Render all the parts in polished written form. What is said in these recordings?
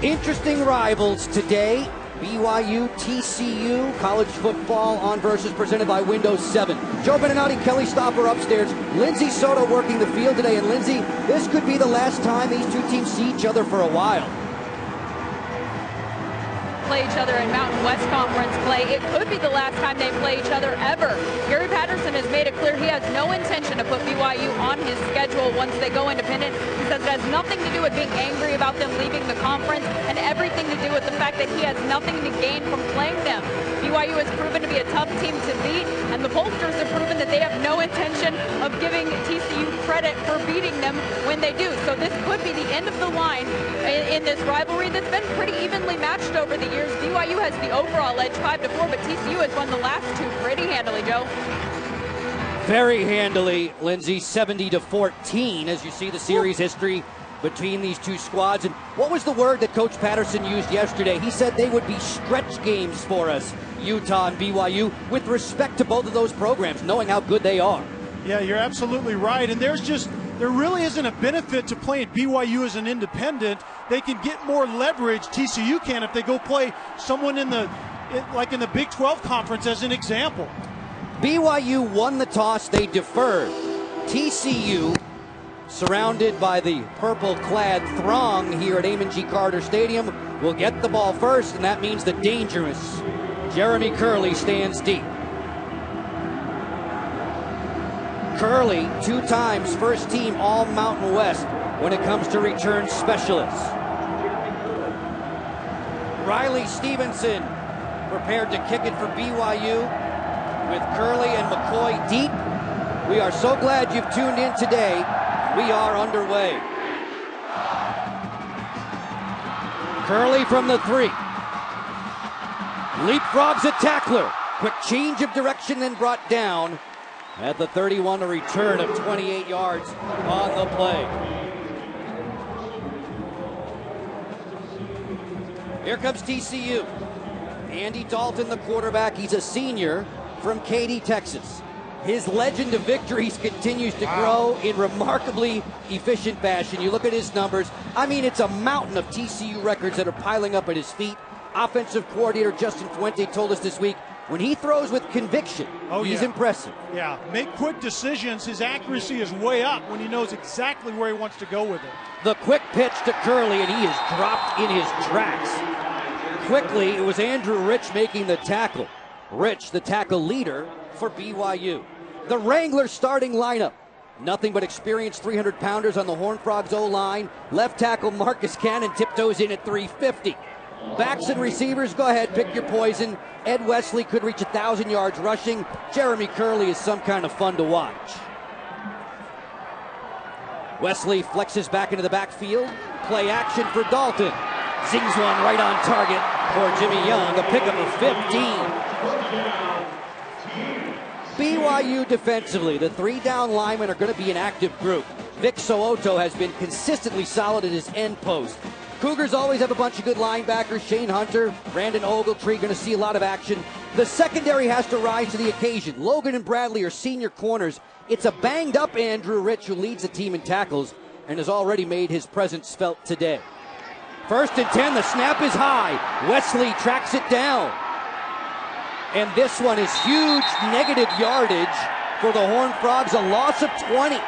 Interesting rivals today. BYU, TCU, college football on versus presented by Windows 7. Joe Beninati, Kelly Stopper upstairs. Lindsay Soto working the field today. And Lindsay, this could be the last time these two teams see each other for a while. Play each other in Mountain West Conference play. It could be the last time they play each other ever. Gary Patterson has made it clear he has no intention to put BYU on his schedule once they go independent. He says it has nothing to do with being angry about them leaving the conference and everything to do with the fact that he has nothing to gain from playing them. BYU has proven to be a tough team to beat, and the pollsters have proven that they have no intention of giving TCU credit for beating them when they do. So this could be the end of the line in this rivalry that's been pretty evenly matched over the years. BYU has the overall edge 5-4, but TCU has won the last two pretty handily, Joe. Very handily, Lindsay, 70-14, as you see the series history between these two squads. And what was the word that Coach Patterson used yesterday? He said they would be stretch games for us, Utah and BYU, with respect to both of those programs, knowing how good they are. Yeah, you're absolutely right. And there really isn't a benefit to playing BYU as an independent. They can get more leverage, TCU can, if they go play someone in the Big 12 conference as an example. BYU won the toss, they deferred. TCU, surrounded by the purple-clad throng here at Amon G. Carter Stadium, will get the ball first, and that means the dangerous Jeremy Curley stands deep. Curley, 2 times first team All Mountain West when it comes to return specialists. Riley Stevenson prepared to kick it for BYU with Curley and McCoy deep. We are so glad you've tuned in today. We are underway. Curley from the 3. Leapfrogs a tackler. Quick change of direction, then brought down at the 31, a return of 28 yards on the play. Here comes TCU. Andy Dalton, the quarterback. He's a senior from Katy, Texas. His legend of victories continues to grow in remarkably efficient fashion. You look at his numbers. I mean, it's a mountain of TCU records that are piling up at his feet. Offensive coordinator Justin Fuente told us this week, when he throws with conviction, he's impressive. Yeah, make quick decisions. His accuracy is way up when he knows exactly where he wants to go with it. The quick pitch to Curley, and he is dropped in his tracks. Quickly, it was Andrew Rich making the tackle. Rich, the tackle leader for BYU. The Wranglers starting lineup. Nothing but experienced 300-pounders on the Horned Frogs O-line. Left tackle Marcus Cannon tiptoes in at 350. Backs and receivers, go ahead, pick your poison. Ed Wesley could reach 1,000 yards rushing. Jeremy Curley is some kind of fun to watch. Wesley flexes back into the backfield. Play action for Dalton. Zings one right on target for Jimmy Young. A pickup of 15. BYU defensively, the 3 down linemen are going to be an active group. Vic So'oto has been consistently solid at his end post. Cougars always have a bunch of good linebackers. Shane Hunter, Brandon Ogletree, going to see a lot of action. The secondary has to rise to the occasion. Logan and Bradley are senior corners. It's a banged-up Andrew Rich who leads the team in tackles and has already made his presence felt today. 1st and 10, the snap is high. Wesley tracks it down. And this one is huge negative yardage for the Horned Frogs, a loss of 20.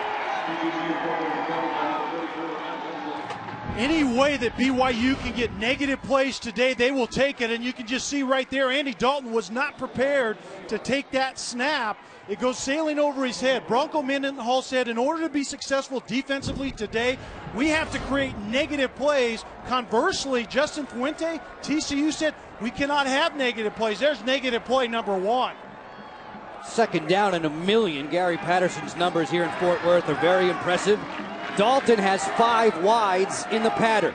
Any way that BYU can get negative plays today, they will take it. And you can just see right there, Andy Dalton was not prepared to take that snap. It goes sailing over his head. Bronco Mendenhall said, in order to be successful defensively today, we have to create negative plays. Conversely, Justin Fuente, TCU said, we cannot have negative plays. There's negative play number 1. 2nd down and 1,000,000. Gary Patterson's numbers here in Fort Worth are very impressive. Dalton has 5 wides in the pattern.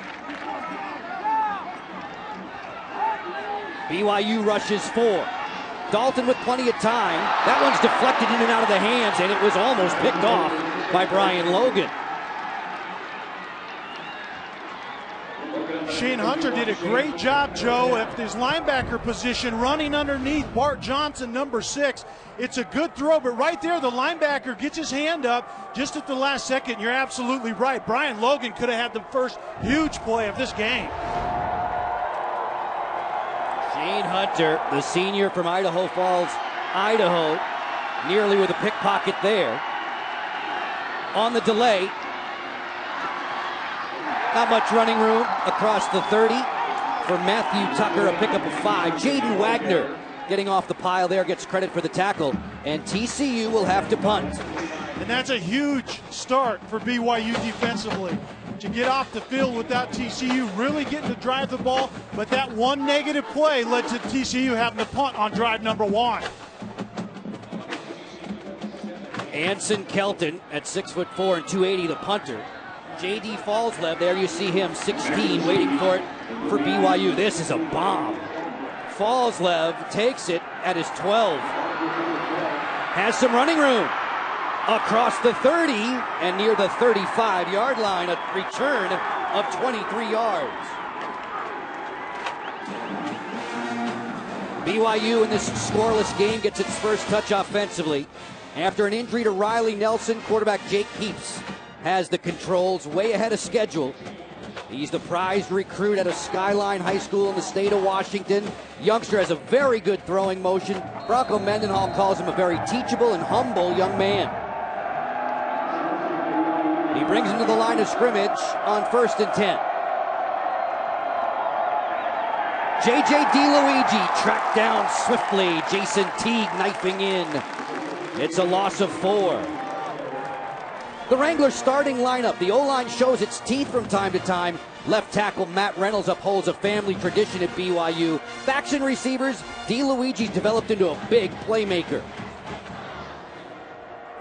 BYU rushes 4. Dalton with plenty of time. That one's deflected in and out of the hands, and it was almost picked off by Brian Logan. Shane Hunter did a great job, Joe, at his linebacker position, running underneath Bart Johnson, number 6. It's a good throw, but right there, the linebacker gets his hand up just at the last second. You're absolutely right. Brian Logan could have had the first huge play of this game. Dane Hunter, the senior from Idaho Falls, Idaho, nearly with a pickpocket there. On the delay, not much running room across the 30 for Matthew Tucker, a pickup of 5. Jaden Wagner getting off the pile there, gets credit for the tackle, and TCU will have to punt. And that's a huge start for BYU defensively. To get off the field without TCU really getting to drive the ball, but that one negative play led to TCU having to punt on drive number 1. Anson Kelton at 6'4" and 280, the punter. J.D. Fallslev, there you see him, 16, waiting for it for BYU. This is a bomb. Fallslev takes it at his 12. Has some running room. Across the 30 and near the 35-yard line, a return of 23 yards. BYU in this scoreless game gets its first touch offensively. After an injury to Riley Nelson, quarterback Jake Heaps has the controls way ahead of schedule. He's the prized recruit out of Skyline High School in the state of Washington. Youngster has a very good throwing motion. Bronco Mendenhall calls him a very teachable and humble young man. He brings him to the line of scrimmage on 1st and 10. J.J. DeLuigi tracked down swiftly. Jason Teague knifing in. It's a loss of 4. The Wranglers starting lineup. The O-line shows its teeth from time to time. Left tackle Matt Reynolds upholds a family tradition at BYU. Backs and receivers, DeLuigi's developed into a big playmaker.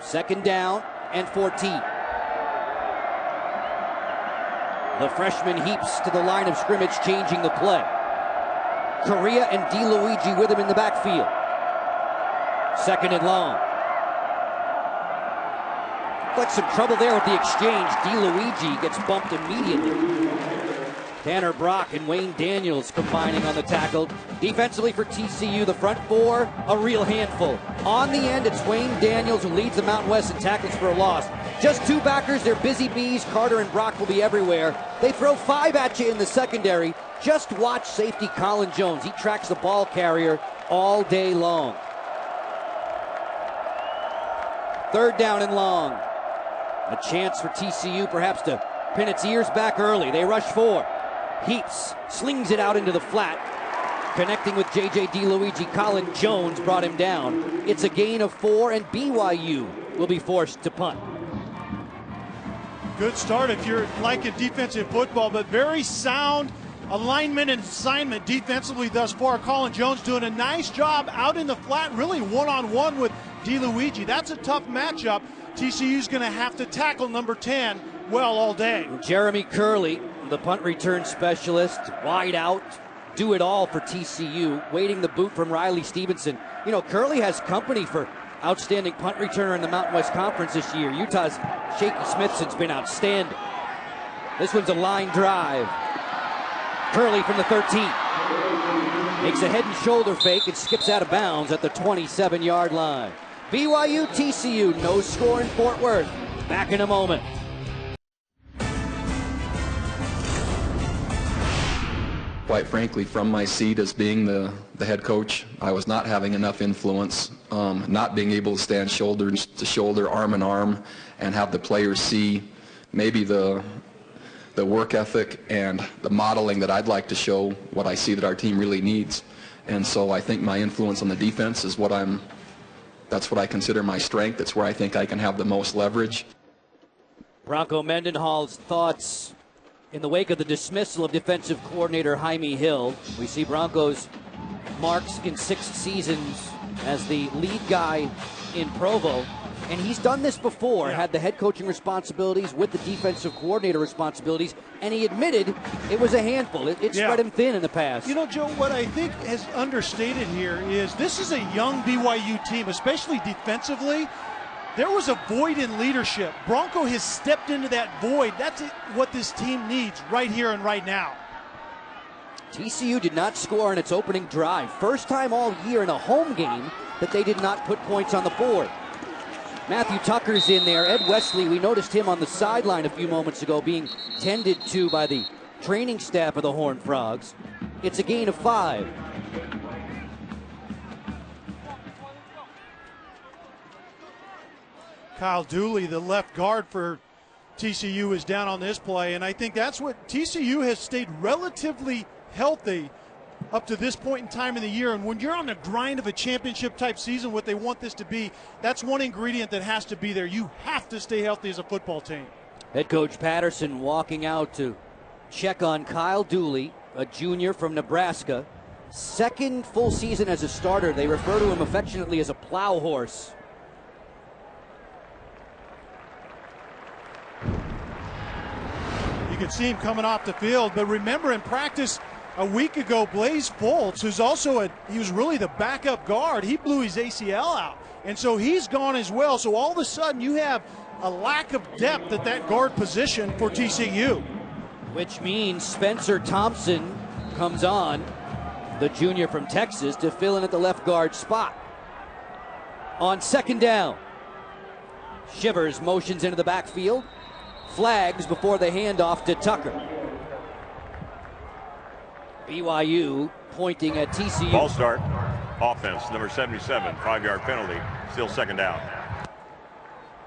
2nd down and 14. The freshman Heaps to the line of scrimmage, changing the play. Correa and DeLuigi with him in the backfield. 2nd and long. Like some trouble there with the exchange. DeLuigi gets bumped immediately. Tanner Brock and Wayne Daniels combining on the tackle. Defensively for TCU, the front 4, a real handful. On the end, it's Wayne Daniels who leads the Mountain West in tackles for a loss. Just 2 backers, they're busy bees. Carter and Brock will be everywhere. They throw 5 at you in the secondary. Just watch safety Colin Jones. He tracks the ball carrier all day long. 3rd down and long. A chance for TCU perhaps to pin its ears back early. They rush 4. Heaps slings it out into the flat. Connecting with J.J. DeLuigi, Colin Jones brought him down. It's a gain of 4, and BYU will be forced to punt. Good start if you're liking defensive football, but very sound alignment and assignment defensively thus far. Colin Jones doing a nice job out in the flat, really one-on-one with DeLuigi. That's a tough matchup. TCU's going to have to tackle number 10 well all day. Jeremy Curley, the punt return specialist, wide out, do it all for TCU, waiting the boot from Riley Stevenson. You know, Curley has company for outstanding punt returner in the Mountain West Conference this year. Utah's Shaky Smithson's been outstanding. This one's a line drive. Curley from the 13. Makes a head and shoulder fake and skips out of bounds at the 27-yard line. BYU TCU, no score in Fort Worth. Back in a moment. Quite frankly, from my seat as being the head coach, I was not having enough influence, not being able to stand shoulder to shoulder, arm in arm, and have the players see maybe the work ethic and the modeling that I'd like to show, what I see that our team really needs. And so I think my influence on the defense is that's what I consider my strength. It's where I think I can have the most leverage. Bronco Mendenhall's thoughts in the wake of the dismissal of defensive coordinator Jaime Hill. We see Broncos marks in 6 seasons as the lead guy in Provo. And he's done this before, had the head coaching responsibilities with the defensive coordinator responsibilities, and he admitted it was a handful. It spread him thin in the past. You know, Joe, what I think is understated here is this is a young BYU team, especially defensively. There was a void in leadership. Bronco has stepped into that void. That's what this team needs right here and right now. TCU did not score on its opening drive. First time all year in a home game that they did not put points on the board. Matthew Tucker's in there. Ed Wesley, we noticed him on the sideline a few moments ago being tended to by the training staff of the Horned Frogs. It's a gain of 5. Kyle Dooley, the left guard for TCU, is down on this play, and I think that's what TCU has stayed relatively healthy up to this point in time in the year. And when you're on the grind of a championship type season, what they want this to be, that's one ingredient that has to be there. You have to stay healthy as a football team. Head coach Patterson walking out to check on Kyle Dooley, a junior from Nebraska. Second full season as a starter. They refer to him affectionately as a plow horse. You can see him coming off the field, but remember in practice a week ago, Blaze Foltz, who's also he was really the backup guard, he blew his ACL out, and so he's gone as well. So all of a sudden you have a lack of depth at that guard position for TCU. Which means Spencer Thompson comes on, the junior from Texas, to fill in at the left guard spot. On second down, Shivers motions into the backfield. Flags before the handoff to Tucker. BYU pointing at TCU. Ball start. Offense, number 77, 5-yard penalty. Still second down.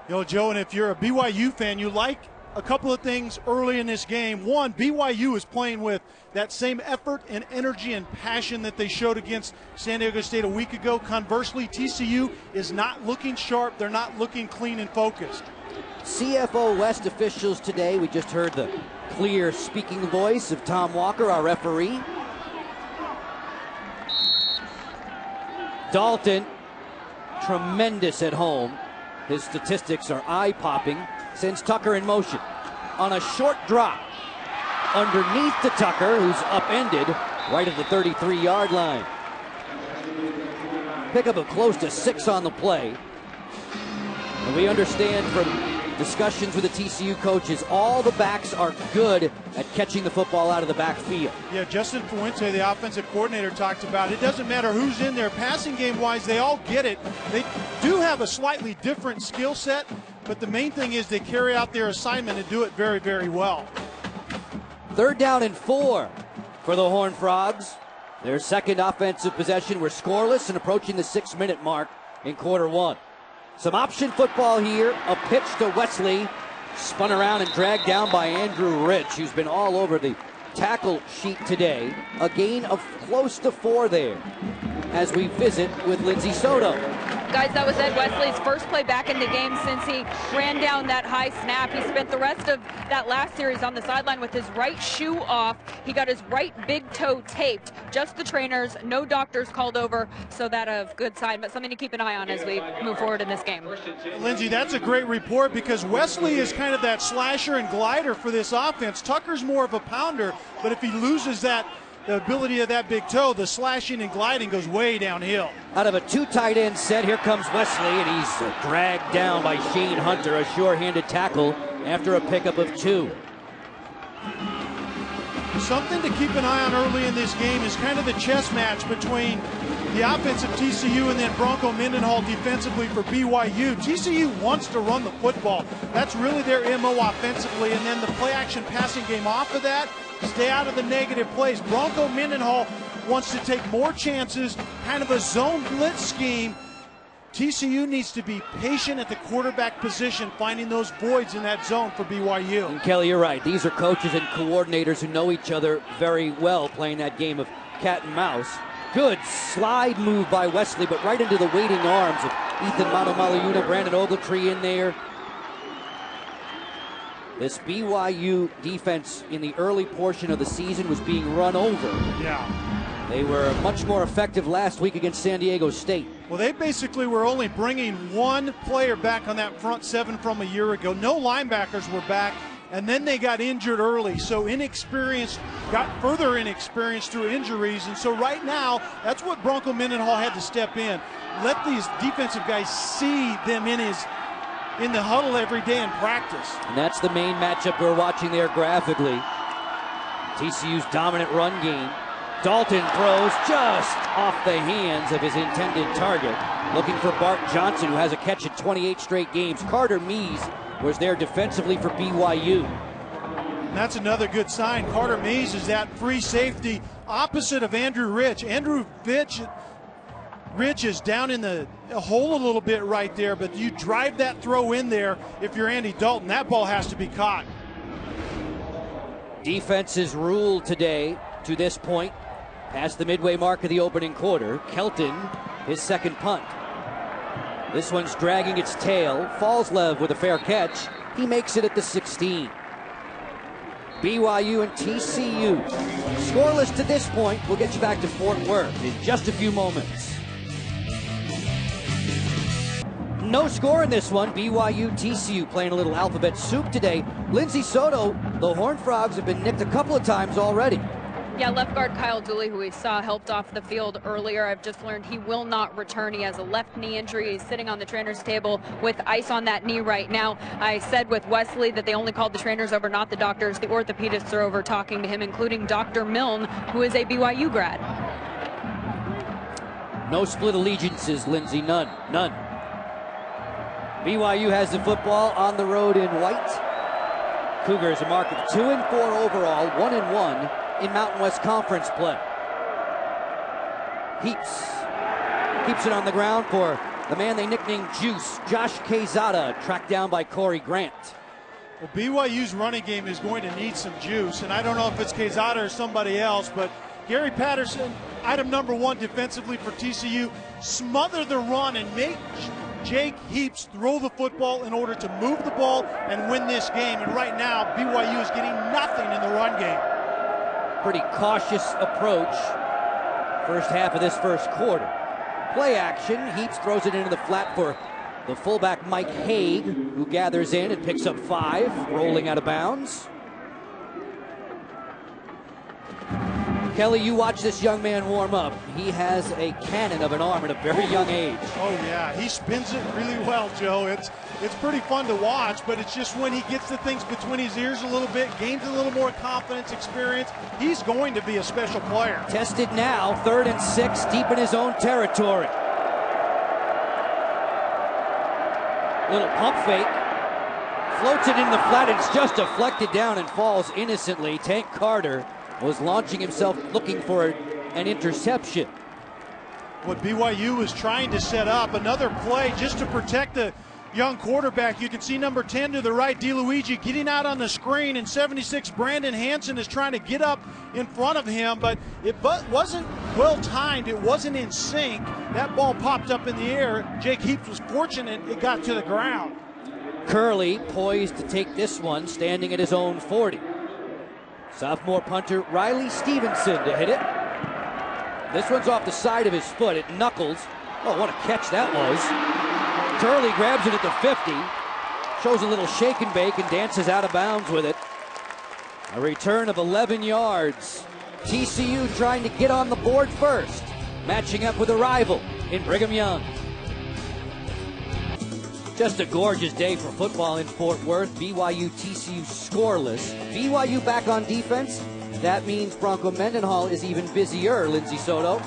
You know, Joe, and if you're a BYU fan, you like a couple of things early in this game. One, BYU is playing with that same effort and energy and passion that they showed against San Diego State a week ago. Conversely, TCU is not looking sharp. They're not looking clean and focused. CFO West officials today. We just heard the clear speaking voice of Tom Walker, our referee. Dalton, tremendous at home. His statistics are eye-popping. Sends Tucker in motion on a short drop underneath to Tucker, who's upended right at the 33-yard line. Pickup of close to 6 on the play. And we understand from discussions with the TCU coaches, all the backs are good at catching the football out of the backfield. Yeah, Justin Fuente, the offensive coordinator, talked about it doesn't matter who's in there. Passing game-wise, they all get it. They do have a slightly different skill set, but the main thing is they carry out their assignment and do it very, very well. 3rd down and 4 for the Horned Frogs. Their second offensive possession. We're scoreless and approaching the 6-minute mark in quarter 1. Some option football here. A pitch to Wesley. Spun around and dragged down by Andrew Rich, who's been all over the tackle sheet today. A gain of close to 4 there as we visit with Lindsay Soto. Guys, that was Ed Wesley's first play back in the game since he ran down that high snap. He spent the rest of that last series on the sideline with his right shoe off. He got his right big toe taped. Just the trainers, no doctors called over, so that a good sign, but something to keep an eye on as we move forward in this game. Lindsay, that's a great report because Wesley is kind of that slasher and glider for this offense. Tucker's more of a pounder, but if he loses the ability of that big toe, the slashing and gliding goes way downhill. Out of a 2 tight end set, here comes Wesley, and he's dragged down by Shane Hunter, a sure-handed tackle after a pickup of 2. Something to keep an eye on early in this game is kind of the chess match between the offense of TCU and then Bronco Mendenhall defensively for BYU. TCU wants to run the football. That's really their MO offensively, and then the play-action passing game off of that. Stay out of the negative plays. Bronco Mendenhall wants to take more chances, kind of a zone blitz scheme. TCU needs to be patient at the quarterback position, finding those voids in that zone for BYU. And Kelly, you're right. These are coaches and coordinators who know each other very well playing that game of cat and mouse. Good slide move by Wesley, but right into the waiting arms of Ethan Manomalayuna, Brandon Ogletree in there. This BYU defense in the early portion of the season was being run over. Yeah. They were much more effective last week against San Diego State. Well, they basically were only bringing one player back on that front 7 from a year ago. No linebackers were back, and then they got injured early. So inexperienced, got further inexperienced through injuries. And so right now, that's what Bronco Mendenhall had to step in. Let these defensive guys see them in the huddle every day in practice. And that's the main matchup we're watching there graphically. TCU's dominant run game. Dalton throws just off the hands of his intended target. Looking for Bart Johnson, who has a catch in 28 straight games. Carter Mees was there defensively for BYU. And that's another good sign. Carter Mees is that free safety opposite of Andrew Rich. Andrew Rich Rich is down in the hole a little bit right there, but you drive that throw in there. If you're Andy Dalton, that ball has to be caught. Defenses ruled today to this point, past the midway mark of the opening quarter. Kelton, his second punt. This one's dragging its tail. Fallslev with a fair catch. He makes it at the 16. BYU and TCU scoreless to this point. We'll get you back to Fort Worth in just a few moments. No score in this one. BYU, TCU playing a little alphabet soup today. Lindsey Soto, the Horned Frogs have been nicked a couple of times already. Yeah, left guard Kyle Dooley, who we saw helped off the field earlier, I've just learned he will not return. He has a left knee injury. He's sitting on the trainer's table with ice on that knee right now. I said with Wesley that they only called the trainers over, not the doctors. The orthopedists are over talking to him, including Dr. Milne, who is a BYU grad. No split allegiances, Lindsey. None. BYU has the football on the road in white. Cougars a mark of 2-4 overall, 1-1 in Mountain West Conference play. Heaps keeps it on the ground for the man they nicknamed Juice, Josh Quezada, tracked down by Corey Grant. Well, BYU's running game is going to need some juice, and I don't know if it's Quezada or somebody else, but Gary Patterson, item number one defensively for TCU, smother the run and make Jake Heaps throw the football in order to move the ball and win this game. And right now, BYU is getting nothing in the run game. Pretty cautious approach first half of this first quarter. Play action. Heaps throws it into the flat for the fullback Mike Haig, who gathers in and picks up 5, rolling out of bounds. Kelly, you watch this young man warm up. He has a cannon of an arm at a very young age. Oh yeah, he spins it really well, Joe. It's pretty fun to watch, but it's just when he gets the things between his ears a little bit, gains a little more confidence, experience, he's going to be a special player. Tested now, 3rd and 6, deep in his own territory. Little pump fake. Floats it in the flat. It's just deflected down and falls innocently. Tank Carter was launching himself looking for an interception. What BYU was trying to set up, another play just to protect the young quarterback. You can see number 10 to the right, DeLuigi, getting out on the screen, and 76 Brandon Hansen is trying to get up in front of him, but it wasn't well timed. It wasn't in sync. That ball popped up in the air. Jake Heaps was fortunate it got to the ground. Curley poised to take this one, standing at his own 40. Sophomore punter Riley Stevenson to hit it. This one's off the side of his foot. It knuckles. Oh, what a catch that was. Curley grabs it at the 50. Shows a little shake and bake and dances out of bounds with it. A return of 11 yards. TCU trying to get on the board first. Matching up with a rival in Brigham Young. Just a gorgeous day for football in Fort Worth. BYU, TCU scoreless. BYU back on defense. That means Bronco Mendenhall is even busier, Lindsey Soto.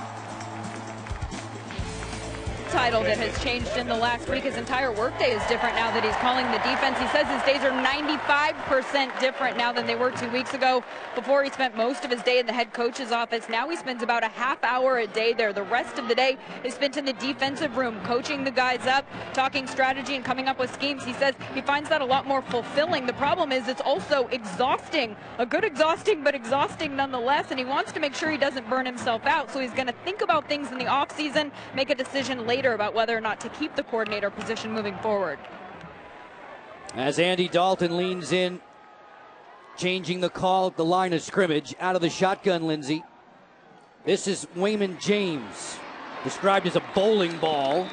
Title that has changed in the last week. His entire workday is different now that he's calling the defense. He says his days are 95% different now than they were 2 weeks ago. Before, he spent most of his day in the head coach's office. Now he spends about a half hour a day there. The rest of the day is spent in the defensive room, coaching the guys up, talking strategy, and coming up with schemes. He says he finds that a lot more fulfilling. The problem is it's also exhausting. A good exhausting, but exhausting nonetheless, and he wants to make sure he doesn't burn himself out. So he's going to think about things in the offseason, make a decision later about whether or not to keep the coordinator position moving forward. As Andy Dalton leans in, changing the call at the line of scrimmage, out of the shotgun, Lindsey. This is Wayman James, described as a bowling ball.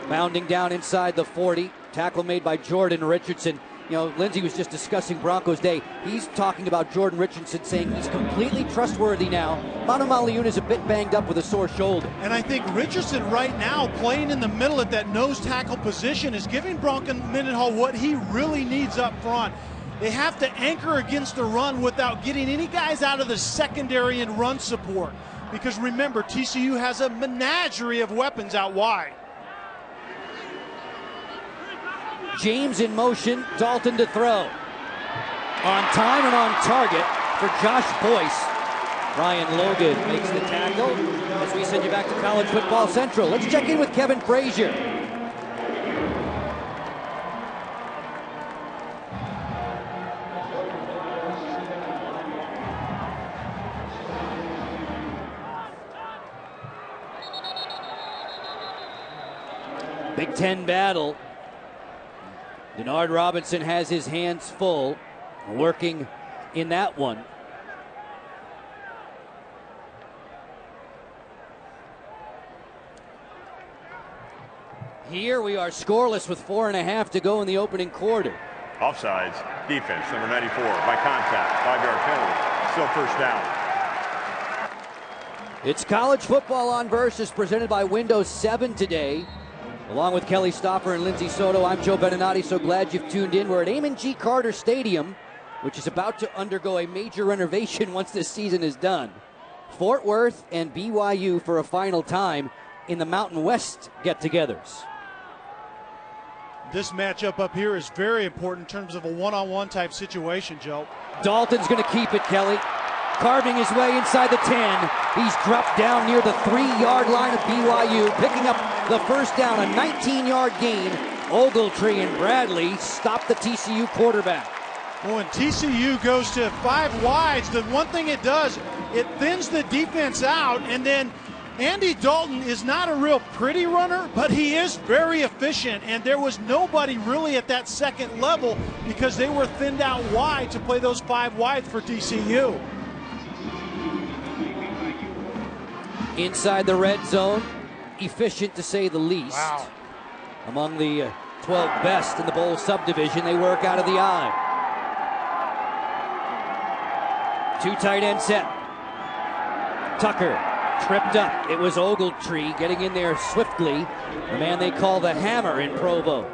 Bounding down inside the 40. Tackle made by Jordan Richardson. You know, Lindsey was just discussing Broncos Day. He's talking about Jordan Richardson, saying he's completely trustworthy now. Manu Maliun is a bit banged up with a sore shoulder. And I think Richardson right now, playing in the middle at that nose tackle position, is giving Bronco Mendenhall what he really needs up front. They have to anchor against the run without getting any guys out of the secondary and run support. Because remember, TCU has a menagerie of weapons out wide. James in motion, Dalton to throw. On time and on target for Josh Boyce. Ryan Logan makes the tackle as we send you back to College Football Central. Let's check in with Kevin Frazier. Big Ten battle. Denard Robinson has his hands full working in that one. Here we are scoreless with 4.5 to go in the opening quarter. Offsides, defense, number 94, by contact, 5-yard penalty, still first down. It's College Football on Versus, presented by Windows 7 today. Along with Kelly Stoffer and Lindsay Soto, I'm Joe Beninati. So glad you've tuned in. We're at Amon G. Carter Stadium, which is about to undergo a major renovation once this season is done. Fort Worth and BYU for a final time in the Mountain West get-togethers. This matchup up here is very important in terms of a one-on-one type situation, Joe. Dalton's going to keep it, Kelly. Carving his way inside the 10. He's dropped down near the 3-yard line of BYU, picking up the first down, a 19-yard gain. Ogletree and Bradley stop the TCU quarterback. Well, when TCU goes to 5 wides, the one thing it does, it thins the defense out, and then Andy Dalton is not a real pretty runner, but he is very efficient, and there was nobody really at that second level because they were thinned out wide to play those 5 wides for TCU. Inside the red zone, efficient to say the least. Wow. Among the 12 best in the bowl subdivision, they work out of the eye. 2 tight end set. Tucker tripped up. It was Ogletree getting in there swiftly. The man they call the Hammer in Provo.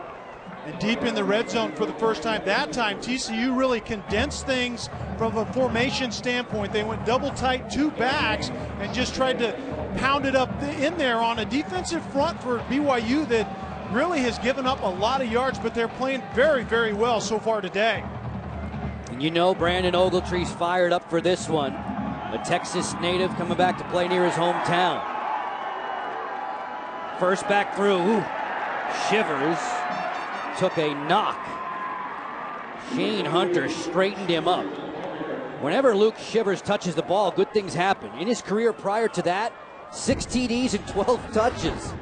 And deep in the red zone for the first time. That time, TCU really condensed things from a formation standpoint. They went double tight, 2 backs, and just tried to pound it up in there on a defensive front for BYU that really has given up a lot of yards, but they're playing very, very well so far today. And you know Brandon Ogletree's fired up for this one. A Texas native coming back to play near his hometown. First back through. Ooh. Shivers took a knock. Shane Hunter straightened him up. Whenever Luke Shivers touches the ball, good things happen. In his career prior to that, 6 TDs and 12 touches.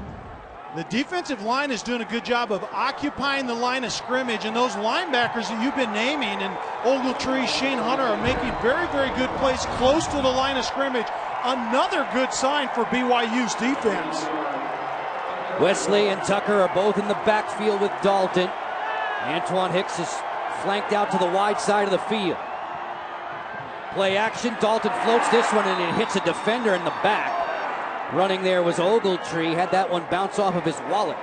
The defensive line is doing a good job of occupying the line of scrimmage, and those linebackers that you've been naming, and Ogletree, Shane Hunter, are making very, very good plays close to the line of scrimmage. Another good sign for BYU's defense. Wesley and Tucker are both in the backfield with Dalton. Antoine Hicks is flanked out to the wide side of the field. Play action, Dalton floats this one and it hits a defender in the back. Running there was Ogletree, had that one bounce off of his wallet.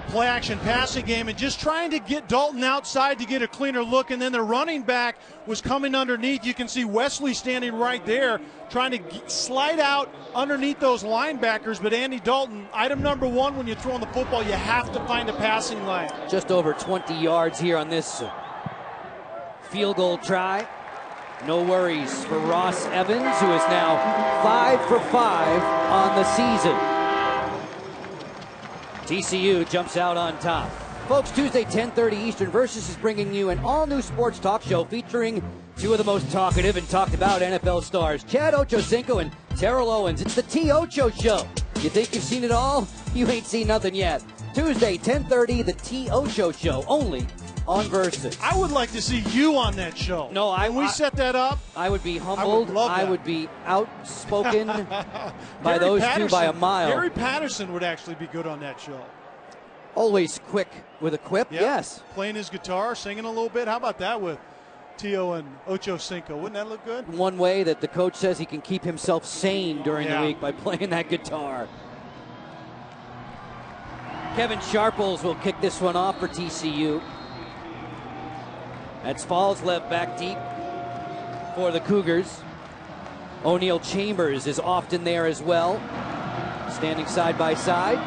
Play action passing game and just trying to get Dalton outside to get a cleaner look, and then the running back was coming underneath. You can see Wesley standing right there trying to slide out underneath those linebackers, but Andy Dalton, item number 1 when you're throwing the football, you have to find a passing lane. Just over 20 yards here on this field goal try. No worries for Ross Evans, who is now 5 for 5 on the season. TCU jumps out on top. Folks, Tuesday, 10:30 Eastern, Versus is bringing you an all-new sports talk show featuring 2 of the most talkative and talked about NFL stars, Chad Ochocinco and Terrell Owens. It's the T. Ocho Show. You think you've seen it all? You ain't seen nothing yet. Tuesday, 10:30, the T. Ocho Show, only on Versus. I would like to see you on that show. No, Can we set that up? I would be humbled. I would be outspoken by those 2 by a mile. Gary Patterson would actually be good on that show. Always quick with a quip, Yep. yes. Playing his guitar, singing a little bit. How about that with Tio and Ochocinco? Wouldn't that look good? One way that the coach says he can keep himself sane during the week by playing that guitar. Kevin Sharples will kick this one off for TCU. That's Fallslev back deep for the Cougars. O'Neal Chambers is often there as well, standing side by side.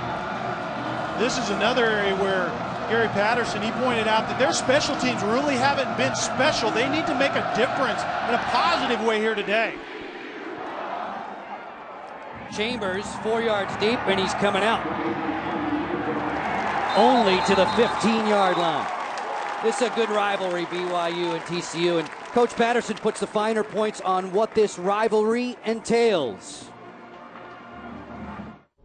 This is another area where Gary Patterson, he pointed out that their special teams really haven't been special. They need to make a difference in a positive way here today. Chambers 4 yards deep, and he's coming out. Only to the 15-yard line. This is a good rivalry, BYU and TCU, and Coach Patterson puts the finer points on what this rivalry entails.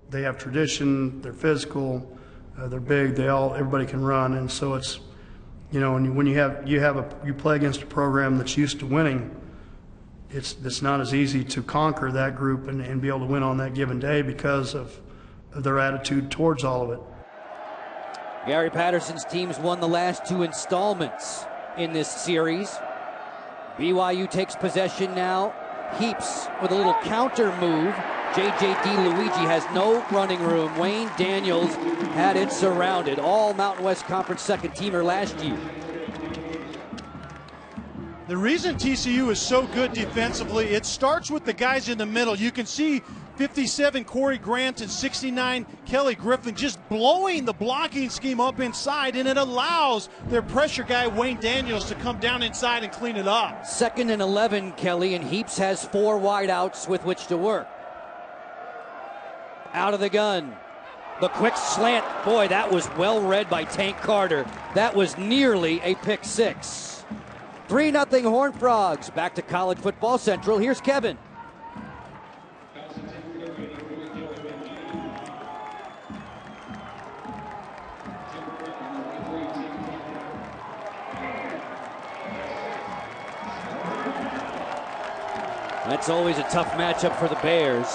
They have tradition, they're physical, they're big, everybody can run, and so it's, you know, when you play against a program that's used to winning, it's not as easy to conquer that group and be able to win on that given day because of their attitude towards all of it. Gary Patterson's teams won the last 2 installments in this series. BYU takes possession now. Heaps with a little counter move. JJ Luigi has no running room. Wayne Daniels had it surrounded. All Mountain West Conference second teamer last year. The reason TCU is so good defensively, it starts with the guys in the middle. You can see 57 Corey Grant and 69 Kelly Griffin just blowing the blocking scheme up inside, and it allows their pressure guy Wayne Daniels to come down inside and clean it up. 2nd and 11, Kelly, and Heaps has 4 wideouts with which to work. Out of the gun. The quick slant. Boy, that was well read by Tank Carter. That was nearly a pick 6. 3-0 Horned Frogs. Back to College Football Central. Here's Kevin. That's always a tough matchup for the Bears.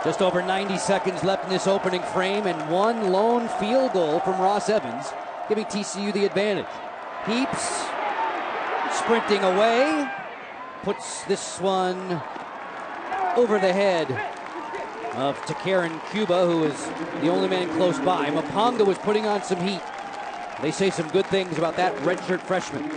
Just over 90 seconds left in this opening frame, and 1 lone field goal from Ross Evans, giving TCU the advantage. Heaps sprinting away, puts this one over the head of Takarin Cuba, who is the only man close by. Maponga was putting on some heat. They say some good things about that redshirt freshman.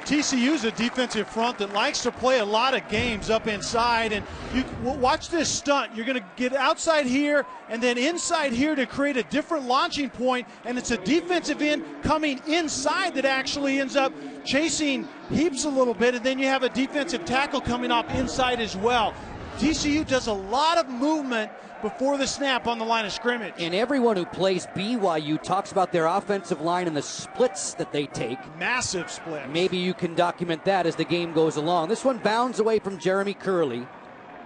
TCU's a defensive front that likes to play a lot of games up inside, and you watch this stunt. You're going to get outside here and then inside here to create a different launching point, and it's a defensive end coming inside that actually ends up chasing Heaps a little bit, and then you have a defensive tackle coming off inside as well. TCU does a lot of movement before the snap on the line of scrimmage. And everyone who plays BYU talks about their offensive line and the splits that they take. Massive splits. Maybe you can document that as the game goes along. This one bounds away from Jeremy Curley.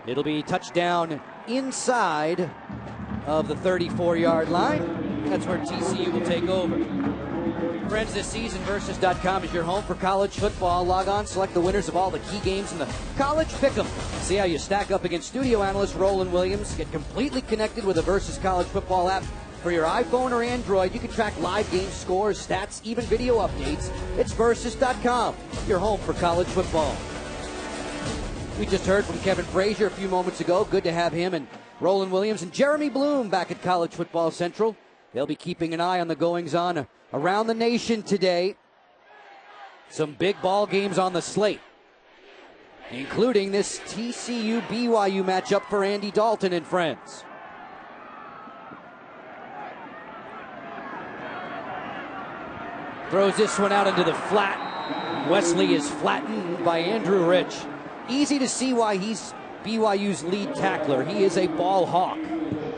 It'll be touchdown inside of the 34-yard line. That's where TCU will take over. Friends, this season, Versus.com is your home for college football. Log on, select the winners of all the key games in the College Pick'em. See how you stack up against studio analyst Roland Williams. Get completely connected with the Versus College Football app for your iPhone or Android. You can track live game scores, stats, even video updates. It's Versus.com, your home for college football. We just heard from Kevin Frazier a few moments ago. Good to have him and Roland Williams and Jeremy Bloom back at College Football Central. They'll be keeping an eye on the goings-on around the nation today. Some big ball games on the slate, including this TCU-BYU matchup for Andy Dalton and friends. Throws this one out into the flat. Wesley is flattened by Andrew Rich. Easy to see why he's BYU's lead tackler. He is a ball hawk.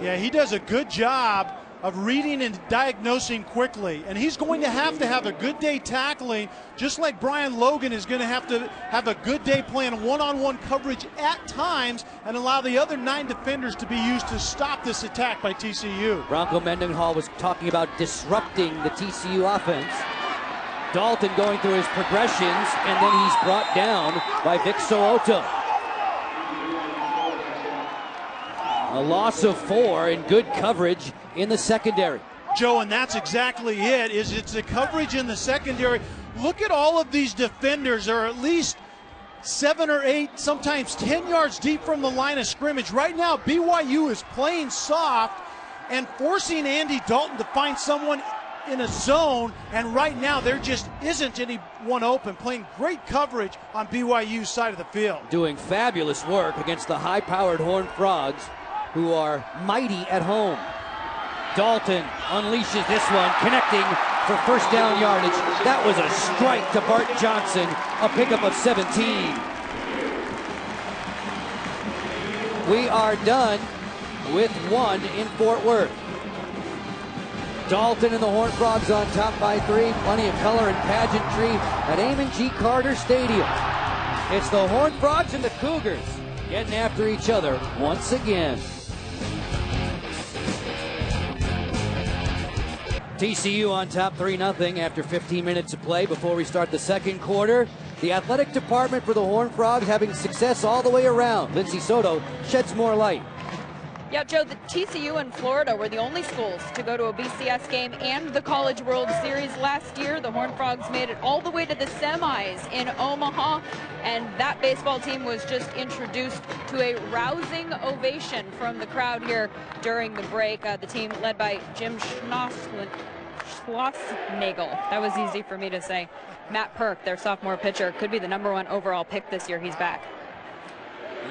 Yeah, he does a good job of reading and diagnosing quickly, and he's going to have a good day tackling, just like Brian Logan is going to have a good day playing one-on-one coverage at times and allow the other 9 defenders to be used to stop this attack by TCU. Bronco Mendenhall was talking about disrupting the TCU offense. Dalton going through his progressions, and then he's brought down by Vic So'oto. A loss of 4 and good coverage in the secondary. Joe, and that's exactly it. It's the coverage in the secondary. Look at all of these defenders are at least 7 or 8, sometimes 10 yards deep from the line of scrimmage. Right now, BYU is playing soft and forcing Andy Dalton to find someone in a zone, and right now there just isn't anyone open. Playing great coverage on BYU's side of the field. Doing fabulous work against the high-powered Horned Frogs, who are mighty at home. Dalton unleashes this one, connecting for first down yardage. That was a strike to Bart Johnson, a pickup of 17. We are done with one in Fort Worth. Dalton and the Horned Frogs on top by 3. Plenty of color and pageantry at Amon G. Carter Stadium. It's the Horned Frogs and the Cougars getting after each other once again. TCU on top 3-0 after 15 minutes of play before we start the second quarter. The athletic department for the Horned Frogs having success all the way around. Lindsay Soto sheds more light. Yeah, Joe, the TCU and Florida were the only schools to go to a BCS game and the College World Series last year. The Horned Frogs made it all the way to the semis in Omaha, and that baseball team was just introduced to a rousing ovation from the crowd here during the break. The team led by Jim Schlossnagel. That was easy for me to say. Matt Perk, their sophomore pitcher, could be the #1 overall pick this year. He's back.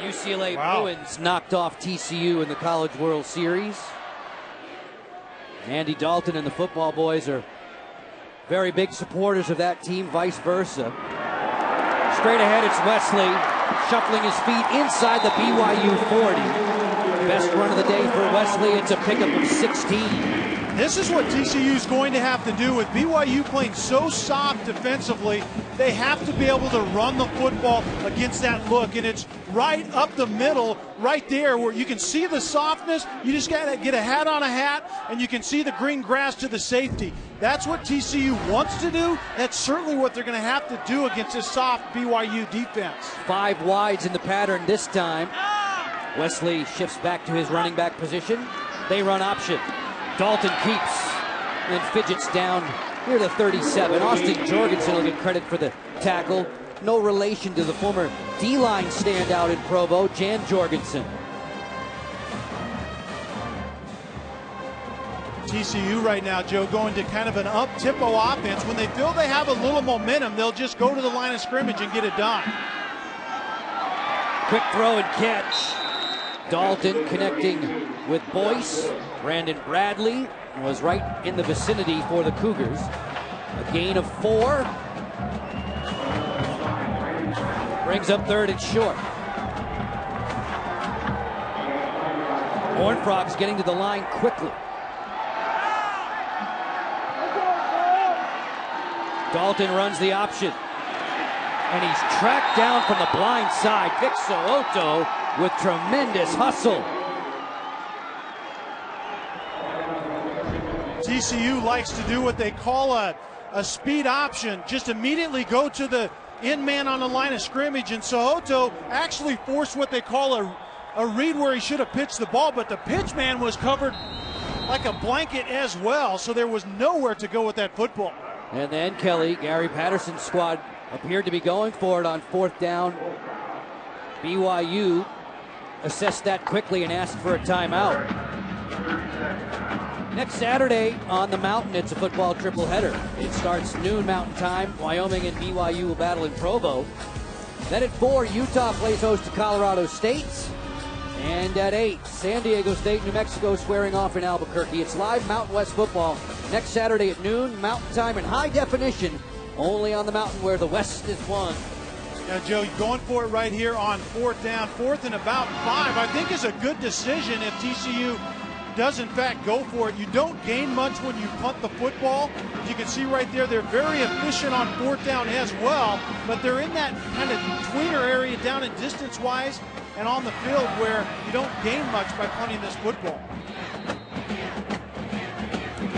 UCLA Bruins knocked off TCU in the College World Series. Andy Dalton and the football boys are very big supporters of that team, vice versa. Straight ahead, it's Wesley shuffling his feet inside the BYU 40. Best run of the day for Wesley. It's a pickup of 16. This is what TCU is going to have to do with BYU playing so soft defensively. They have to be able to run the football against that look, and it's right up the middle, right there where you can see the softness. You just got to get a hat on a hat, and you can see the green grass to the safety. That's what TCU wants to do. That's certainly what they're going to have to do against this soft BYU defense. 5 wides in the pattern this time. Wesley shifts back to his running back position. They run option. Dalton keeps and fidgets down near the 37. Austin Jorgensen will get credit for the tackle. No relation to the former D-line standout in Provo, Jan Jorgensen. TCU right now, Joe, going to kind of an up-tempo offense. When they feel they have a little momentum, they'll just go to the line of scrimmage and get it done. Quick throw and catch. Dalton connecting with Boyce. Brandon Bradley was right in the vicinity for the Cougars. A gain of 4. Brings up 3rd and short. Horned Frogs getting to the line quickly. Dalton runs the option. And he's tracked down from the blind side. Vic So'oto with tremendous hustle. TCU likes to do what they call a speed option. Just immediately go to the in man on the line of scrimmage, and So'oto actually forced what they call a read where he should have pitched the ball, but the pitch man was covered like a blanket as well, so there was nowhere to go with that football. And then Kelly, Gary Patterson's squad appeared to be going for it on 4th down. BYU assessed that quickly and asked for a timeout. Next Saturday on the Mountain, it's a football triple-header. It starts noon Mountain Time. Wyoming and BYU will battle in Provo. Then at 4, Utah plays host to Colorado State. And at 8, San Diego State, New Mexico squaring off in Albuquerque. It's live Mountain West football next Saturday at noon, Mountain Time in high definition, only on the Mountain where the West is won. Yeah, Joe, going for it right here on 4th down, 4th and about 5. I think is a good decision if TCU does in fact go for it. You don't gain much when you punt the football. As you can see right there, they're very efficient on 4th down as well, but they're in that kind of tweener area down in distance-wise and on the field where you don't gain much by punting this football.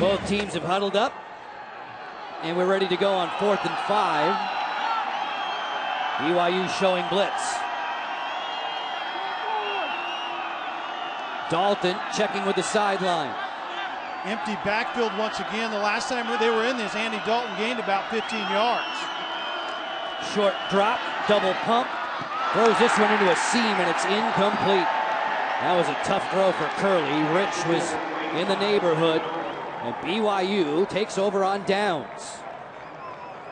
Both teams have huddled up, and we're ready to go on 4th and 5. BYU showing blitz. Dalton checking with the sideline. Empty backfield once again. The last time they were in this, Andy Dalton gained about 15 yards. Short drop, double pump. Throws this one into a seam, and it's incomplete. That was a tough throw for Curley. Rich was in the neighborhood, and BYU takes over on downs.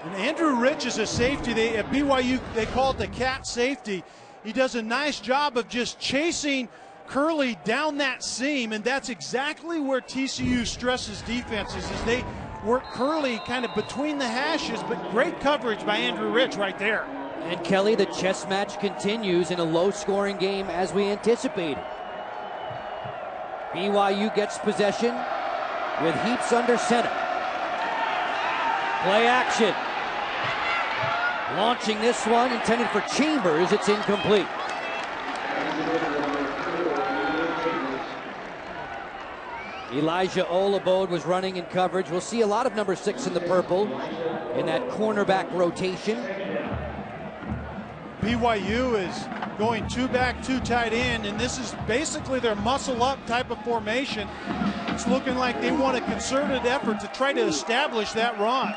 And Andrew Rich is a safety. At BYU, they call it the cat safety. He does a nice job of just chasing Curley down that seam, and that's exactly where TCU stresses defenses, is they work Curley kind of between the hashes, but great coverage by Andrew Rich right there. And Kelly, the chess match continues in a low-scoring game as we anticipated. BYU gets possession with Heaps under center. Play action. Launching this one, intended for Chambers, it's incomplete. Elijah Olabode was running in coverage. We'll see a lot of number 6 in the purple in that cornerback rotation. BYU is going 2 back, 2 tight end, and this is basically their muscle up type of formation. It's looking like they want a concerted effort to try to establish that run.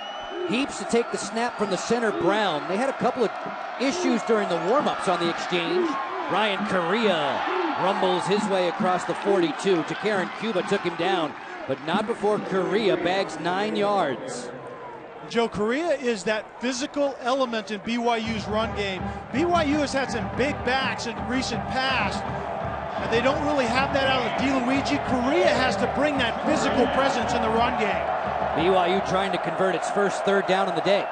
Heaps to take the snap from the center, Brown. They had a couple of issues during the warm-ups on the exchange. Ryan Correa rumbles his way across the 42. Karen Cuba took him down, but not before Correa bags 9 yards. Joe, Correa is that physical element in BYU's run game. BYU has had some big backs in recent past, and they don't really have that out of DeLuigi. Correa has to bring that physical presence in the run game. BYU trying to convert its first 3rd down of the day.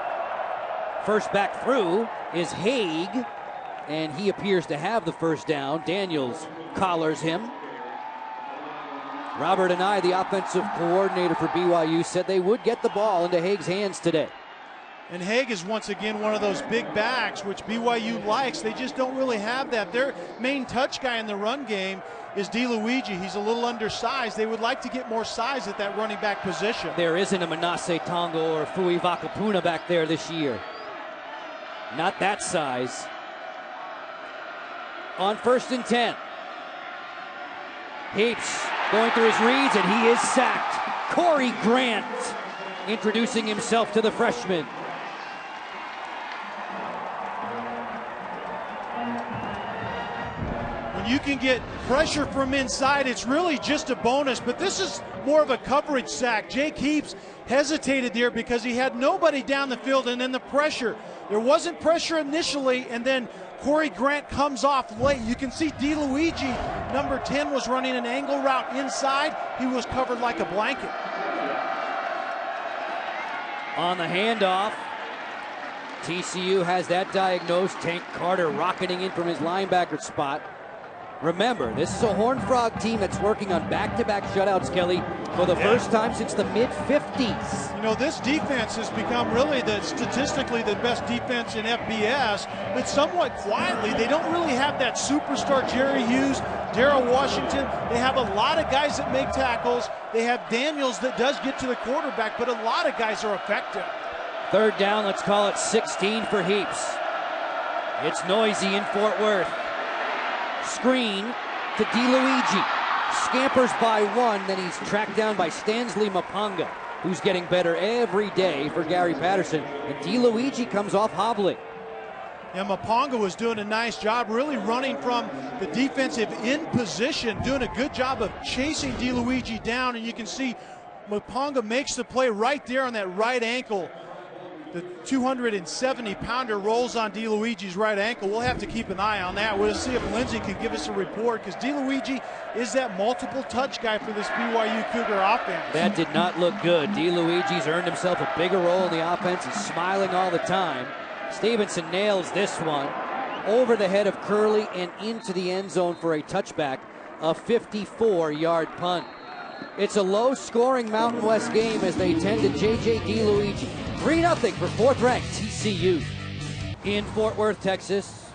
First back through is Haig, and he appears to have the first down. Daniels collars him. Robert and I, the offensive coordinator for BYU, said they would get the ball into Haig's hands today. And Haig is once again one of those big backs, which BYU likes. They just don't really have that. Their main touch guy in the run game is DeLuigi. He's a little undersized. They would like to get more size at that running back position. There isn't a Manasseh Tongo or Fui Vakapuna back there this year. Not that size. On 1st and 10. Heaps going through his reads, and he is sacked. Corey Grant introducing himself to the freshman. When you can get pressure from inside, it's really just a bonus, but this is more of a coverage sack. Jake Heaps hesitated there because he had nobody down the field, and then the pressure. There wasn't pressure initially, and then Corey Grant comes off late. You can see DeLuigi, number 10, was running an angle route inside. He was covered like a blanket. On the handoff, TCU has that diagnosed. Tank Carter rocketing in from his linebacker spot. Remember, this is a Horned Frog team that's working on back-to-back shutouts, Kelly, for the first time since the mid-50s. You know, this defense has become really statistically the best defense in FBS, but somewhat quietly. They don't really have that superstar Jerry Hughes, Darrell Washington. They have a lot of guys that make tackles. They have Daniels that does get to the quarterback, but a lot of guys are effective. 3rd down, let's call it 16 for Heaps. It's noisy in Fort Worth. Screen to DeLuigi. Scampers by 1, then he's tracked down by Stanley Mapanga, who's getting better every day for Gary Patterson. And DeLuigi comes off hobbling. Yeah, Mapanga was doing a nice job really running from the defensive in position, doing a good job of chasing DeLuigi down, and you can see Mapanga makes the play right there on that right ankle. The 270-pounder rolls on DeLuigi's right ankle. We'll have to keep an eye on that. We'll see if Lindsay can give us a report, because DeLuigi is that multiple touch guy for this BYU Cougar offense. That did not look good. DeLuigi's earned himself a bigger role in the offense. He's smiling all the time. Stevenson nails this one over the head of Curley and into the end zone for a touchback, a 54-yard punt. It's a low-scoring Mountain West game as they tend to J.J. DeLuigi. 3-0 for 4th-ranked TCU. In Fort Worth, Texas.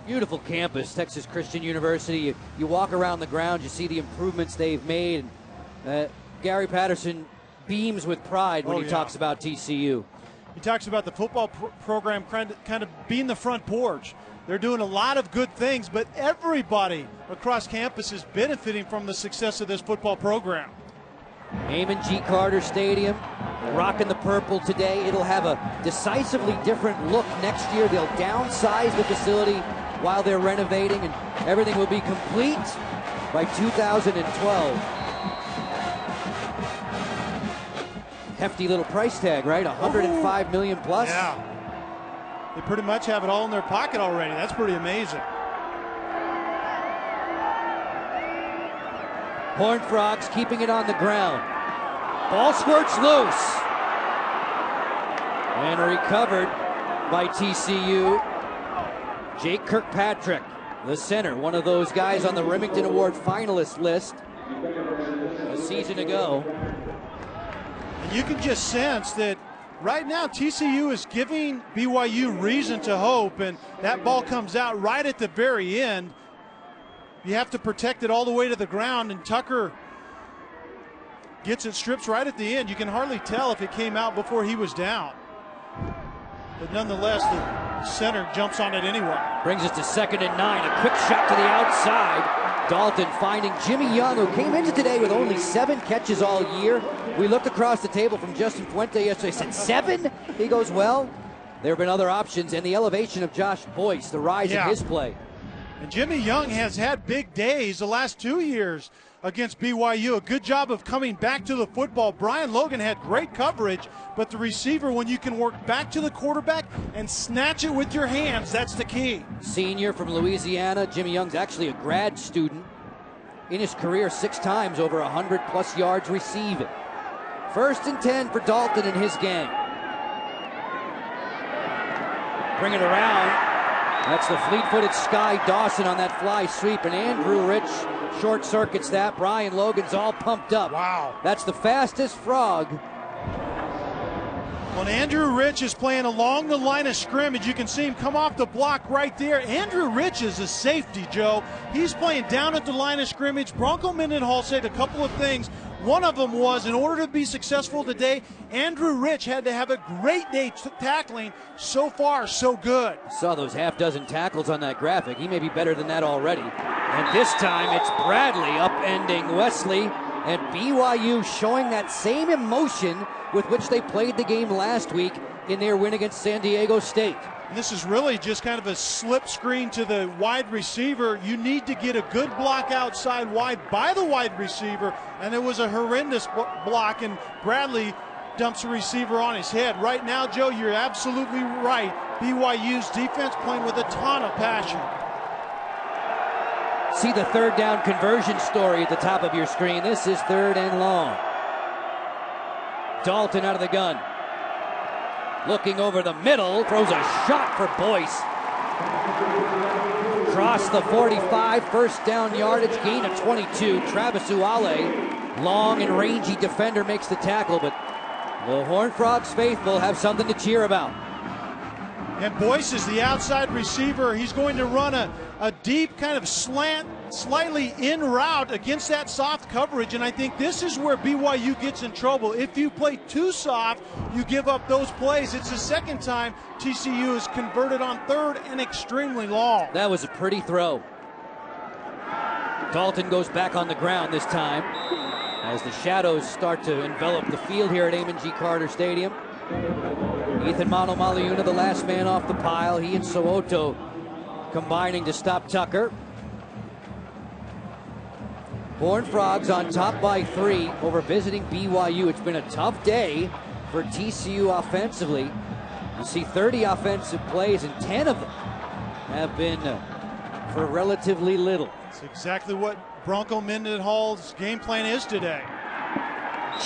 Beautiful campus, Texas Christian University. You walk around the ground, you see the improvements they've made. Gary Patterson beams with pride when he talks about TCU. He talks about the football program kind of being the front porch. They're doing a lot of good things, but everybody across campus is benefiting from the success of this football program. Amon G. Carter Stadium, rocking the purple today. It'll have a decisively different look next year. They'll downsize the facility while they're renovating, and everything will be complete by 2012. Hefty little price tag, right? $105 million plus. Yeah. They pretty much have it all in their pocket already. That's pretty amazing. Horned Frogs keeping it on the ground. Ball squirts loose. And recovered by TCU. Jake Kirkpatrick, the center, one of those guys on the Remington Award finalist list a season ago. And you can just sense that right now TCU is giving BYU reason to hope, and that ball comes out right at the very end. You have to protect it all the way to the ground, and Tucker gets it, strips right at the end. You can hardly tell if it came out before he was down. But nonetheless, the center jumps on it anyway. Brings us to 2nd and 9. A quick shot to the outside. Dalton finding Jimmy Young, who came into today with only 7 catches all year. We looked across the table from Justin Fuente yesterday, said 7? He goes, well, there have been other options, and the elevation of Josh Boyce, the rise in his play. And Jimmy Young has had big days the last 2 years against BYU. A good job of coming back to the football. Brian Logan had great coverage, but the receiver, when you can work back to the quarterback and snatch it with your hands, that's the key. Senior from Louisiana. Jimmy Young's actually a grad student. In his career, 6 times over 100+ yards receiving. 1st and 10 for Dalton and his gang. Bring it around. That's the fleet-footed Sky Dawson on that fly sweep, and Andrew Rich short circuits that. Brian Logan's all pumped up. Wow. That's the fastest frog. When Andrew Rich is playing along the line of scrimmage, you can see him come off the block right there. Andrew Rich is a safety, Joe. He's playing down at the line of scrimmage. Bronco Mendenhall said a couple of things. One of them was, in order to be successful today, Andrew Rich had to have a great day tackling. So far, so good. Saw those half-dozen tackles on that graphic. He may be better than that already. And this time it's Bradley upending Wesley, and BYU showing that same emotion with which they played the game last week in their win against San Diego State. And this is really just kind of a slip screen to the wide receiver. You need to get a good block outside wide by the wide receiver, and it was a horrendous block, and Bradley dumps the receiver on his head. Right now, Joe, you're absolutely right. BYU's defense playing with a ton of passion. See the 3rd down conversion story at the top of your screen. This is 3rd and long. Dalton out of the gun. Looking over the middle, throws a shot for Boyce. Cross the 45, 1st down yardage, gain of 22. Travis Uale, long and rangy defender, makes the tackle, but the Horned Frogs faithful have something to cheer about. And Boyce is the outside receiver. He's going to run a deep kind of slant, slightly in route against that soft coverage, and I think this is where BYU gets in trouble. If you play too soft, you give up those plays. It's the 2nd time TCU is converted on 3rd and extremely long. That was a pretty throw. Dalton goes back on the ground this time as the shadows start to envelop the field here at Amon G. Carter Stadium. Ethan Mano-Maliuna, the last man off the pile. He and So'oto combining to stop Tucker. Horned Frogs on top by 3 over visiting BYU. It's been a tough day for TCU offensively. You see 30 offensive plays, and 10 of them have been for relatively little. That's exactly what Bronco Mendenhall's game plan is today.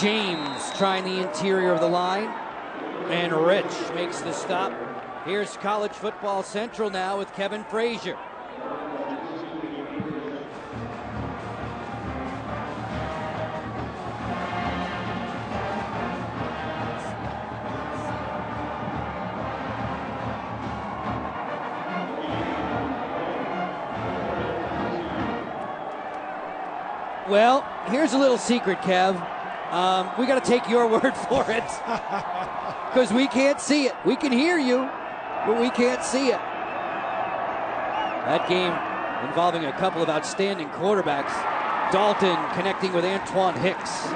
James trying the interior of the line, and Rich makes the stop. Here's College Football Central now with Kevin Frazier. Well, here's a little secret, Kev. We got to take your word for it because we can't see it. We can hear you, but we can't see it. That game involving a couple of outstanding quarterbacks. Dalton connecting with Antoine Hicks.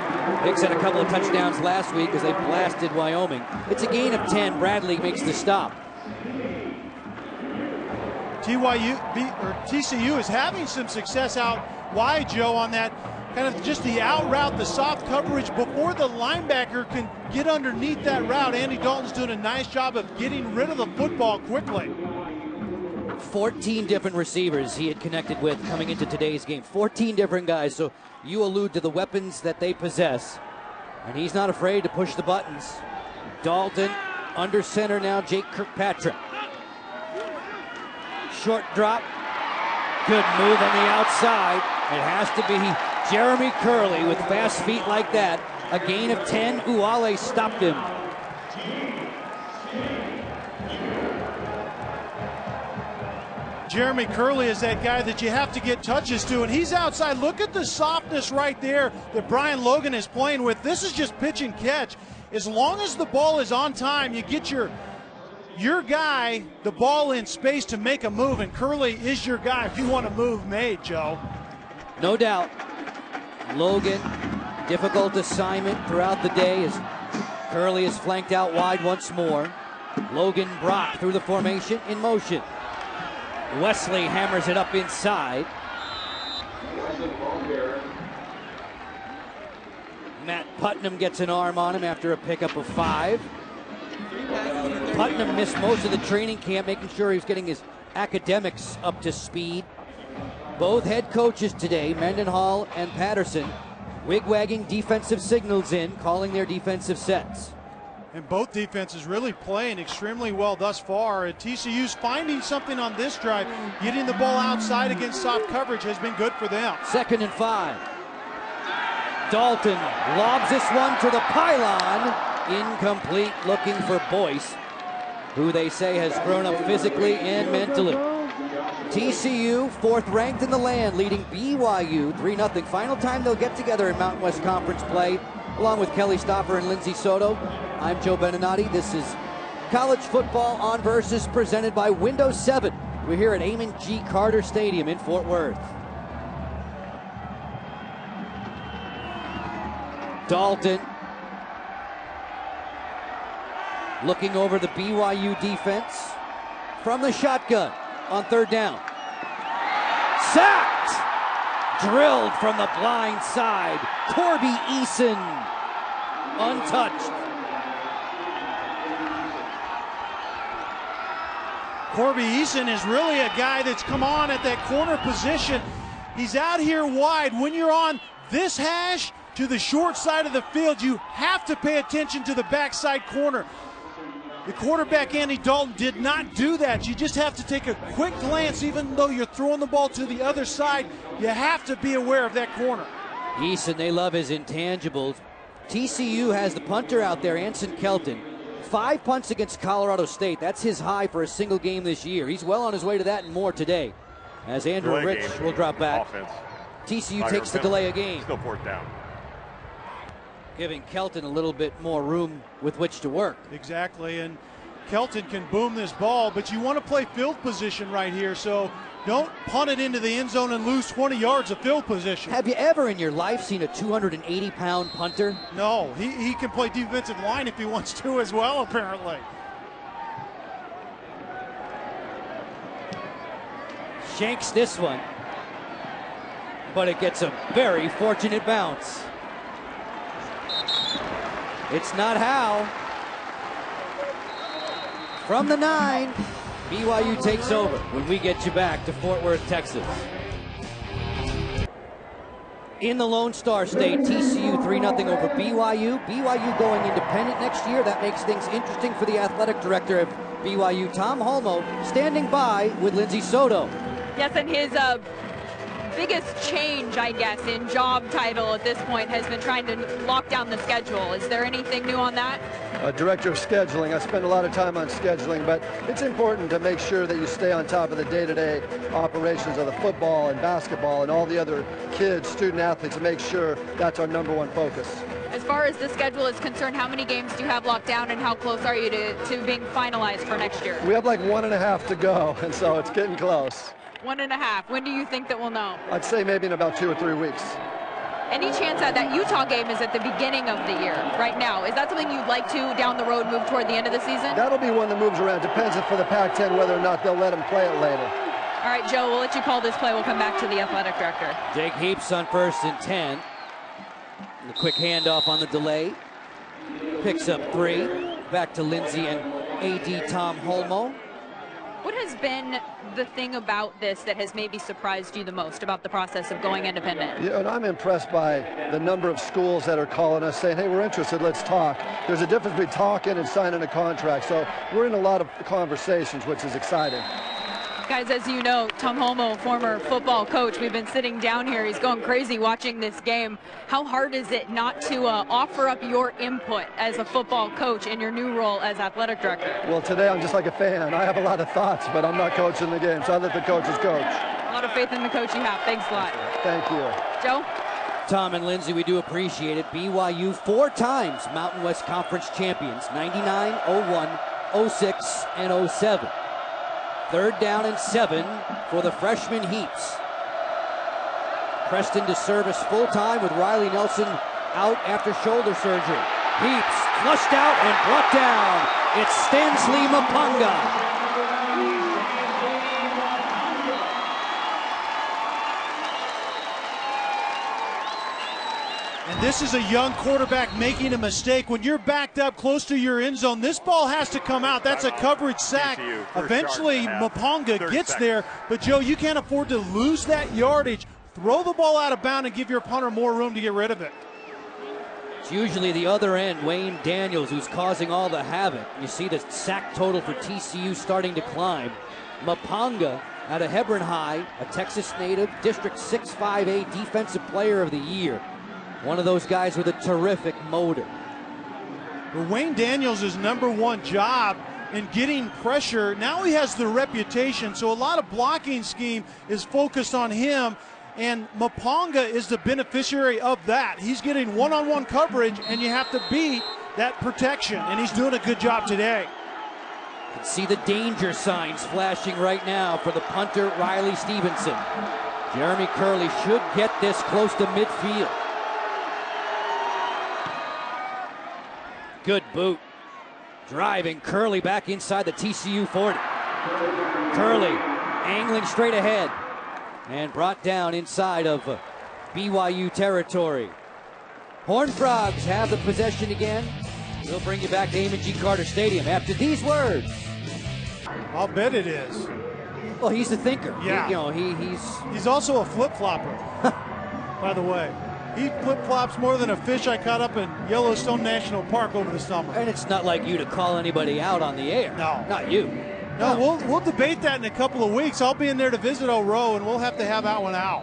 Hicks had a couple of touchdowns last week as they blasted Wyoming. It's a gain of 10. Bradley makes the stop. TCU is having some success out wide, Joe, on that kind of just the out route, the soft coverage before the linebacker can get underneath that route. Andy Dalton's doing a nice job of getting rid of the football quickly. 14 different receivers he had connected with coming into today's game. 14 different guys, so you allude to the weapons that they possess. And he's not afraid to push the buttons. Dalton under center now, Jake Kirkpatrick. Short drop. Good move on the outside. It has to be Jeremy Curley with fast feet like that. A gain of 10. Uale stopped him. Jeremy Curley is that guy that you have to get touches to, and he's outside. Look at the softness right there that Brian Logan is playing with. This is just pitch and catch. As long as the ball is on time, you get your guy the ball in space to make a move, and Curley is your guy if you want a move made, Joe. No doubt. Logan, difficult assignment throughout the day as Curley is flanked out wide once more. Logan Brock through the formation in motion. Wesley hammers it up inside. Matt Putnam gets an arm on him after a pickup of 5. Putnam missed most of the training camp, making sure he was getting his academics up to speed. Both head coaches today, Mendenhall and Patterson, wig-wagging defensive signals in, calling their defensive sets. And both defenses really playing extremely well thus far. And TCU's finding something on this drive. Getting the ball outside against soft coverage has been good for them. 2nd and 5. Dalton lobs this one to the pylon. Incomplete, looking for Boyce, who they say has grown up physically and mentally. TCU, 4th ranked in the land, leading BYU 3-0. Final time they'll get together in Mountain West Conference play, along with Kelly Stoffer and Lindsey Soto. I'm Joe Beninati. This is College Football on Versus, presented by Windows 7. We're here at Amon G. Carter Stadium in Fort Worth. Dalton looking over the BYU defense from the shotgun on 3rd down. Sacked! Drilled from the blind side. Corby Eason untouched. Corby Eason is really a guy that's come on at that corner position. He's out here wide. When you're on this hash to the short side of the field, you have to pay attention to the backside corner. The quarterback, Andy Dalton, did not do that. You just have to take a quick glance. Even though you're throwing the ball to the other side, you have to be aware of that corner. Eason, they love his intangibles. TCU has the punter out there, Anson Kelton. 5 punts against Colorado State. That's his high for a single game this year. He's well on his way to that and more today, as Andrew Delay Rich game. will drop back. Offense. TCU takes the delay of game, Still 4th down. giving Kelton a little bit more room with which to work. Exactly, and Kelton can boom this ball, but you want to play field position right here, so don't punt it into the end zone and lose 20 yards of field position. Have you ever in your life seen a 280-pound punter? No, he can play defensive line if he wants to as well, apparently. Shanks this one, but it gets a very fortunate bounce. It's not how. From the 9, BYU takes over when we get you back to Fort Worth, Texas. In the Lone Star State, TCU 3-0 over BYU. BYU going independent next year. That makes things interesting for the athletic director of BYU, Tom Holmoe, standing by with Lindsey Soto. Yes, and his biggest change, I guess, in job title at this point has been trying to lock down the schedule. Is there anything new on that? Director of scheduling. I spend a lot of time on scheduling, but it's important to make sure that you stay on top of the day-to-day operations of the football and basketball and all the other kids, student athletes, to make sure that's our #1 focus. As far as the schedule is concerned, how many games do you have locked down and how close are you to being finalized for next year? We have like 1.5 to go, and so it's getting close. 1.5. When do you think that we'll know? I'd say maybe in about 2 or 3 weeks. Any chance that Utah game is at the beginning of the year right now? Is that something you'd like to, down the road, move toward the end of the season? That'll be one that moves around. Depends for the Pac-10 whether or not they'll let them play it later. All right, Joe, we'll let you call this play. We'll come back to the athletic director. Jake Heaps on 1st and 10. The quick handoff on the delay. Picks up 3. Back to Lindsey and AD Tom Holmoe. What has been the thing about this that has maybe surprised you the most about the process of going independent? Yeah, and I'm impressed by the number of schools that are calling us saying, hey, we're interested, let's talk. There's a difference between talking and signing a contract. So we're in a lot of conversations, which is exciting. Guys, as you know, Tom Holmoe, former football coach, we've been sitting down here. He's going crazy watching this game. How hard is it not to offer up your input as a football coach in your new role as athletic director? Well, today I'm just like a fan. I have a lot of thoughts, but I'm not coaching the game, so I let the coaches coach. A lot of faith in the coach you have. Thanks a lot. Thank you. Joe? Tom and Lindsay, we do appreciate it. BYU 4 times Mountain West Conference champions, 99, 01, 06, and 07. 3rd down and 7 for the freshman Heaps. Preston to service full time with Riley Nelson out after shoulder surgery. Heaps flushed out and brought down. It's Stansley Mapanga. And this is a young quarterback making a mistake. When you're backed up close to your end zone, this ball has to come out. That's a coverage sack. Eventually, Mapanga gets there. But, Joe, you can't afford to lose that yardage. Throw the ball out of bounds and give your punter more room to get rid of it. It's usually the other end, Wayne Daniels, who's causing all the havoc. You see the sack total for TCU starting to climb. Mapanga out of Hebron High, a Texas native, District 6-5A Defensive Player of the Year. One of those guys with a terrific motor. Well, Wayne Daniels' #1 job in getting pressure. Now he has the reputation, so a lot of blocking scheme is focused on him, and Mapanga is the beneficiary of that. He's getting one-on-one coverage, and you have to beat that protection, and he's doing a good job today. You can see the danger signs flashing right now for the punter, Riley Stevenson. Jeremy Curley should get this close to midfield. Good boot. Driving Curley back inside the TCU 40. Curley angling straight ahead and brought down inside of BYU territory. Horned Frogs have the possession again. We'll bring you back to Amon G. Carter Stadium after these words. I'll bet it is. Well, he's a thinker. Yeah. He's also a flip-flopper, by the way. He flip-flops more than a fish I caught up in Yellowstone National Park over the summer. And it's not like you to call anybody out on the air. No. Not you. No, we'll debate that in a couple of weeks. I'll be in there to visit O'Rowe, and we'll have to have that one out.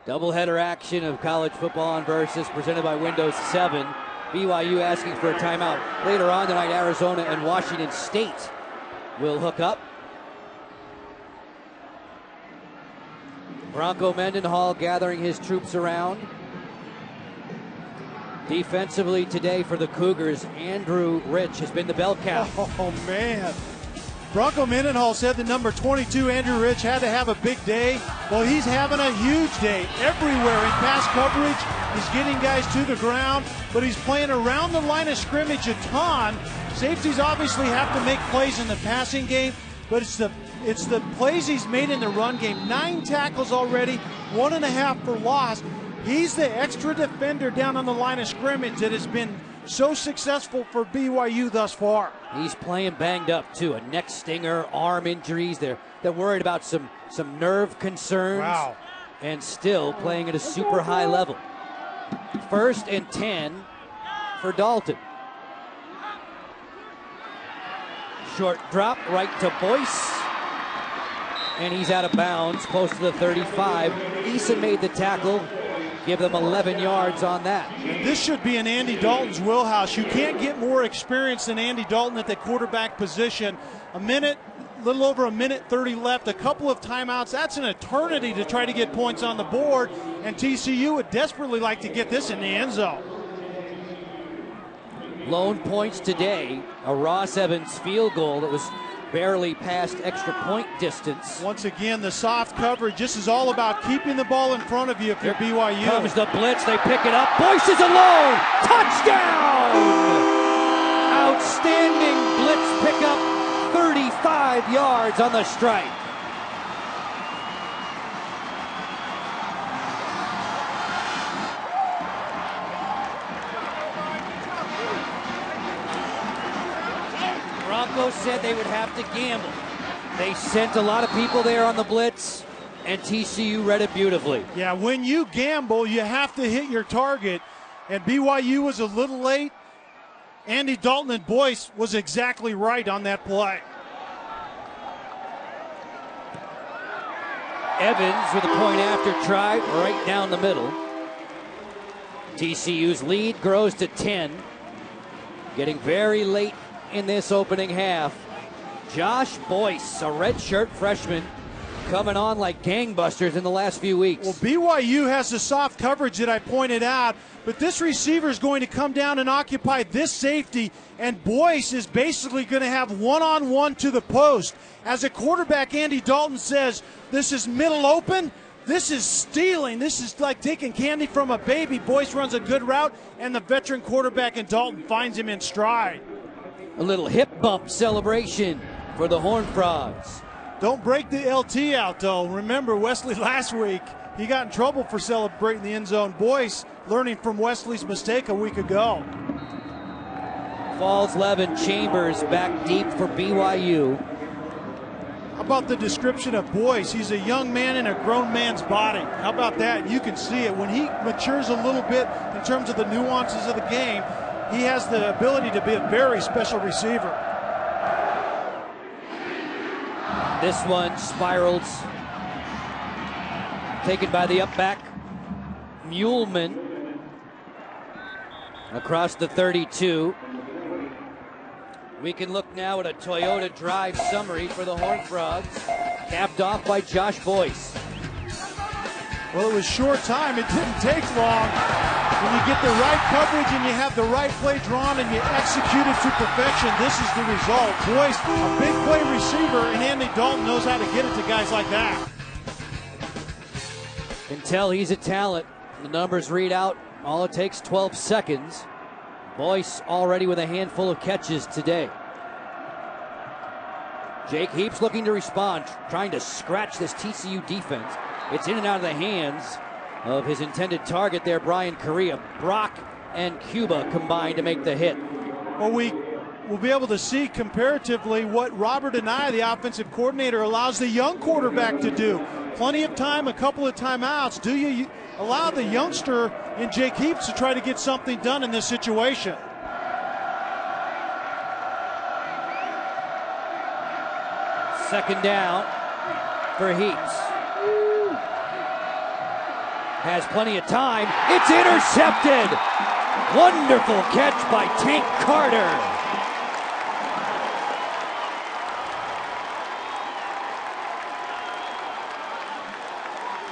Doubleheader action of college football on Versus presented by Windows 7. BYU asking for a timeout. Later on tonight, Arizona and Washington State will hook up. Bronco Mendenhall gathering his troops around. Defensively today for the Cougars, Andrew Rich has been the bell cow. Oh, man. Bronco Mendenhall said that number 22, Andrew Rich, had to have a big day. Well, he's having a huge day everywhere in pass coverage. He's getting guys to the ground, but he's playing around the line of scrimmage a ton. Safeties obviously have to make plays in the passing game, but it's the plays he's made in the run game. 9 tackles already, 1.5 for loss. He's the extra defender down on the line of scrimmage that has been so successful for BYU thus far. He's playing banged up too. A neck stinger, arm injuries. They're worried about some nerve concerns. Wow. And still playing at a super high level. 1st and 10 for Dalton. Short drop right to Boyce. And he's out of bounds, close to the 35. Eason made the tackle. Give them 11 yards on that. And this should be in Andy Dalton's wheelhouse. You can't get more experience than Andy Dalton at the quarterback position. A little over a minute 30 left, a couple of timeouts. That's an eternity to try to get points on the board. And TCU would desperately like to get this in the end zone. Lone points today, a Ross Evans field goal that was barely past extra point distance. Once again, the soft coverage. This is all about keeping the ball in front of you if you're BYU. Here comes the blitz. They pick it up. Boyce is alone. Touchdown! Outstanding blitz pickup. 35 yards on the strike. Bronco said they would have to gamble. They sent a lot of people there on the blitz, and TCU read it beautifully. Yeah, when you gamble, you have to hit your target, and BYU was a little late. Andy Dalton and Boyce was exactly right on that play. Evans with a point after try right down the middle. TCU's lead grows to 10. Getting very late in this opening half. Josh Boyce, a redshirt freshman, coming on like gangbusters in the last few weeks. Well, BYU has the soft coverage that I pointed out, but this receiver is going to come down and occupy this safety, and Boyce is basically going to have one-on-one to the post. As a quarterback, Andy Dalton says, this is middle open, this is stealing, this is like taking candy from a baby. Boyce runs a good route, and the veteran quarterback in Dalton finds him in stride. A little hip bump celebration for the Horned Frogs. Don't break the LT out, though. Remember, Wesley last week, he got in trouble for celebrating the end zone. Boyce learning from Wesley's mistake a week ago. Falls Levin Chambers back deep for BYU. How about the description of Boyce? He's a young man in a grown man's body. How about that? You can see it. When he matures a little bit in terms of the nuances of the game, he has the ability to be a very special receiver. This one spirals. Taken by the up back, Muleman. Across the 32. We can look now at a Toyota Drive summary for the Horned Frogs, capped off by Josh Boyce. Well, it was short time. It didn't take long. When you get the right coverage and you have the right play drawn and you execute it to perfection, this is the result. Boyce, a big play receiver, and Andy Dalton knows how to get it to guys like that. Can tell he's a talent. The numbers read out. All it takes 12 seconds. Boyce already with a handful of catches today. Jake Heaps looking to respond, trying to scratch this TCU defense. It's in and out of the hands of his intended target there, Brian Correa. Brock and Cuba combined to make the hit. Well, we'll be able to see comparatively what Robert Anaya, the offensive coordinator, allows the young quarterback to do. Plenty of time, a couple of timeouts. Do you allow the youngster in Jake Heaps to try to get something done in this situation? Second down for Heaps. Has plenty of time. It's intercepted. Wonderful catch by Tank Carter.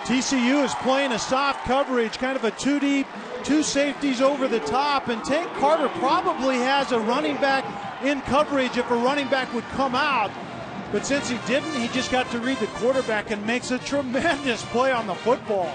TCU is playing a soft coverage, kind of a two deep, two safeties over the top, and Tank Carter probably has a running back in coverage if a running back would come out. But since he didn't, he just got to read the quarterback and makes a tremendous play on the football.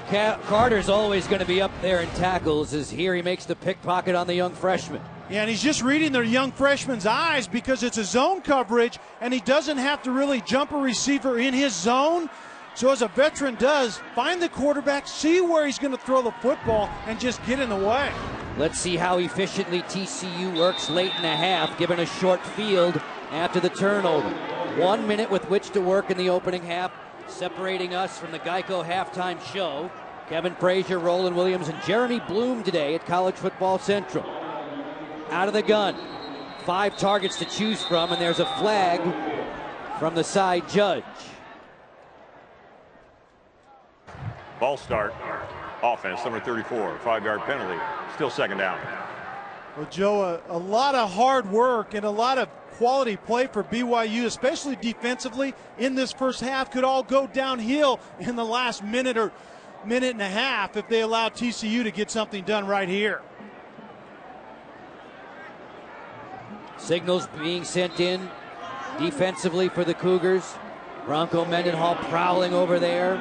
Carter's always going to be up there in tackles, as here he makes the pickpocket on the young freshman. Yeah, and he's just reading the young freshman's eyes because it's a zone coverage, and he doesn't have to really jump a receiver in his zone. So as a veteran does, find the quarterback, see where he's going to throw the football, and just get in the way. Let's see how efficiently TCU works late in the half, given a short field after the turnover. 1 minute with which to work in the opening half, separating us from the Geico halftime show. Kevin Frazier, Roland Williams, and Jeremy Bloom today at College Football Central. Out of the gun, 5 targets to choose from, and there's a flag from the side judge. Ball start. Offense, number 34, 5-yard penalty. Still second down. Well, Joe, a lot of hard work and a lot of quality play for BYU, especially defensively in this first half. Could all go downhill in the last minute or minute and a half if they allow TCU to get something done right here. Signals being sent in defensively for the Cougars. Bronco Mendenhall prowling over there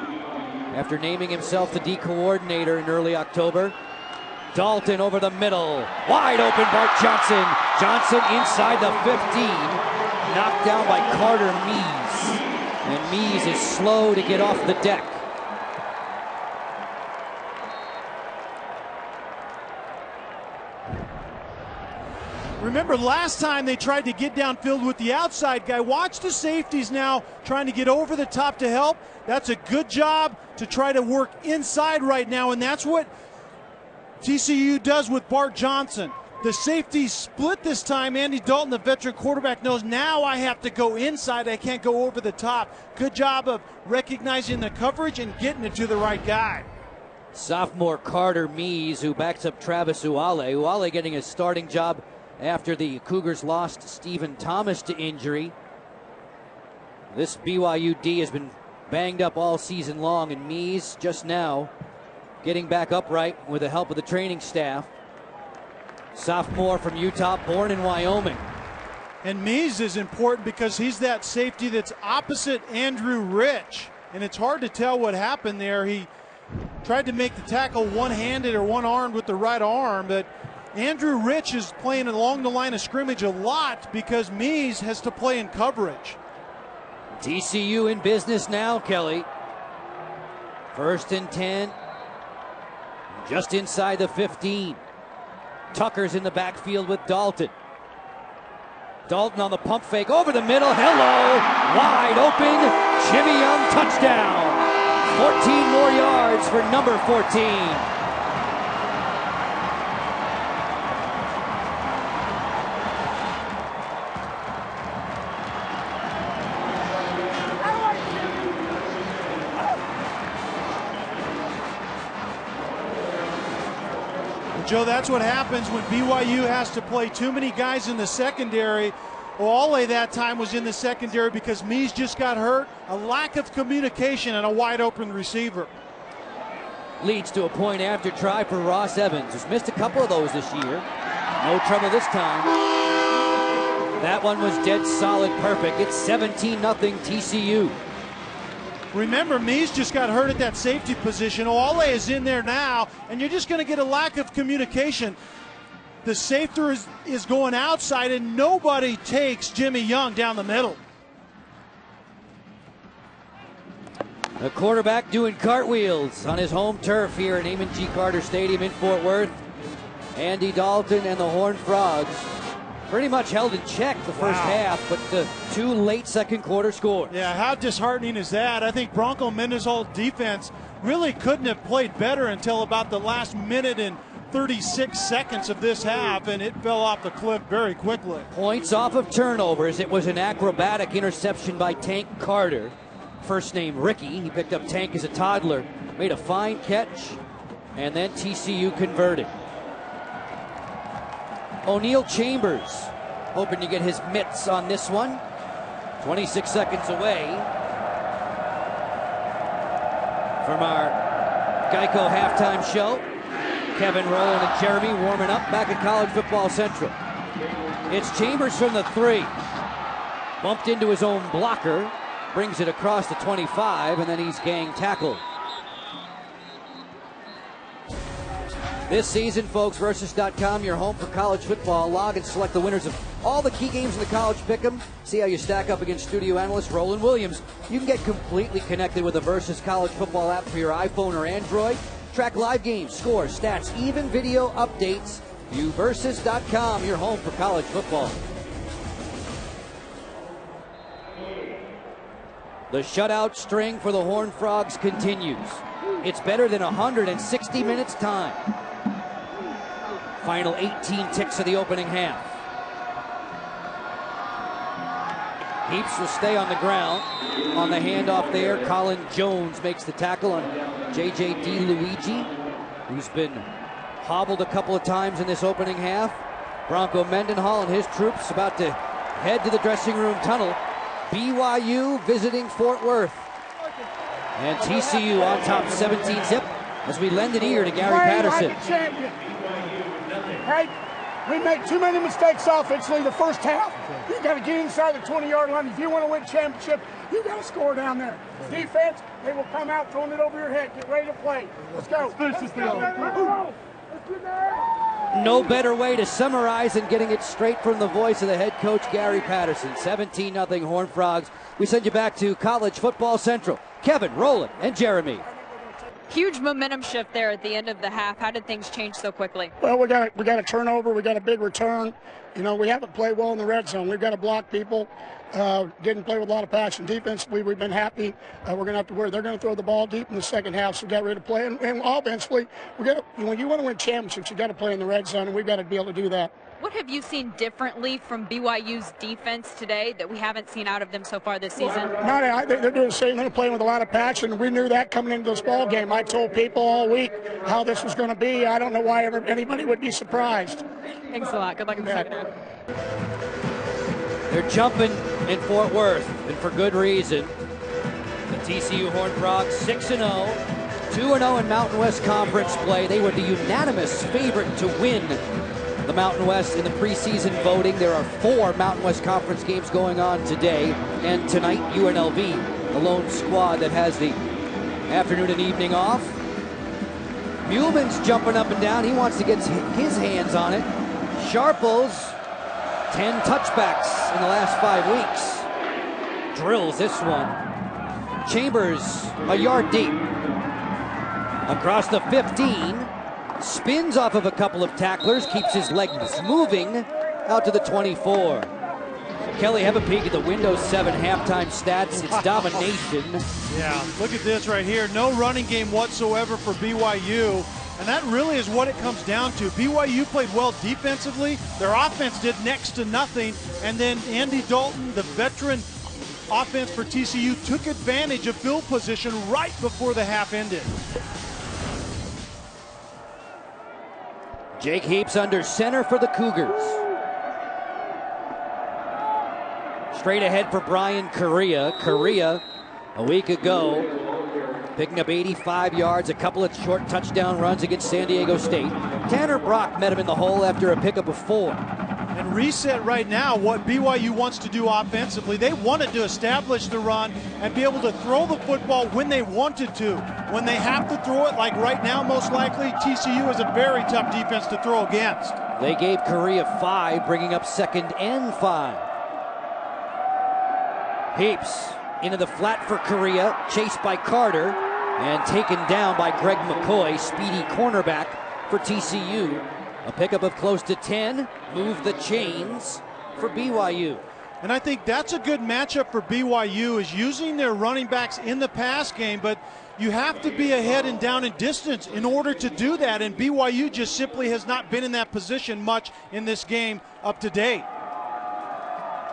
after naming himself the D coordinator in early October. Dalton over the middle. Wide open, Bart Johnson. Johnson inside the 15. Knocked down by Carter Mees. And Mees is slow to get off the deck. Remember last time they tried to get downfield with the outside guy. Watch the safeties now trying to get over the top to help. That's a good job to try to work inside right now, and that's what TCU does with Bart Johnson. The safeties split this time. Andy Dalton, the veteran quarterback, knows now I have to go inside. I can't go over the top. Good job of recognizing the coverage and getting it to the right guy. Sophomore Carter Mees, who backs up Travis Uale. Uale getting a starting job after the Cougars lost Stephen Thomas to injury. This BYU D has been banged up all season long, and Mees just now getting back upright with the help of the training staff. Sophomore from Utah, born in Wyoming. And Mees is important because he's that safety that's opposite Andrew Rich. And it's hard to tell what happened there. He tried to make the tackle one-handed or one-armed with the right arm, but Andrew Rich is playing along the line of scrimmage a lot because Mees has to play in coverage. TCU in business now, Kelly. 1st and 10. Just inside the 15. Tucker's in the backfield with Dalton. Dalton on the pump fake over the middle. Hello! Wide open. Jimmy Young touchdown. 14 more yards for number 14. Joe, that's what happens when BYU has to play too many guys in the secondary. Ole that time was in the secondary because Mees just got hurt. A lack of communication and a wide open receiver. Leads to a point after try for Ross Evans, who's missed a couple of those this year. No trouble this time. That one was dead solid perfect. It's 17-0 TCU. Remember, Mees just got hurt at that safety position. Ole is in there now, and you're just going to get a lack of communication. The safety is going outside, and nobody takes Jimmy Young down the middle. The quarterback doing cartwheels on his home turf here at Amon G. Carter Stadium in Fort Worth. Andy Dalton and the Horned Frogs pretty much held in check the first half, but the 2 late second quarter scores. Yeah, how disheartening is that? I think Bronco Mendenhall's defense really couldn't have played better until about the last minute and 36 seconds of this half, and it fell off the cliff very quickly. Points off of turnovers. It was an acrobatic interception by Tank Carter. First name Ricky. He picked up Tank as a toddler, made a fine catch, and then TCU converted. O'Neal Chambers hoping to get his mitts on this one. 26 seconds away from our Geico halftime show. Kevin, Roland, and Jeremy warming up back at College Football Central. It's Chambers from the 3. Bumped into his own blocker, brings it across the 25, and then he's gang tackled. This season, folks, Versus.com, your home for college football. Log and select the winners of all the key games in the college pick'em. See how you stack up against studio analyst Roland Williams. You can get completely connected with the Versus College Football app for your iPhone or Android. Track live games, scores, stats, even video updates. View Versus.com, your home for college football. The shutout string for the Horned Frogs continues. It's better than 160 minutes time. Final 18 ticks of the opening half. Heaps will stay on the ground. On the handoff there, Colin Jones makes the tackle on J.J. DeLuigi, who's been hobbled a couple of times in this opening half. Bronco Mendenhall and his troops about to head to the dressing room tunnel. BYU visiting Fort Worth. And TCU on top 17-zip as we lend an ear to Gary Patterson. Hey, we make too many mistakes offensively the first half. You got to get inside the 20-yard line. If you want to win championship, you got to score down there. Defense, they will come out throwing it over your head. Get ready to play. Let's go. Let's go. No better way to summarize than getting it straight from the voice of the head coach, Gary Patterson. 17-0 Horned Frogs. We send you back to College Football Central. Kevin, Roland, and Jeremy. Huge momentum shift there at the end of the half. How did things change so quickly? Well, we got a turnover. We got a big return. You know, we haven't played well in the red zone. We've got to block people. Didn't play with a lot of passion. Defensively, we've been happy. We're going to have to worry. They're going to throw the ball deep in the second half, so we got ready to play. And offensively, when you want to win championships, you got to play in the red zone, and we've got to be able to do that. What have you seen differently from BYU's defense today that we haven't seen out of them so far this season? I think they're doing the same. They're playing with a lot of passion. We knew that coming into this ball game. I told people all week how this was going to be. I don't know why anybody would be surprised. Thanks a lot. Good luck in the second half. They're jumping in Fort Worth, and for good reason. The TCU Horned Frogs 6-0, 2-0 in Mountain West Conference play. They were the unanimous favorite to win the Mountain West in the preseason voting. There are 4 Mountain West Conference games going on today, and tonight UNLV, the lone squad that has the afternoon and evening off. Muleman's jumping up and down. He wants to get his hands on it. Sharples, 10 touchbacks in the last 5 weeks. Drills this one. Chambers a yard deep. Across the 15. Spins off of a couple of tacklers, keeps his legs moving out to the 24. Kelly, have a peek at the Windows 7 halftime stats. It's domination. Yeah, look at this right here. No running game whatsoever for BYU. And that really is what it comes down to. BYU played well defensively. Their offense did next to nothing. And then Andy Dalton, the veteran offense for TCU, took advantage of field position right before the half ended. Jake Heaps under center for the Cougars. Straight ahead for Brian Correa. Correa, a week ago, picking up 85 yards, a couple of short touchdown runs against San Diego State. Tanner Brock met him in the hole after a pickup of 4. And reset right now what BYU wants to do offensively. They wanted to establish the run and be able to throw the football when they wanted to. When they have to throw it, like right now, most likely, TCU is a very tough defense to throw against. They gave Correa 5, bringing up 2nd and 5. Heaps into the flat for Correa, chased by Carter, and taken down by Greg McCoy, speedy cornerback for TCU. A pickup of close to 10, move the chains for BYU. And I think that's a good matchup for BYU, is using their running backs in the pass game, but you have to be ahead and down in distance in order to do that, and BYU just simply has not been in that position much in this game up to date.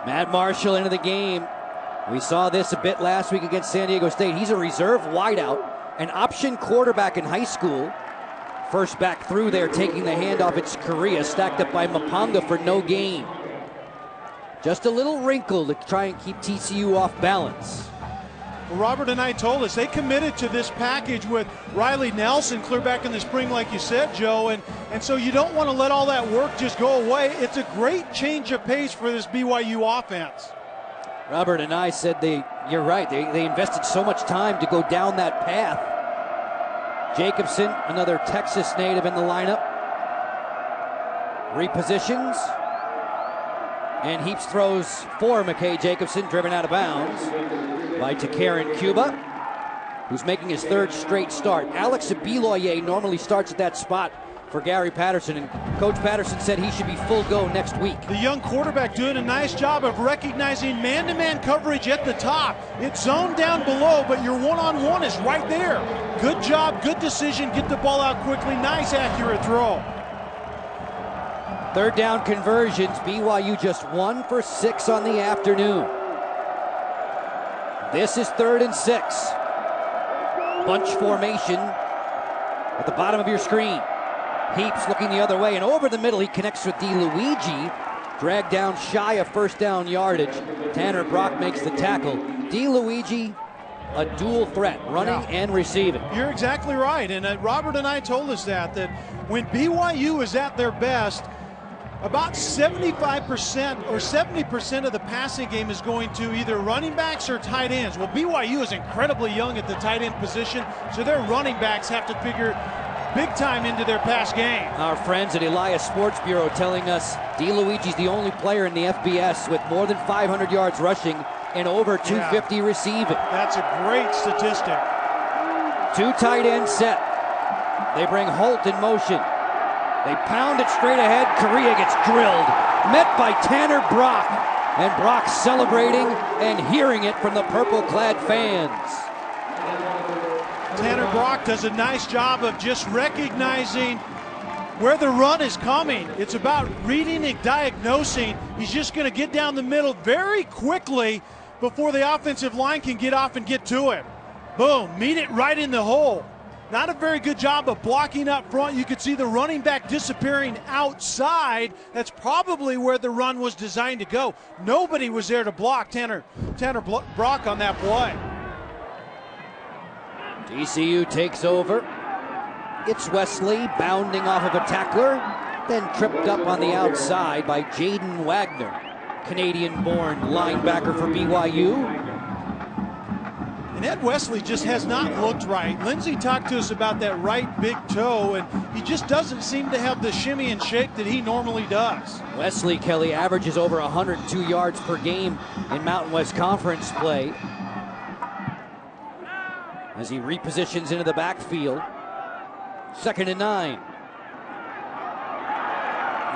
Matt Marshall into the game. We saw this a bit last week against San Diego State. He's a reserve wideout, an option quarterback in high school. First back through there, taking the handoff. It's Correa, stacked up by Mapanga for no gain. Just a little wrinkle to try and keep TCU off balance. Well, Robert and I told us they committed to this package with Riley Nelson clear back in the spring, like you said, Joe, and so you don't want to let all that work just go away. It's a great change of pace for this BYU offense. Robert and I said you're right, they invested so much time to go down that path. Jacobson, another Texas native in the lineup. Repositions. And Heaps throws for McKay Jacobson, driven out of bounds by Takarin Cuba, who's making his 3rd straight start. Alex Abiloye normally starts at that spot for Gary Patterson, and Coach Patterson said he should be full go next week. The young quarterback doing a nice job of recognizing man-to-man coverage at the top. It's zoned down below, but your one-on-one is right there. Good job, good decision, get the ball out quickly, nice accurate throw. 3rd down conversions, BYU just 1 for 6 on the afternoon. This is 3rd and 6. Bunch formation at the bottom of your screen. Heaps looking the other way, and over the middle he connects with DeLuigi. Dragged down shy of 1st down yardage. Tanner Brock makes the tackle. DeLuigi, a dual threat, running and receiving. You're exactly right, and Robert and I told us that when BYU is at their best, about 75% or 70% of the passing game is going to either running backs or tight ends. Well, BYU is incredibly young at the tight end position, so their running backs have to figure big time into their pass game. Our friends at Elias Sports Bureau telling us DeLuigi's the only player in the FBS with more than 500 yards rushing and over 250 receiving. That's a great statistic. Two tight ends set. They bring Holt in motion. They pound it straight ahead. Correa gets drilled. Met by Tanner Brock. And Brock celebrating and hearing it from the purple-clad fans. Tanner Brock does a nice job of just recognizing where the run is coming. It's about reading and diagnosing. He's just going to get down the middle very quickly before the offensive line can get off and get to him. Boom, meet it right in the hole. Not a very good job of blocking up front. You could see the running back disappearing outside. That's probably where the run was designed to go. Nobody was there to block Tanner Brock on that play. TCU takes over. It's Wesley bounding off of a tackler, then tripped up on the outside by Jaden Wagner, Canadian-born linebacker for BYU. And Ed Wesley just has not looked right. Lindsey talked to us about that right big toe, and he just doesn't seem to have the shimmy and shake that he normally does. Wesley, Kelly, averages over 102 yards per game in Mountain West Conference play as he repositions into the backfield. 2nd and 9.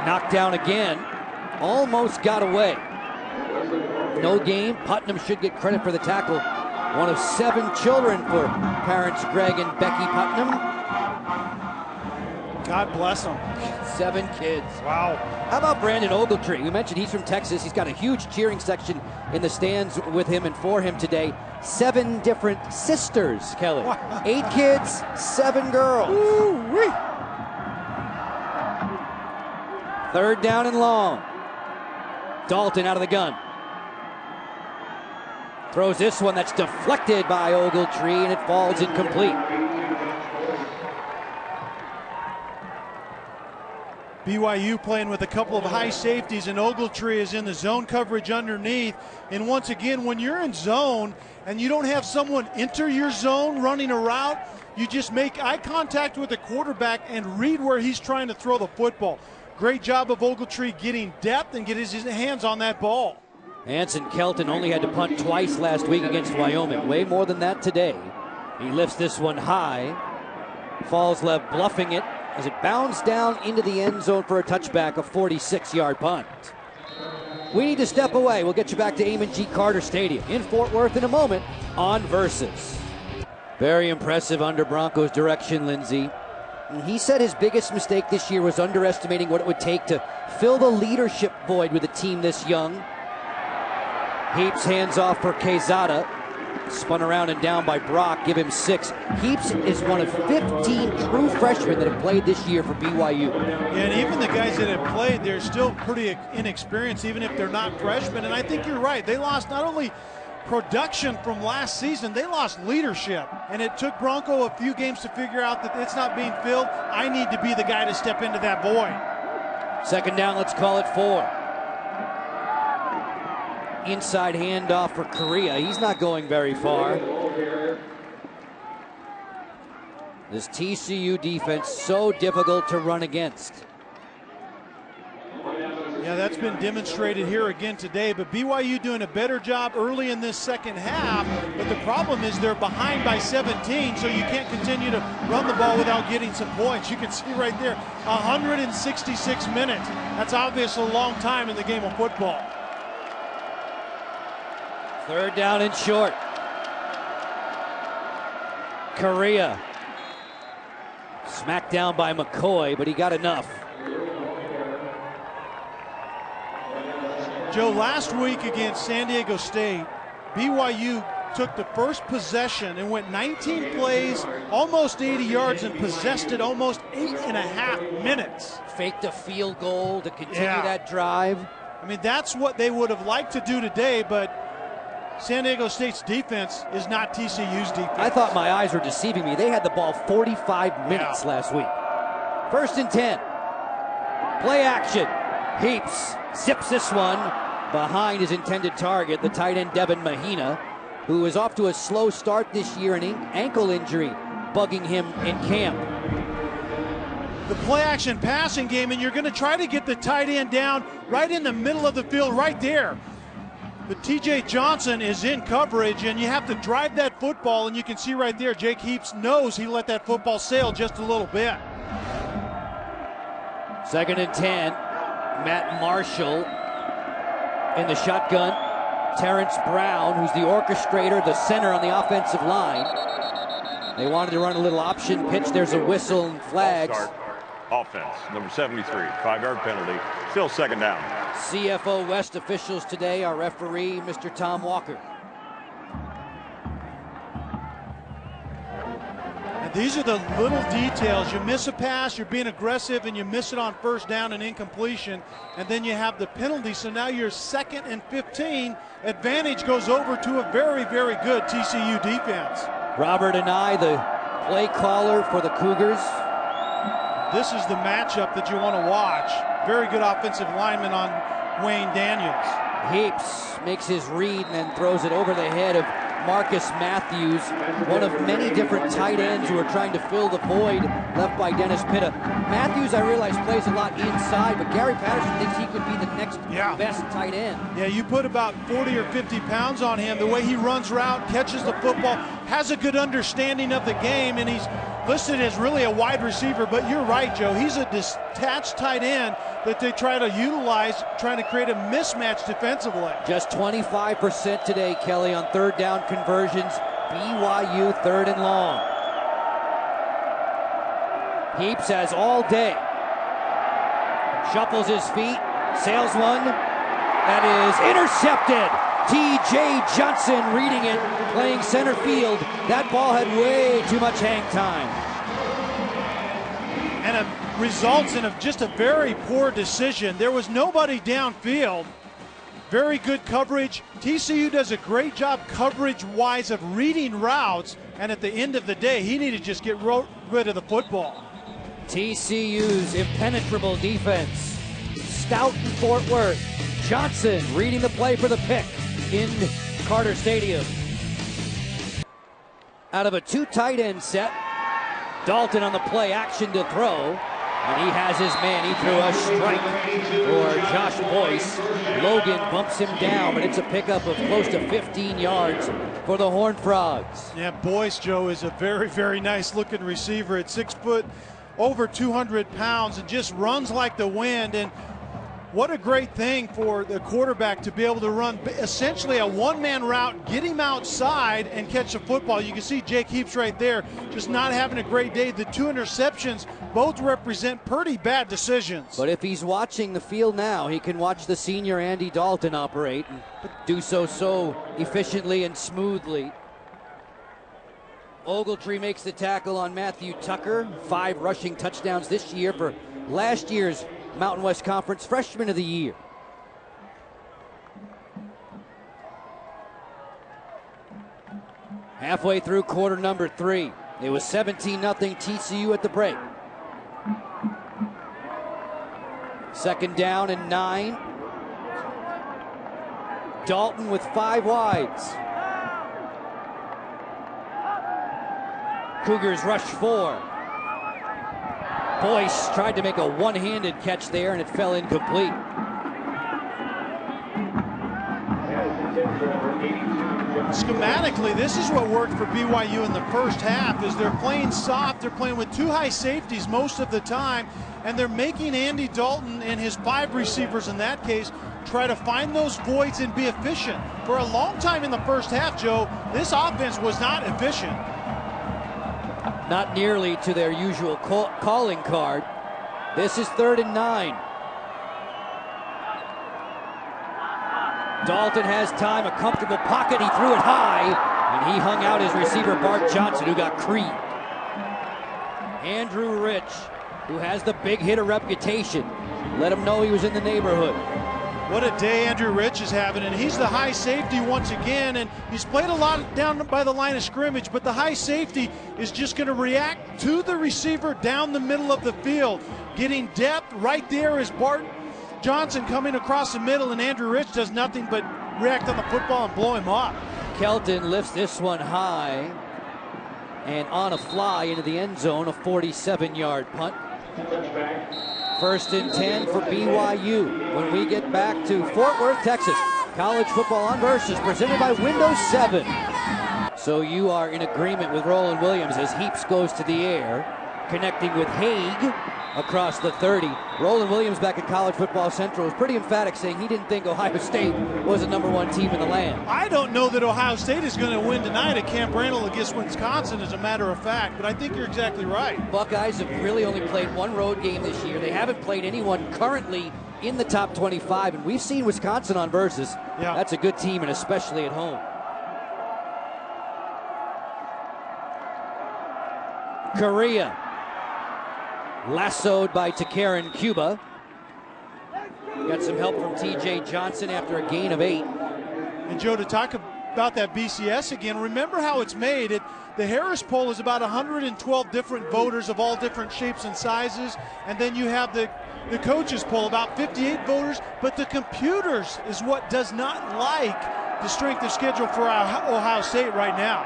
Knocked down again. Almost got away. No game. Putnam should get credit for the tackle. One of 7 children for parents Greg and Becky Putnam. God bless them. 7 kids. Wow. How about Brandon Ogletree? We mentioned he's from Texas. He's got a huge cheering section in the stands with him and for him today. 7 different sisters, Kelly. Wow. 8 kids, 7 girls. Ooh-wee. 3rd down and long. Dalton out of the gun. Throws this one that's deflected by Ogletree, and it falls incomplete. BYU playing with a couple of high safeties, and Ogletree is in the zone coverage underneath. And once again, when you're in zone and you don't have someone enter your zone running a route, you just make eye contact with the quarterback and read where he's trying to throw the football. Great job of Ogletree getting depth and get his hands on that ball. Anson Kelton only had to punt twice last week against Wyoming. Way more than that today. He lifts this one high. Falls left, bluffing it as it bounds down into the end zone for a touchback, a 46-yard punt. We need to step away. We'll get you back to Amon G. Carter Stadium in Fort Worth in a moment on Versus. Very impressive under Broncos direction, Lindsey. He said his biggest mistake this year was underestimating what it would take to fill the leadership void with a team this young. Heaps hands off for Quezada. Spun around and down by Brock. Give him 6. Heaps is one of 15 true freshmen that have played this year for BYU. Yeah, and even the guys that have played, they're still pretty inexperienced, even if they're not freshmen. And I think you're right. They lost not only production from last season, they lost leadership. And it took Bronco a few games to figure out that it's not being filled. I need to be the guy to step into that void. 2nd down, let's call it 4. Inside handoff for Correa. He's not going very far. This TCU defense so difficult to run against. Yeah, that's been demonstrated here again today, but BYU doing a better job early in this second half, but the problem is they're behind by 17, so you can't continue to run the ball without getting some points. You can see right there, 166 minutes. That's obviously a long time in the game of football. 3rd down and short. Correa. Smacked down by McCoy, but he got enough. Joe, last week against San Diego State, BYU took the first possession and went 19 plays, almost 80 yards, and possessed it almost 8.5 minutes. Faked a field goal to continue that drive. I mean, that's what they would have liked to do today, but San Diego State's defense is not TCU's defense. I thought my eyes were deceiving me. They had the ball 45 minutes last week. 1st and 10. Play action. Heaps zips this one behind his intended target, the tight end Devin Mahina, who is off to a slow start this year, an ankle injury bugging him in camp. The play action passing game, and you're going to try to get the tight end down right in the middle of the field right there. But TJ Johnson is in coverage, and you have to drive that football, and you can see right there, Jake Heaps knows he let that football sail just a little bit. 2nd and 10. Matt Marshall in the shotgun. Terrence Brown, who's the orchestrator, the center on the offensive line. They wanted to run a little option pitch. There's a whistle and flags. Offense, number 73, 5-yard penalty. Still 2nd down. CFO West officials today, our referee, Mr. Tom Walker. And these are the little details. You miss a pass, you're being aggressive, and you miss it on 1st down and incompletion, and then you have the penalty. So now you're 2nd and 15. Advantage goes over to a very, very good TCU defense. Robert and I, the play caller for the Cougars. This is the matchup that you want to watch. Very good offensive lineman on Wayne Daniels. Heaps makes his read and then throws it over the head of Marcus Matthews, one of many different tight ends who are trying to fill the void left by Dennis Pitta. Matthews, I realize, plays a lot inside, but Gary Patterson thinks he could be the next best tight end. Yeah, you put about 40 or 50 pounds on him. The way he runs route, catches the football, has a good understanding of the game, and he's listed as really a wide receiver. But you're right, Joe. He's a detached tight end that they try to utilize, trying to create a mismatch defensively. Just 25% today, Kelly, on 3rd down conversions. BYU 3rd and long. Heaps has all day. Shuffles his feet, sails one. That is intercepted. TJ Johnson reading it, playing center field. That ball had way too much hang time. And it results in just a very poor decision. There was nobody downfield. Very good coverage. TCU does a great job coverage-wise of reading routes, and at the end of the day, he needed to just get rid of the football. TCU's impenetrable defense. Stout in Fort Worth. Johnson reading the play for the pick in Carter Stadium. Out of a 2 tight end set, Dalton on the play action to throw, and he has his man. He threw a strike for Josh Boyce. Logan bumps him down, but it's a pickup of close to 15 yards for the Horned Frogs. Yeah, Boyce, Joe, is a very, very nice looking receiver at 6 foot, over 200 pounds, and just runs like the wind. And what a great thing for the quarterback to be able to run essentially a one-man route, get him outside, and catch the football. You can see Jake Heaps right there just not having a great day. The 2 interceptions both represent pretty bad decisions. But if he's watching the field now, he can watch the senior Andy Dalton operate and do so efficiently and smoothly. Ogletree makes the tackle on Matthew Tucker. 5 rushing touchdowns this year for last year's Mountain West Conference Freshman of the Year. Halfway through quarter number 3. It was 17-0 TCU at the break. 2nd down and 9. Dalton with 5 wides. Cougars rush 4. Boyce tried to make a one-handed catch there, and it fell incomplete. Schematically, this is what worked for BYU in the first half, is they're playing soft, they're playing with 2 high safeties most of the time, and they're making Andy Dalton and his 5 receivers in that case try to find those voids and be efficient. For a long time in the first half, Joe, this offense was not efficient. Not nearly to their usual calling card. This is 3rd and 9. Dalton has time, a comfortable pocket. He threw it high, and he hung out his receiver, Bart Johnson, who got creamed. Andrew Rich, who has the big hitter reputation, let him know he was in the neighborhood. What a day Andrew Rich is having, and he's the high safety once again, and he's played a lot down by the line of scrimmage, but the high safety is just going to react to the receiver down the middle of the field. Getting depth right there is Bart Johnson coming across the middle, and Andrew Rich does nothing but react on the football and blow him up. Kelton lifts this one high and on a fly into the end zone, a 47-yard punt. 1st and 10 for BYU when we get back to Fort Worth, Texas. College Football on Versus, presented by Windows 7. So you are in agreement with Roland Williams as Heaps goes to the air, connecting with Haig across the 30. Roland Williams back at College Football Central was pretty emphatic, saying he didn't think Ohio State was the #1 team in the land. I don't know that Ohio State is going to win tonight at Camp Randall against Wisconsin, as a matter of fact, but I think you're exactly right. Buckeyes have really only played one road game this year. They haven't played anyone currently in the top 25, and we've seen Wisconsin on Versus. Yeah. That's a good team, and especially at home. Korea lassoed by Takarin Cuba. Got some help from TJ Johnson after a gain of 8. And Joe, to talk about that BCS again, remember how it's made. The Harris poll is about 112 different voters of all different shapes and sizes, and then you have the coaches poll, about 58 voters, but the computers is what does not like the strength of schedule for Ohio State right now.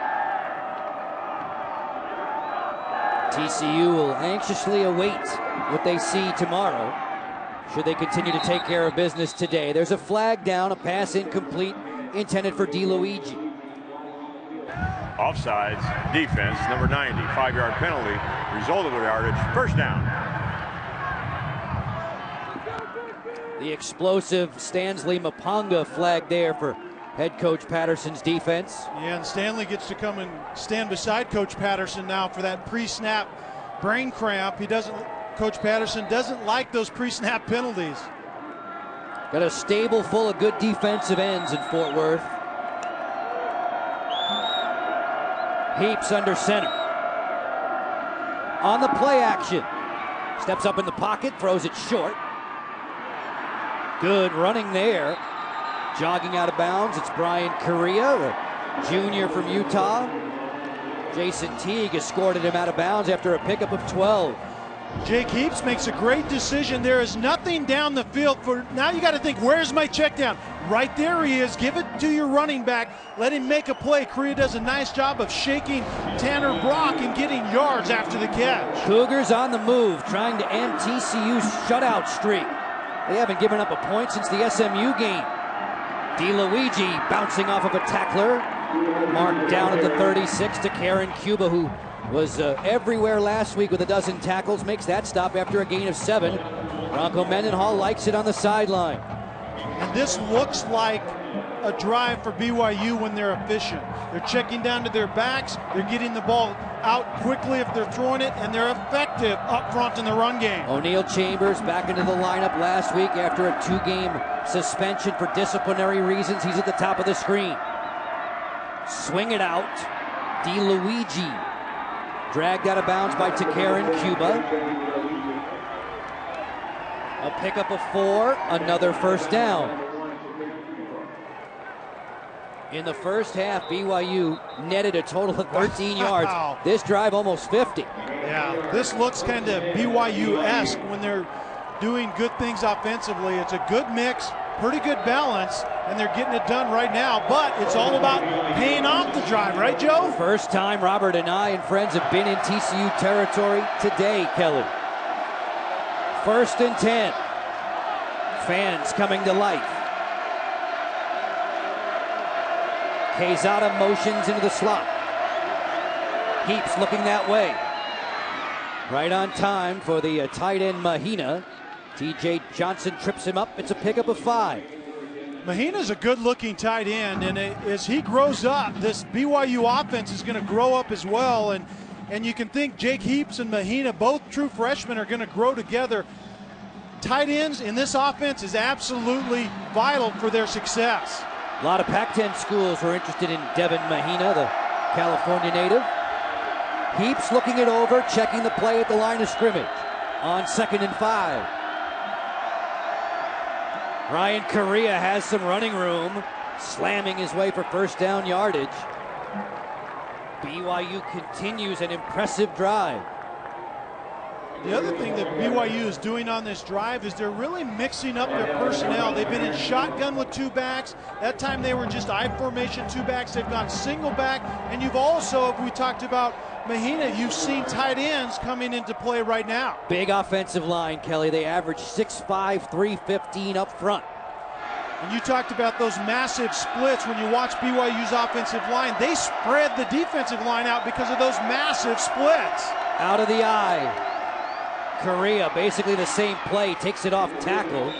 TCU will anxiously await what they see tomorrow, should they continue to take care of business today. There's a flag down, a pass incomplete, intended for DeLuigi. Offsides, defense, number 90, 5-yard penalty, result of the yardage, first down. The explosive Stanley Mapanga flag there for head coach Patterson's defense. Yeah, and Stanley gets to come and stand beside Coach Patterson now for that pre-snap brain cramp. Coach Patterson doesn't like those pre-snap penalties. Got a stable full of good defensive ends in Fort Worth. Heaps under center. On the play action. Steps up in the pocket, throws it short. Good running there. Jogging out of bounds, it's Brian Correa, the junior from Utah. Jason Teague escorted him out of bounds after a pickup of 12. Jake Heaps makes a great decision. There is nothing down the field for now. You got to think, where's my check down? Right there he is. Give it to your running back. Let him make a play. Correa does a nice job of shaking Tanner Brock and getting yards after the catch. Cougars on the move, trying to end TCU's shutout streak. They haven't given up a point since the SMU game. DeLuigi bouncing off of a tackler. Marked down at the 36 to Karen Cuba, who was everywhere last week with a dozen tackles. Makes that stop after a gain of 7. Bronco Mendenhall likes it on the sideline. And this looks like a drive for BYU when they're efficient. They're checking down to their backs. They're getting the ball out quickly if they're throwing it, and they're effective up front in the run game. O'Neal Chambers back into the lineup last week after a 2-game suspension for disciplinary reasons. He's at the top of the screen. Swing it out. DeLuigi dragged out of bounds by Takarin Cuba. A pickup of 4, another first down. In the first half, BYU netted a total of 13 yards. This drive almost 50. Yeah, this looks kind of BYU-esque when they're doing good things offensively. It's a good mix, pretty good balance, and they're getting it done right now. But it's all about paying off the drive, right, Joe? First time Robert and I and friends have been in TCU territory today, Kelly. 1st and 10. Fans coming to life. Quezada motions into the slot. Heaps looking that way. Right on time for the tight end Mahina. TJ Johnson trips him up. It's a pickup of 5. Mahina's a good-looking tight end, and as he grows up, this BYU offense is going to grow up as well. And you can think Jake Heaps and Mahina, both true freshmen, are going to grow together. Tight ends in this offense is absolutely vital for their success. A lot of Pac-10 schools were interested in Devin Mahina, the California native. Heaps looking it over, checking the play at the line of scrimmage on 2nd and 5. Ryan Correa has some running room, slamming his way for first down yardage. BYU continues an impressive drive. The other thing that BYU is doing on this drive is they're really mixing up their personnel. They've been in shotgun with 2 backs. That time they were just I formation 2 backs. They've gone single back. And you've also, if we talked about Mahina, you've seen tight ends coming into play right now. Big offensive line, Kelly. They average 6'5", 315 up front. And you talked about those massive splits when you watch BYU's offensive line. They spread the defensive line out because of those massive splits. Out of the eye. Correa, basically the same play, takes it off tackle.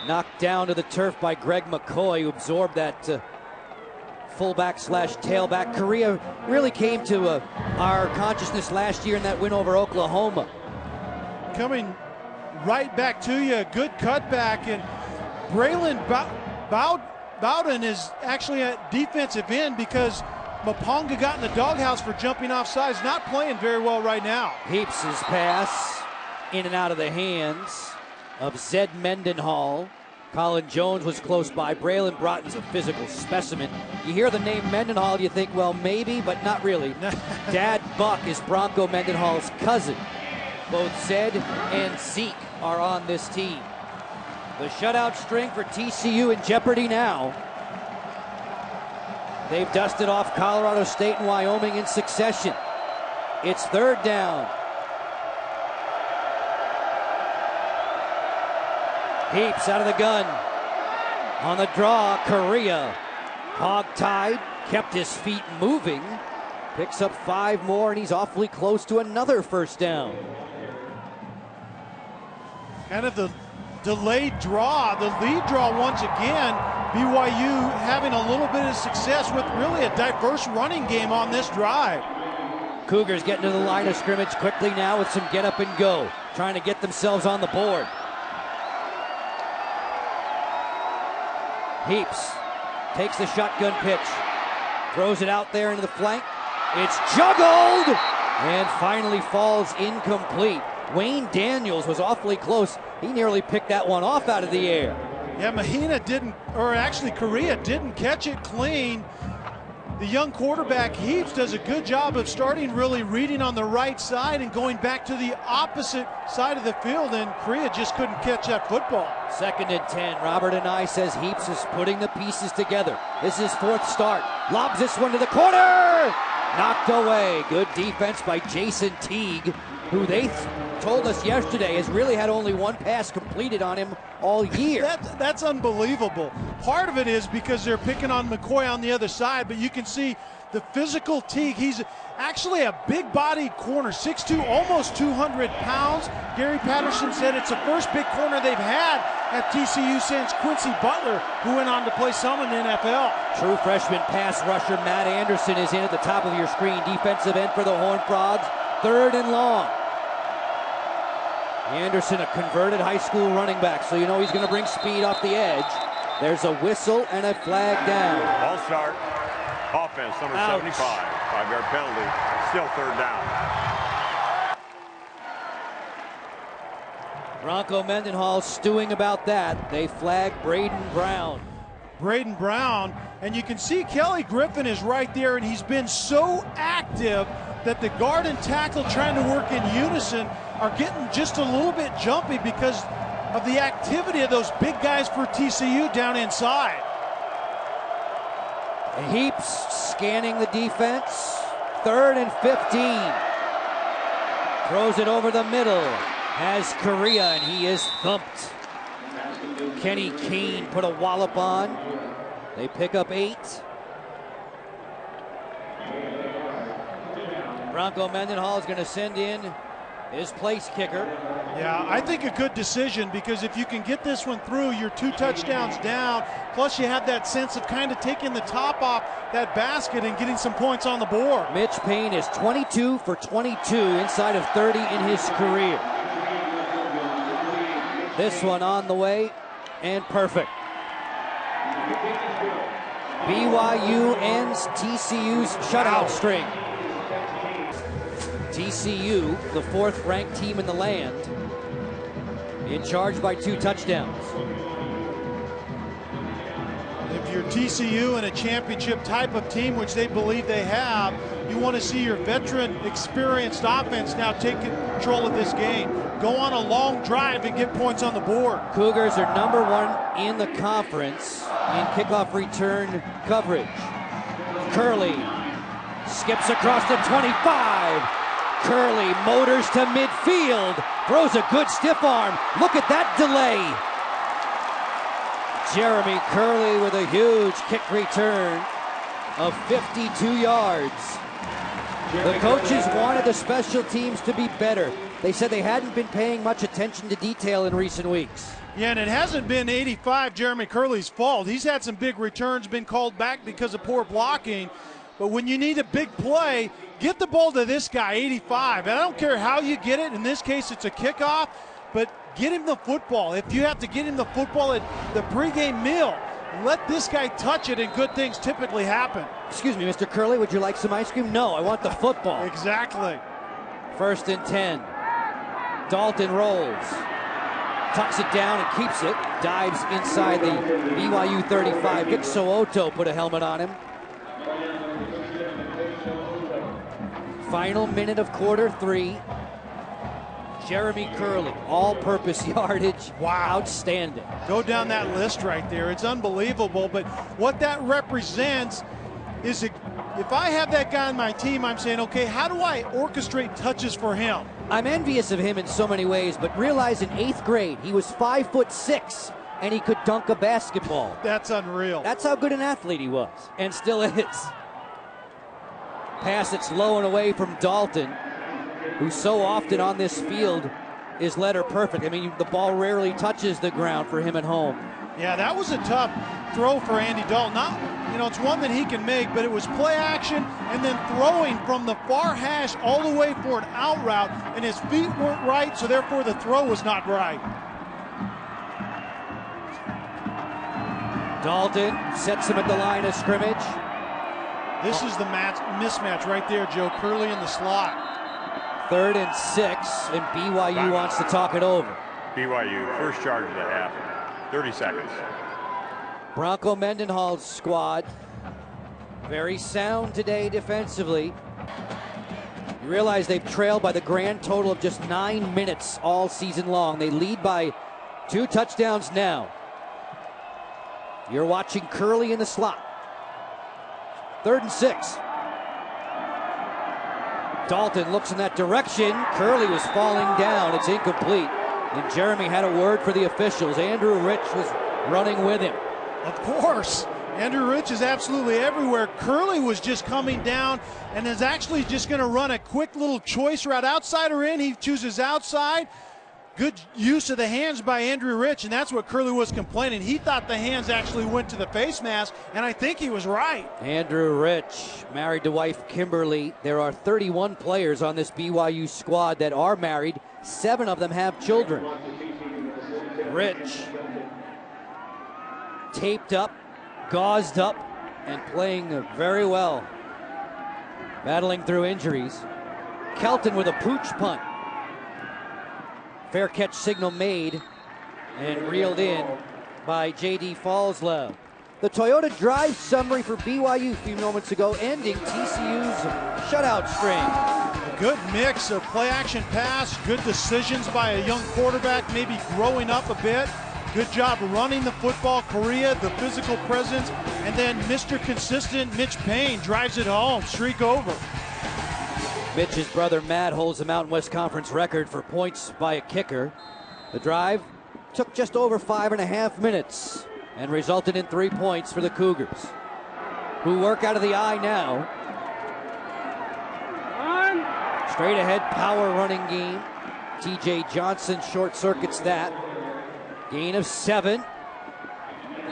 Knocked down to the turf by Greg McCoy, who absorbed that fullback slash tailback. Correa really came to our consciousness last year in that win over Oklahoma. Coming right back to you, good cutback, and Braylon Bowden is actually at defensive end because Maponga got in the doghouse for jumping off sides. Not playing very well right now. Heaps' pass in and out of the hands of Zed Mendenhall. Colin Jones was close by. Braylon Broughton's a physical specimen. You hear the name Mendenhall, you think, well, maybe, but not really. Dad Buck is Bronco Mendenhall's cousin. Both Zed and Zeke are on this team. The shutout string for TCU in jeopardy now. They've dusted off Colorado State and Wyoming in succession. It's third down. Heaps out of the gun. On the draw, Correa. Hog-tied, kept his feet moving. Picks up 5 more, and he's awfully close to another first down. Kind of the delayed draw, the lead draw once again. BYU having a little bit of success with really a diverse running game on this drive. Cougars getting to the line of scrimmage quickly now with some get up and go, trying to get themselves on the board. Heaps takes the shotgun pitch, throws it out there into the flank. It's juggled and finally falls incomplete. Wayne Daniels was awfully close. He nearly picked that one off out of the air. Yeah, Mahina didn't, or actually Correa didn't catch it clean. The young quarterback Heaps does a good job of starting really reading on the right side and going back to the opposite side of the field, and Correa just couldn't catch that football. 2nd and 10. Robert and I says Heaps is putting the pieces together. This is his 4th start. Lobs this one to the corner. Knocked away. Good defense by Jason Teague, who they told us yesterday has really had only 1 pass completed on him all year. That's unbelievable. Part of it is because they're picking on McCoy on the other side, but you can see the physical Teague. He's actually a big-bodied corner, 6'2", almost 200 pounds. Gary Patterson said it's the first big corner they've had at TCU since Quincy Butler, who went on to play some in the NFL. True freshman pass rusher Matt Anderson is in at the top of your screen. Defensive end for the Horned Frogs. 3rd and long. Anderson, a converted high school running back, so you know he's going to bring speed off the edge. There's a whistle and a flag down. Ball start. Offense, number 75. 5-yard penalty. Still 3rd down. Bronco Mendenhall stewing about that. They flag Braden Brown. Braden Brown, and you can see Kelly Griffin is right there, and he's been so active that the guard and tackle trying to work in unison are getting just a little bit jumpy because of the activity of those big guys for TCU down inside. Heaps scanning the defense. 3rd and 15. Throws it over the middle. Has Correa, and he is thumped. Kenny Kane put a wallop on. They pick up 8. Bronco Mendenhall is going to send in his place kicker. Yeah, I think a good decision, because if you can get this one through, you're 2 touchdowns down. Plus you have that sense of kind of taking the top off that basket and getting some points on the board. Mitch Payne is 22 for 22 inside of 30 in his career. This one on the way and perfect. BYU ends TCU's shutout string. TCU, the 4th ranked team in the land, in charge by 2 touchdowns. If you're TCU and a championship type of team, which they believe they have, you want to see your veteran, experienced offense now take control of this game. Go on a long drive and get points on the board. Cougars are number 1 in the conference in kickoff return coverage. Curley skips across the 25. Curley motors to midfield, throws a good stiff arm. Look at that delay. Jeremy Curley with a huge kick return of 52 yards. The coaches wanted the special teams to be better. They said they hadn't been paying much attention to detail in recent weeks. Yeah, and it hasn't been 85 Jeremy Curley's fault. He's had some big returns, been called back because of poor blocking. But when you need a big play, get the ball to this guy, 85. And I don't care how you get it. In this case, it's a kickoff, but get him the football. If you have to get him the football at the pregame meal, let this guy touch it, and good things typically happen. Excuse me, Mr. Curley, would you like some ice cream? No, I want the football. Exactly. 1st and 10. Dalton rolls, tucks it down and keeps it. Dives inside the BYU 35. Vic So'oto put a helmet on him. Final minute of quarter 3. Jeremy Curley, all-purpose yardage. Wow. Outstanding. Go down that list right there. It's unbelievable. But what that represents is if I have that guy on my team, I'm saying, okay, how do I orchestrate touches for him? I'm envious of him in so many ways, but realize in 8th grade, he was 5'6", and he could dunk a basketball. That's unreal. That's how good an athlete he was, and still is. Pass that's low and away from Dalton, who so often on this field is letter perfect. I mean, the ball rarely touches the ground for him at home. Yeah, that was a tough throw for Andy Dalton. It's one that he can make, but it was play action and then throwing from the far hash all the way for an out route, and his feet weren't right, so therefore the throw was not right. Dalton sets him at the line of scrimmage. This is the mismatch right there, Joe. Curley in the slot. 3rd and 6, and BYU wants to talk it over. BYU, first charge of the half. 30 seconds. Bronco Mendenhall's squad, very sound today defensively. You realize they've trailed by the grand total of just 9 minutes all season long. They lead by 2 touchdowns now. You're watching Curley in the slot. 3rd and 6. Dalton looks in that direction. Curley was falling down. It's incomplete. And Jeremy had a word for the officials. Andrew Rich was running with him. Of course. Andrew Rich is absolutely everywhere. Curley was just coming down and is actually just going to run a quick little choice route. Outside or in, he chooses outside. Good use of the hands by Andrew Rich, and that's what Curley was complaining. He thought the hands actually went to the face mask, and I think he was right. Andrew Rich, married to wife Kimberly. There are 31 players on this BYU squad that are married. 7 of them have children. Rich, taped up, gauzed up, and playing very well. Battling through injuries. Kelton with a pooch punt. Fair catch signal made and reeled in by J.D. Fallslow. The Toyota drive summary for BYU a few moments ago, ending TCU's shutout string. A good mix of play action pass, good decisions by a young quarterback, maybe growing up a bit. Good job running the football. Korea, the physical presence, and then Mr. Consistent Mitch Payne drives it home, streak over. Mitch's brother Matt holds the Mountain West Conference record for points by a kicker. The drive took just over 5.5 minutes and resulted in 3 points for the Cougars, who work out of the eye now. Straight ahead power running game. TJ Johnson short circuits that. Gain of 7.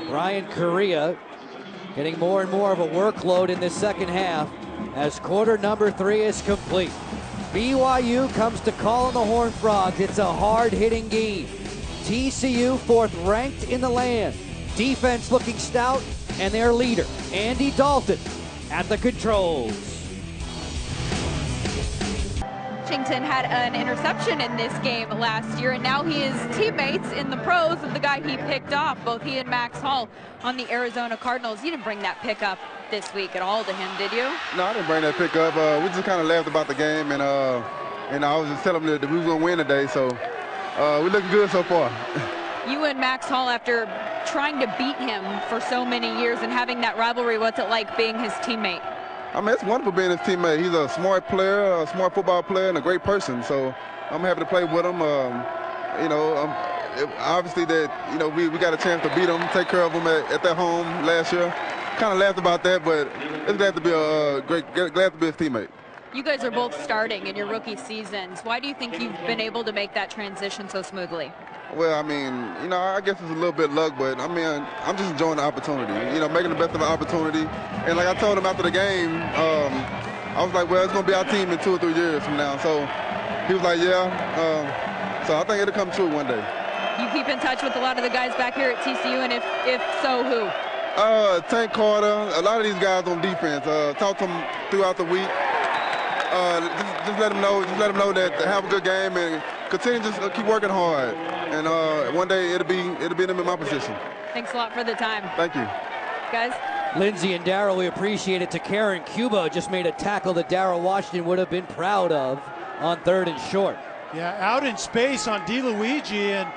Brian Korea getting more and more of a workload in this second half as quarter number 3 is complete. BYU comes to call on the Horned Frogs. It's a hard-hitting game. TCU 4th ranked in the land. Defense looking stout, and their leader, Andy Dalton, at the controls. Washington had an interception in this game last year, and now he is teammates in the pros of the guy he picked off, both he and Max Hall on the Arizona Cardinals. You didn't bring that pick up this week at all to him, did you? No, I didn't bring that pick up. We just kind of laughed about the game, and I was just telling him that we were going to win today, so we're looking good so far. You and Max Hall, after trying to beat him for so many years and having that rivalry, what's it like being his teammate? I mean, it's wonderful being his teammate. He's a smart player, a smart football player, and a great person. So I'm happy to play with him. obviously that we got a chance to beat them, take care of them at their home last year. Kind of laughed about that, but it's glad to be glad to be his teammate. You guys are both starting in your rookie seasons. Why do you think you've been able to make that transition so smoothly? Well, I mean, I guess it's a little bit luck, but I mean, I'm just enjoying the opportunity. Making the best of the opportunity. And like I told him after the game, I was like, well, it's gonna be our team in 2 or 3 years from now. So he was like, yeah. So I think it'll come true one day. You keep in touch with a lot of the guys back here at TCU, and if so, who? Tank Carter, a lot of these guys on defense. Talk to them throughout the week. Just let them know. Just let them know that they have a good game and continue to just keep working hard. And one day it'll be them in my position. Thanks a lot for the time. Thank you, guys. Lindsey and Darryl, we appreciate it. To Karen, Cuba just made a tackle that Darryl Washington would have been proud of on 3rd and short. Yeah, out in space on DeLuigi, and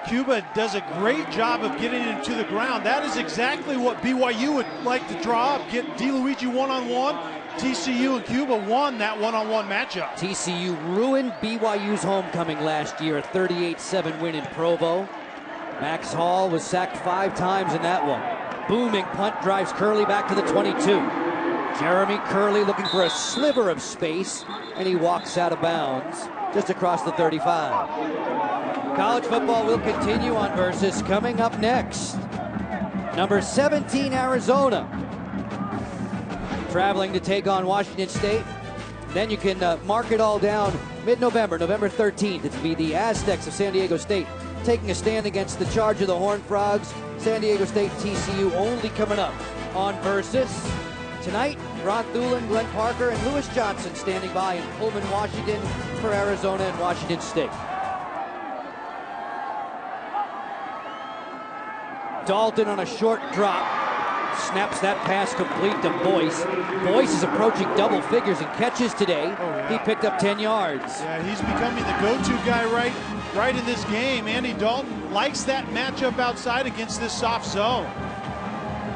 Cuba does a great job of getting him to the ground. That is exactly what BYU would like to draw up, get DeLuigi one-on-one. TCU and Cuba won that one-on-one matchup. TCU ruined BYU's homecoming last year, a 38-7 win in Provo. Max Hall was sacked 5 times in that one. Booming punt drives Curley back to the 22. Jeremy Curley looking for a sliver of space, and he walks out of bounds just across the 35. College football will continue on Versus. Coming up next, number 17 Arizona traveling to take on Washington State. Then you can mark it all down mid-November, November 13th. It'll be the Aztecs of San Diego State taking a stand against the charge of the Horned Frogs. San Diego State, TCU only coming up on Versus. Tonight, Ron Thulin, Glenn Parker, and Lewis Johnson standing by in Pullman, Washington for Arizona and Washington State. Dalton on a short drop. Snaps that pass complete to Boyce. Boyce is approaching double figures in catches today. Oh, yeah. He picked up 10 yards. Yeah, he's becoming the go-to guy right in this game. Andy Dalton likes that matchup outside against this soft zone.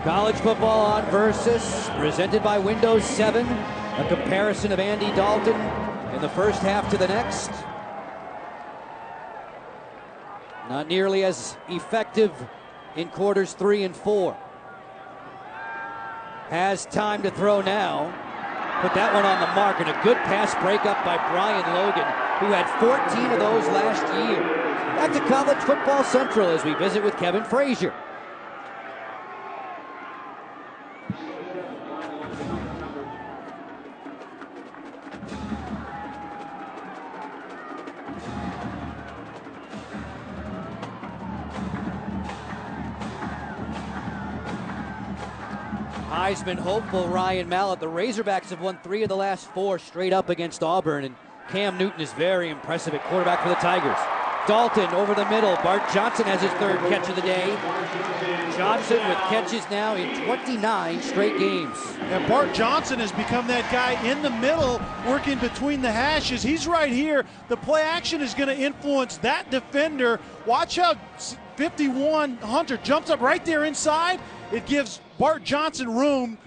College football on Versus, presented by Windows 7. A comparison of Andy Dalton in the first half to the next. Not nearly as effective in quarters 3 and 4. Has time to throw now. Put that one on the mark, and a good pass breakup by Brian Logan, who had 14 of those last year. Back to College Football Central as we visit with Kevin Frazier. Heisman hopeful Ryan Mallett. The Razorbacks have won 3 of the last 4 straight up against Auburn, and Cam Newton is very impressive at quarterback for the Tigers. Dalton over the middle. Bart Johnson has his 3rd catch of the day. Johnson with catches now in 29 straight games. And Bart Johnson has become that guy in the middle, working between the hashes. He's right here. The play action is going to influence that defender. Watch how 51 Hunter jumps up right there inside. It gives Bart Johnson room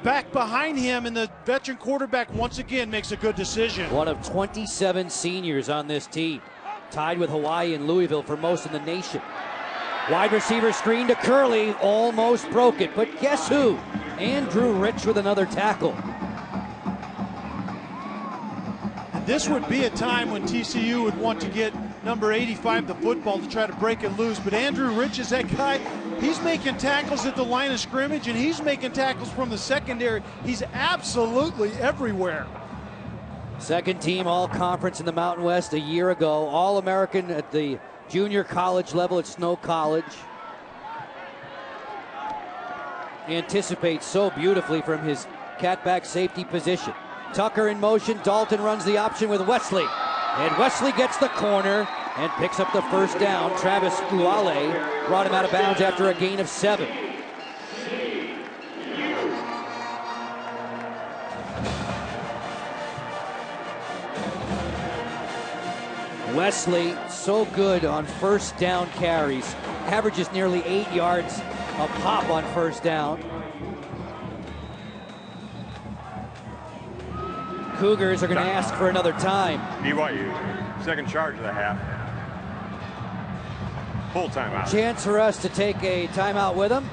back behind him, and the veteran quarterback once again makes a good decision. One of 27 seniors on this team, tied with Hawaii and Louisville for most in the nation. Wide receiver screen to Curley, almost broke it, but guess who? Andrew Rich with another tackle. And this would be a time when TCU would want to get number 85 the football to try to break it loose, but Andrew Rich is that guy. He's making tackles at the line of scrimmage, and he's making tackles from the secondary. He's absolutely everywhere. Second team All-Conference in the Mountain West a year ago. All-American at the junior college level at Snow College. Anticipates so beautifully from his catback safety position. Tucker in motion. Dalton runs the option with Wesley. And Wesley gets the corner and picks up the first down. Travis Uale brought him out of bounds after a gain of 7. Wesley so good on first down carries. Averages nearly 8 yards a pop on first down. Cougars are going to ask for another time. BYU, second charge of the half. Full timeout. Chance for us to take a timeout with them.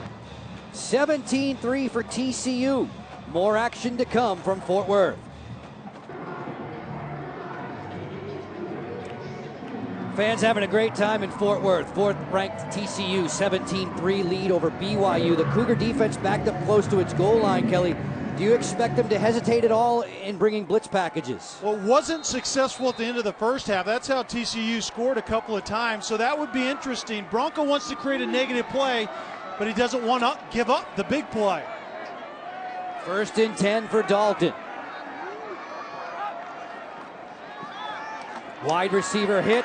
17-3 for TCU. More action to come from Fort Worth. Fans having a great time in Fort Worth. Fourth-ranked TCU, 17-3 lead over BYU. The Cougar defense backed up close to its goal line, Kelly. Do you expect them to hesitate at all in bringing blitz packages? Well, it wasn't successful at the end of the first half. That's how TCU scored a couple of times, so that would be interesting. Bronco wants to create a negative play, but he doesn't want to give up the big play. 1st and 10 for Dalton. Wide receiver hitch.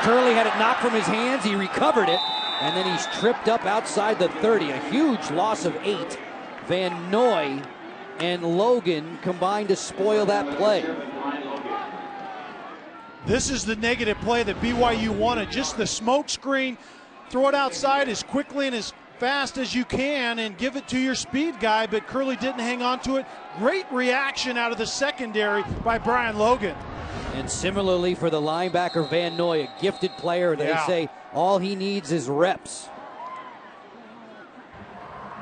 Curley had it knocked from his hands. He recovered it, and then he's tripped up outside the 30. A huge loss of 8. Van Noy and Logan combined to spoil that play. This is the negative play that BYU wanted. Just the smoke screen. Throw it outside as quickly and as fast as you can and give it to your speed guy, but Curley didn't hang on to it. Great reaction out of the secondary by Brian Logan. And similarly for the linebacker Van Noy, a gifted player. They say all he needs is reps.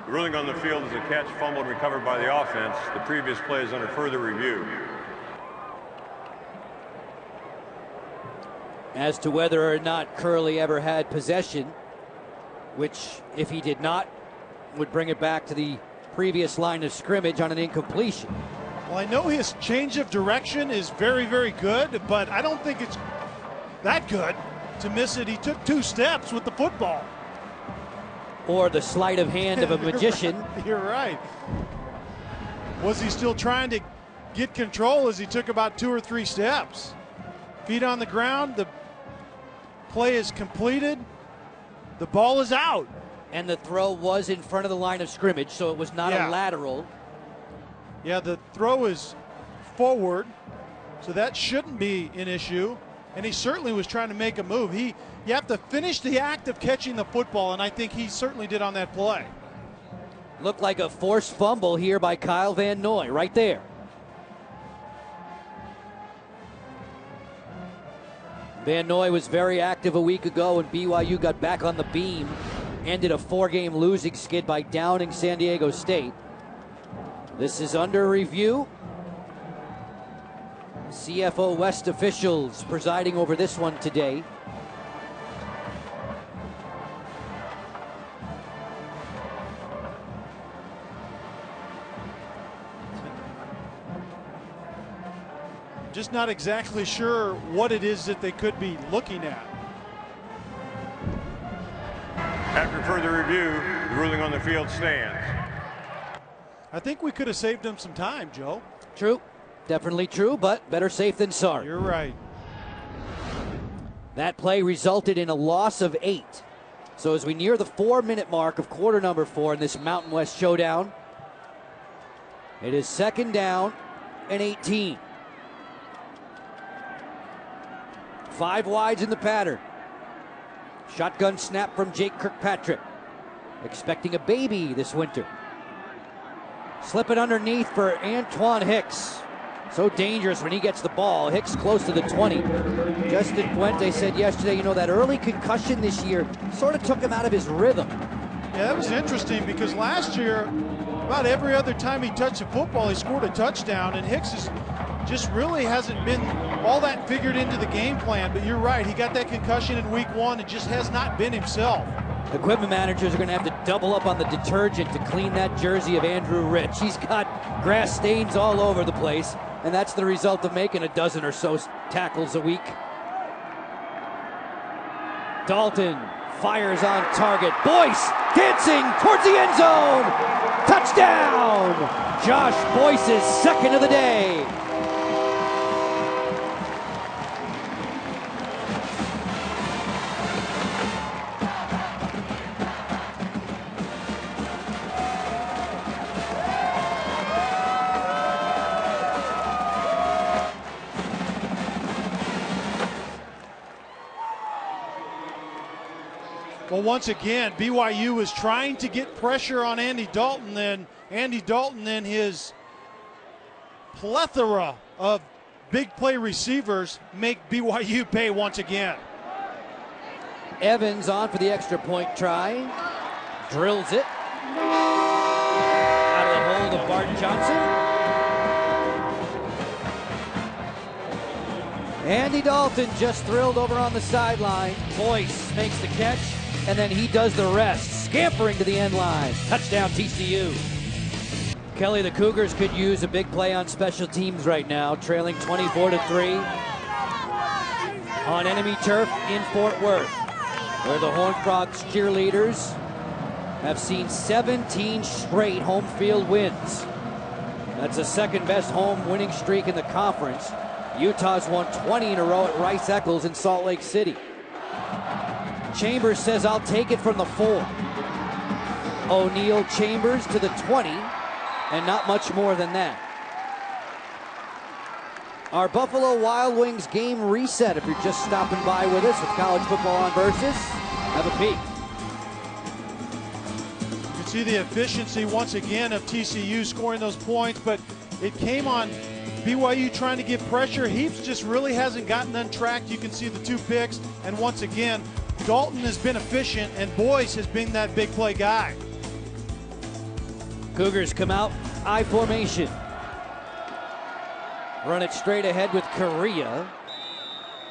The ruling on the field is a catch, fumbled, recovered by the offense. The previous play is under further review. As to whether or not Curley ever had possession, which if he did not, would bring it back to the previous line of scrimmage on an incompletion. Well, I know his change of direction is very, very good, but I don't think it's that good to miss it. He took 2 steps with the football. Or the sleight of hand of a magician. You're right. Was he still trying to get control as he took about 2 or 3 steps? Feet on the ground, the play is completed, the ball is out. And the throw was in front of the line of scrimmage, so it was not a lateral. Yeah, the throw is forward, so that shouldn't be an issue. And he certainly was trying to make a move. You have to finish the act of catching the football, and I think he certainly did on that play. Looked like a forced fumble here by Kyle Van Noy, right there. Van Noy was very active a week ago, and BYU got back on the beam. Ended a 4-game losing skid by downing San Diego State. This is under review. CFO West officials presiding over this one today. Just not exactly sure what it is that they could be looking at. After further review, the ruling on the field stands. I think we could have saved them some time, Joe. True. Definitely true, but better safe than sorry. You're right. That play resulted in a loss of 8. So as we near the 4-minute mark of quarter number 4 in this Mountain West showdown, it is 2nd down and 18. 5 wides in the pattern. Shotgun snap from Jake Kirkpatrick. Expecting a baby this winter. Slip it underneath for Antoine Hicks. So dangerous when he gets the ball. Hicks close to the 20. Justin Fuente said yesterday, you know, that early concussion this year sort of took him out of his rhythm. Yeah, that was interesting because last year, about every other time he touched the football, he scored a touchdown, and Hicks just really hasn't been all that figured into the game plan. But you're right, he got that concussion in week 1 and just has not been himself. Equipment managers are going to have to double up on the detergent to clean that jersey of Andrew Rich. He's got grass stains all over the place, and that's the result of making a dozen or so tackles a week. Dalton fires on target. Boyce dancing towards the end zone. Touchdown! Josh Boyce's 2nd of the day. Well, once again, BYU was trying to get pressure on Andy Dalton, and Andy Dalton and his plethora of big play receivers make BYU pay once again. Evans on for the extra point try. Drills it. Out of the hold of Barton Johnson. Andy Dalton just thrilled over on the sideline. Boyce makes the catch, and then he does the rest, scampering to the end line. Touchdown TCU. Kelly, the Cougars could use a big play on special teams right now, trailing 24-3 on enemy turf in Fort Worth, where the Horned Frogs cheerleaders have seen 17 straight home field wins. That's the second best home winning streak in the conference. Utah's won 20 in a row at Rice Eccles in Salt Lake City. Chambers says, "I'll take it from the 4. O'Neal Chambers to the 20, and not much more than that. Our Buffalo Wild Wings game reset, if you're just stopping by with us with college football on Versus. Have a peek. You can see the efficiency once again of TCU scoring those points, but it came on BYU trying to get pressure. Heaps just really hasn't gotten untracked. You can see the 2 picks, and once again, Dalton has been efficient, and Boyce has been that big play guy. Cougars come out, I formation. Run it straight ahead with Correa.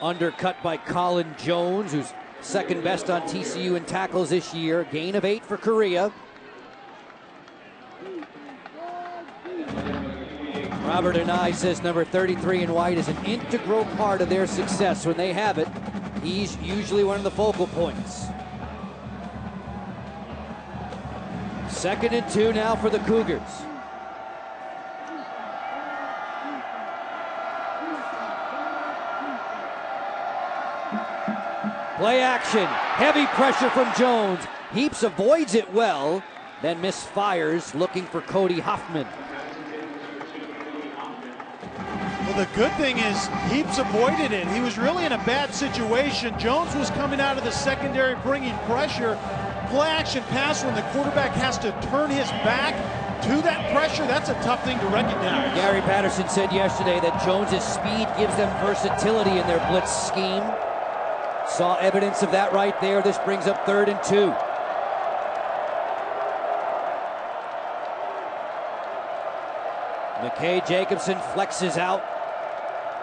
Undercut by Colin Jones, who's second best on TCU in tackles this year. Gain of 8 for Correa. Robert Anai says number 33 in white is an integral part of their success. When they have it, he's usually one of the focal points. 2nd and 2 now for the Cougars. Play action, heavy pressure from Jones. Heaps avoids it well, then misfires looking for Cody Hoffman. Well, the good thing is Heaps avoided it. He was really in a bad situation. Jones was coming out of the secondary bringing pressure. Play action pass when the quarterback has to turn his back to that pressure, that's a tough thing to recognize. Gary Patterson said yesterday that Jones's speed gives them versatility in their blitz scheme. Saw evidence of that right there. This brings up 3rd and 2. McKay Jacobson flexes out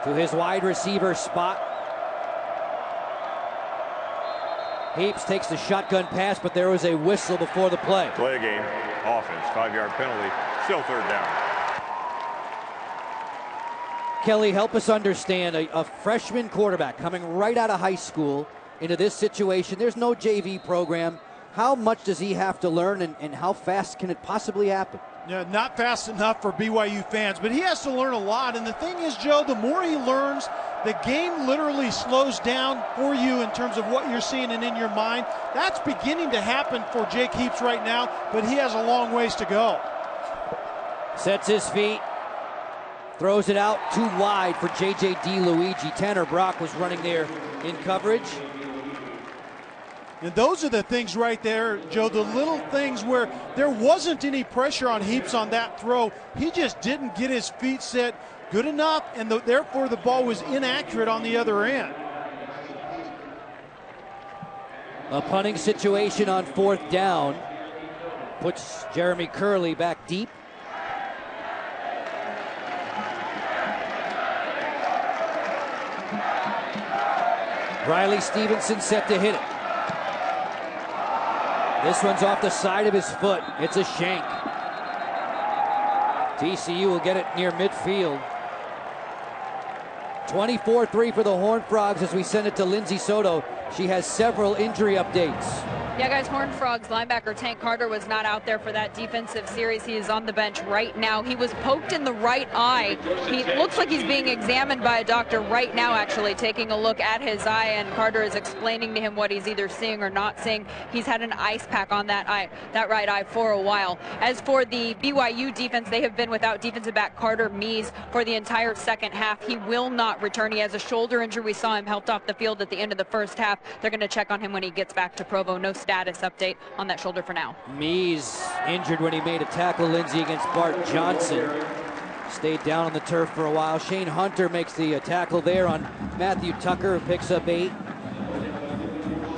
to his wide receiver spot. Heaps takes the shotgun pass, but there was a whistle before the play. Play a game, offense, 5-yard penalty, still 3rd down. Kelly, help us understand a freshman quarterback coming right out of high school into this situation. There's no JV program. How much does he have to learn, and how fast can it possibly happen? Yeah, not fast enough for BYU fans, but he has to learn a lot. And the thing is, Joe, the more he learns, the game literally slows down for you in terms of what you're seeing and in your mind. That's beginning to happen for Jake Heaps right now, but he has a long ways to go. Sets his feet, throws it out too wide for J.J. DeLuigi. Tanner Brock was running there in coverage. And those are the things right there, Joe, the little things where there wasn't any pressure on Heaps on that throw. He just didn't get his feet set good enough, and therefore the ball was inaccurate on the other end. A punting situation on 4th down puts Jeremy Curley back deep. Riley Stevenson set to hit it. This one's off the side of his foot. It's a shank. TCU will get it near midfield. 24-3 for the Horned Frogs as we send it to Lindsay Soto. She has several injury updates. Yeah, guys, Horned Frogs linebacker Tank Carter was not out there for that defensive series. He is on the bench right now. He was poked in the right eye. He looks like he's being examined by a doctor right now, actually, taking a look at his eye, and Carter is explaining to him what he's either seeing or not seeing. He's had an ice pack on that eye, that right eye, for a while. As for the BYU defense, they have been without defensive back Carter Mees for the entire second half. He will not return. He has a shoulder injury. We saw him helped off the field at the end of the first half. They're going to check on him when he gets back to Provo. No status update on that shoulder for now. Mees injured when he made a tackle, Lindsay, against Bart Johnson. Stayed down on the turf for a while. Shane Hunter makes the tackle there on Matthew Tucker, who picks up 8.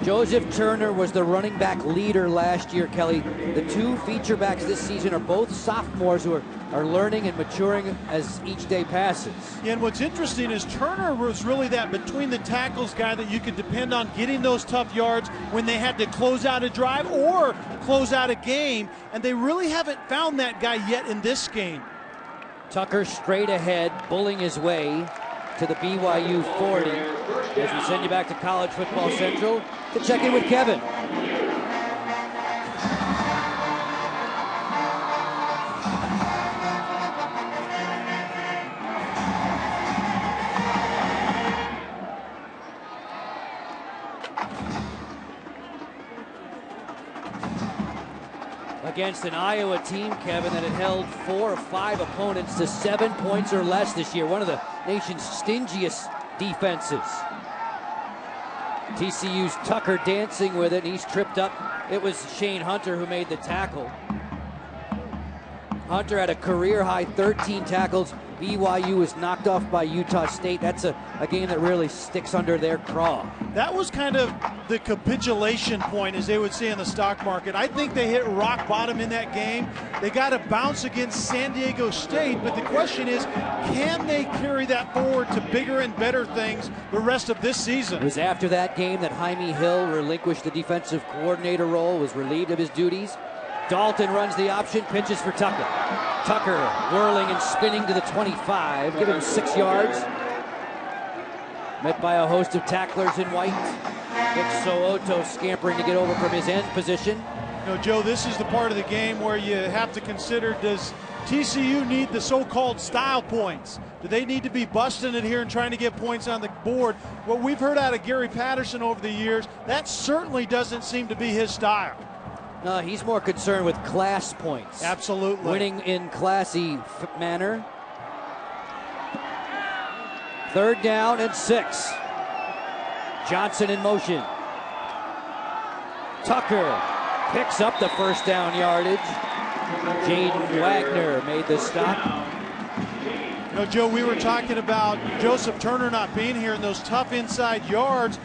Joseph Turner was the running back leader last year, Kelly. The two feature backs this season are both sophomores who are learning and maturing as each day passes. Yeah, and what's interesting is Turner was really that between the tackles guy that you could depend on getting those tough yards when they had to close out a drive or close out a game, and they really haven't found that guy yet in this game. Tucker straight ahead, bullying his way to the BYU 40. As we send you back to College Football Central to check in with Kevin. Against an Iowa team, Kevin, that had held 4 or 5 opponents to 7 points or less this year. One of the nation's stingiest defenses. TCU's Tucker dancing with it, and he's tripped up. It was Shane Hunter who made the tackle. Hunter had a career-high 13 tackles. BYU was knocked off by Utah State. That's a game that really sticks under their craw. That was kind of the capitulation point, as they would say in the stock market. I think they hit rock bottom in that game. They got a bounce against San Diego State, but the question is, can they carry that forward to bigger and better things the rest of this season? It was after that game that Jaime Hill relinquished the defensive coordinator role, was relieved of his duties. Dalton runs the option, pitches for Tucker. Tucker whirling and spinning to the 25, give him 6 yards. Met by a host of tacklers in white. Vic So'oto scampering to get over from his end position. You know, Joe, this is the part of the game where you have to consider, does TCU need the so-called style points? Do they need to be busting it here and trying to get points on the board? What we've heard out of Gary Patterson over the years, that certainly doesn't seem to be his style. No, he's more concerned with class points. Absolutely. Winning in classy manner. 3rd down and 6. Johnson in motion. Tucker picks up the 1st down yardage. Jaden Wagner made the stop. You know, Joe, we were talking about Joseph Turner not being here in those tough inside yards.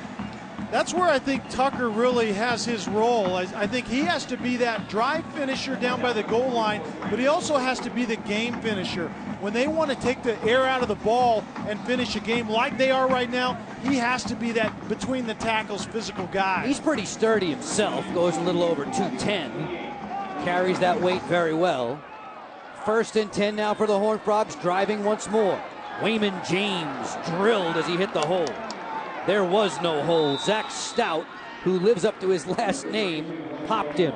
That's where I think Tucker really has his role. I think he has to be that drive finisher down by the goal line, but he also has to be the game finisher. When they want to take the air out of the ball and finish a game like they are right now, he has to be that between the tackles physical guy. He's pretty sturdy himself, goes a little over 210, carries that weight very well. 1st and 10 now for the Horned Frogs, driving once more. Wayman James drilled as he hit the hole. There was no hole. Zach Stout, who lives up to his last name, popped him.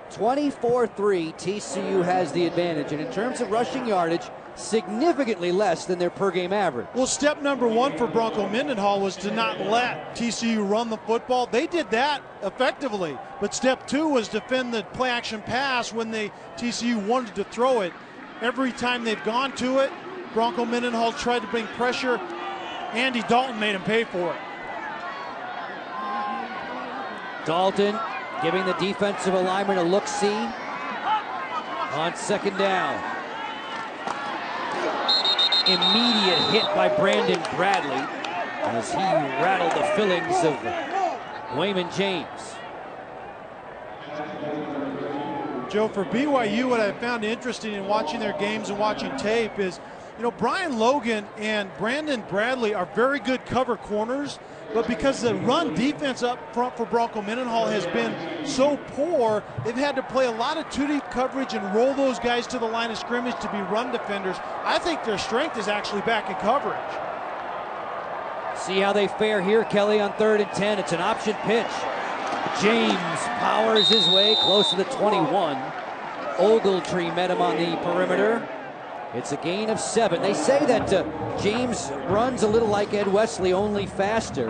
24-3, TCU has the advantage. And in terms of rushing yardage, significantly less than their per-game average. Well, step number 1 for Bronco Mendenhall was to not let TCU run the football. They did that effectively. But step 2 was defend the play-action pass when TCU wanted to throw it. Every time they've gone to it, Bronco Mendenhall tried to bring pressure. Andy Dalton made him pay for it. Dalton giving the defensive alignment a look-see on 2nd down. Immediate hit by Brandon Bradley as he rattled the fillings of Wayman James. Joe, for BYU, what I found interesting in watching their games and watching tape is, you know, Brian Logan and Brandon Bradley are very good cover corners, but because the run defense up front for Bronco Mendenhall has been so poor, they've had to play a lot of 2-deep coverage and roll those guys to the line of scrimmage to be run defenders. I think their strength is actually back in coverage. See how they fare here, Kelly, on 3rd and 10. It's an option pitch. James powers his way close to the 21. Ogletree met him on the perimeter. It's a gain of 7. They say that James runs a little like Ed Wesley, only faster.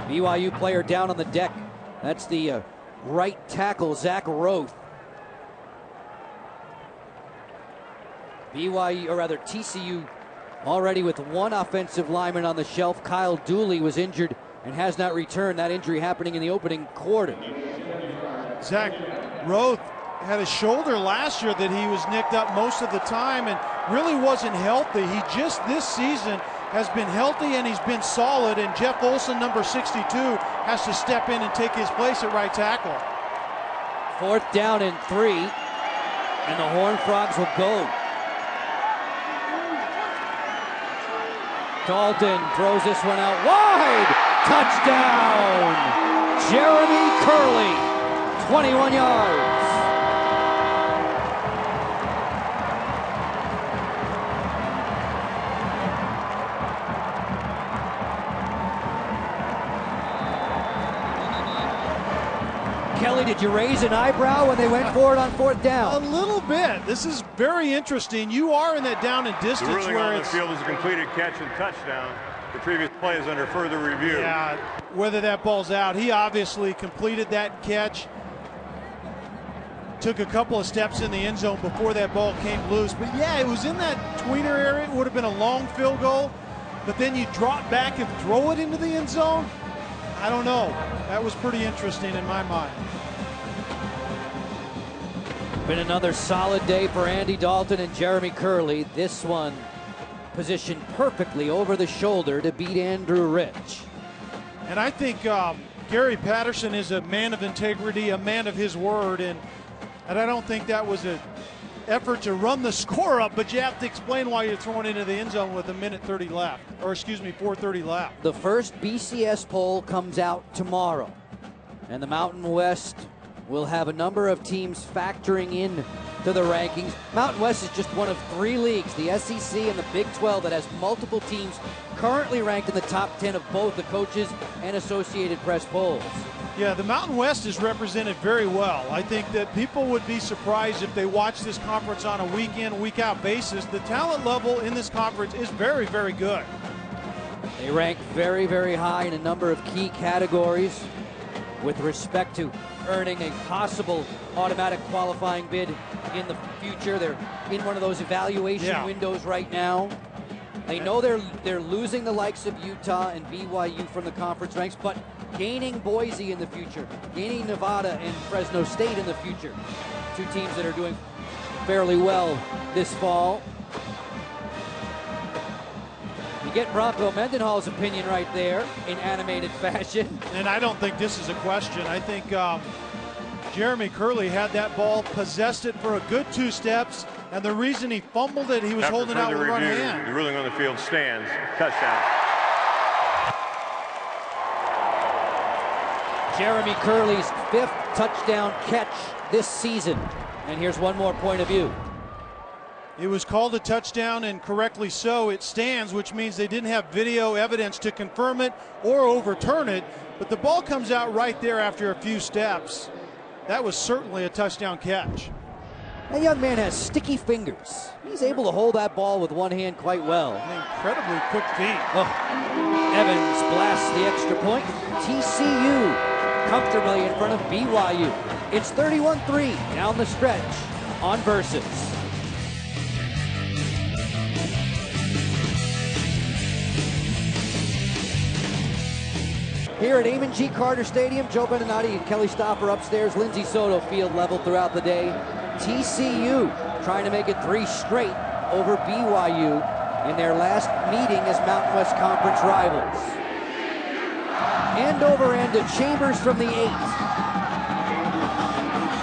BYU player down on the deck. That's the right tackle, Zach Roth. BYU, or rather TCU, already with 1 offensive lineman on the shelf. Kyle Dooley was injured and has not returned. That injury happening in the opening quarter. Zach Roth had a shoulder last year that he was nicked up most of the time and really wasn't healthy. He just this season has been healthy and he's been solid, and Jeff Olson, number 62, has to step in and take his place at right tackle. 4th down and 3, and the Horned Frogs will go. Dalton throws this one out wide. Touchdown! Jeremy Curley, 21 yards. Kelly, did you raise an eyebrow when they went for it on 4th down? A little bit. This is very interesting. You are in that down and distance. The ruling where on the field is a completed catch and touchdown. The previous play is under further review. Yeah, whether that ball's out, he obviously completed that catch. Took a couple of steps in the end zone before that ball came loose. But yeah, it was in that tweener area. It would have been a long field goal. But then you drop back and throw it into the end zone. I don't know. That was pretty interesting in my mind. Been another solid day for Andy Dalton and Jeremy Curley. This one positioned perfectly over the shoulder to beat Andrew Rich. And I think Gary Patterson is a man of integrity, a man of his word, and I don't think that was an effort to run the score up, but you have to explain why you're throwing into the end zone with 1:30 left, or excuse me, 4:30 left. The first BCS poll comes out tomorrow, and the Mountain West will have a number of teams factoring in to the rankings. Mountain West is just one of 3 leagues, the SEC and the Big 12, that has multiple teams currently ranked in the top 10 of both the coaches and Associated Press polls. Yeah, the Mountain West is represented very well. I think that people would be surprised if they watch this conference on a week-in, week-out basis. The talent level in this conference is very, very good. They rank very, very high in a number of key categories with respect to earning a possible automatic qualifying bid in the future. They're in one of those evaluation windows right now. They know they're losing the likes of Utah and BYU from the conference ranks, but gaining Boise in the future, gaining Nevada and Fresno State in the future. 2 teams that are doing fairly well this fall. You get Bronco Mendenhall's opinion right there in animated fashion. And I don't think this is a question. I think Jeremy Curley had that ball, possessed it for a good 2 steps, and the reason he fumbled it, he was holding out with one hand. The ruling on the field stands. Touchdown. Jeremy Curley's 5th touchdown catch this season. And here's one more point of view. It was called a touchdown, and correctly so. It stands, which means they didn't have video evidence to confirm it or overturn it, but the ball comes out right there after a few steps. That was certainly a touchdown catch. That young man has sticky fingers. He's able to hold that ball with one hand quite well. Incredibly quick feet. Oh. Evans blasts the extra point. TCU comfortably in front of BYU. It's 31-3 down the stretch on Versus. Here at Amon G. Carter Stadium, Joe Beninati and Kelly Stopper upstairs. Lindsey Soto field level throughout the day. TCU trying to make it 3 straight over BYU in their last meeting as Mountain West Conference rivals. End over end to Chambers from the 8.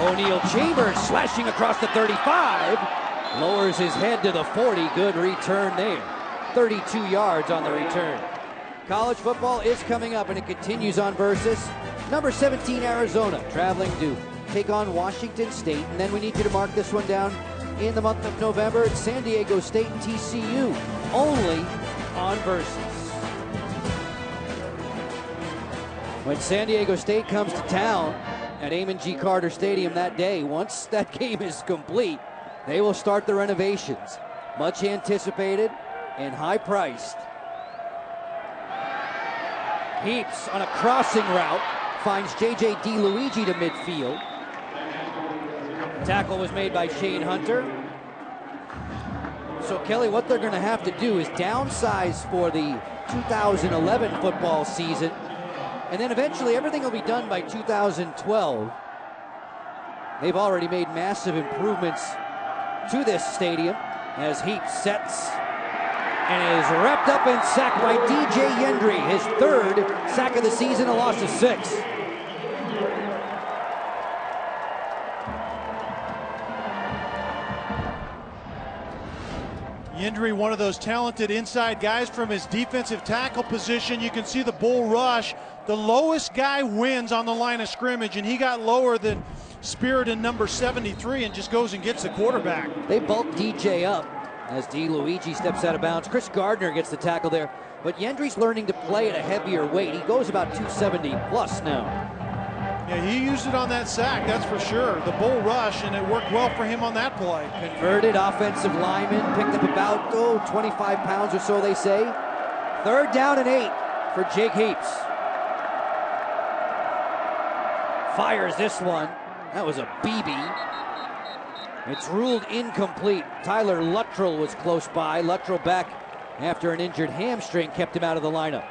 O'Neal Chambers slashing across the 35. Lowers his head to the 40. Good return there. 32 yards on the return. College football is coming up, and it continues on Versus. Number 17, Arizona, traveling to take on Washington State. And then we need you to mark this one down in the month of November. It's San Diego State and TCU, only on Versus. When San Diego State comes to town at Amon G. Carter Stadium that day, once that game is complete, they will start the renovations. Much anticipated and high-priced. Heaps on a crossing route finds J.J. DeLuigi to midfield. Tackle was made by Shane Hunter. So, Kelly, what they're going to have to do is downsize for the 2011 football season, and then eventually everything will be done by 2012. They've already made massive improvements to this stadium as Heaps sets and is wrapped up and sacked by DJ Yendry. His third sack of the season, a loss of 6. Yendry, one of those talented inside guys from his defensive tackle position. You can see the bull rush. The lowest guy wins on the line of scrimmage, and he got lower than Spirit in number 73 and just goes and gets the quarterback. They bulk DJ up as DeLuigi steps out of bounds. Chris Gardner gets the tackle there, but Yendry's learning to play at a heavier weight. He goes about 270 plus now. Yeah, he used it on that sack, that's for sure. The bull rush, and it worked well for him on that play. Converted offensive lineman, picked up about 25 pounds or so, they say. 3rd down and 8 for Jake Heaps. Fires this one. That was a BB. It's ruled incomplete. Tyler Luttrell was close by. Luttrell back after an injured hamstring kept him out of the lineup.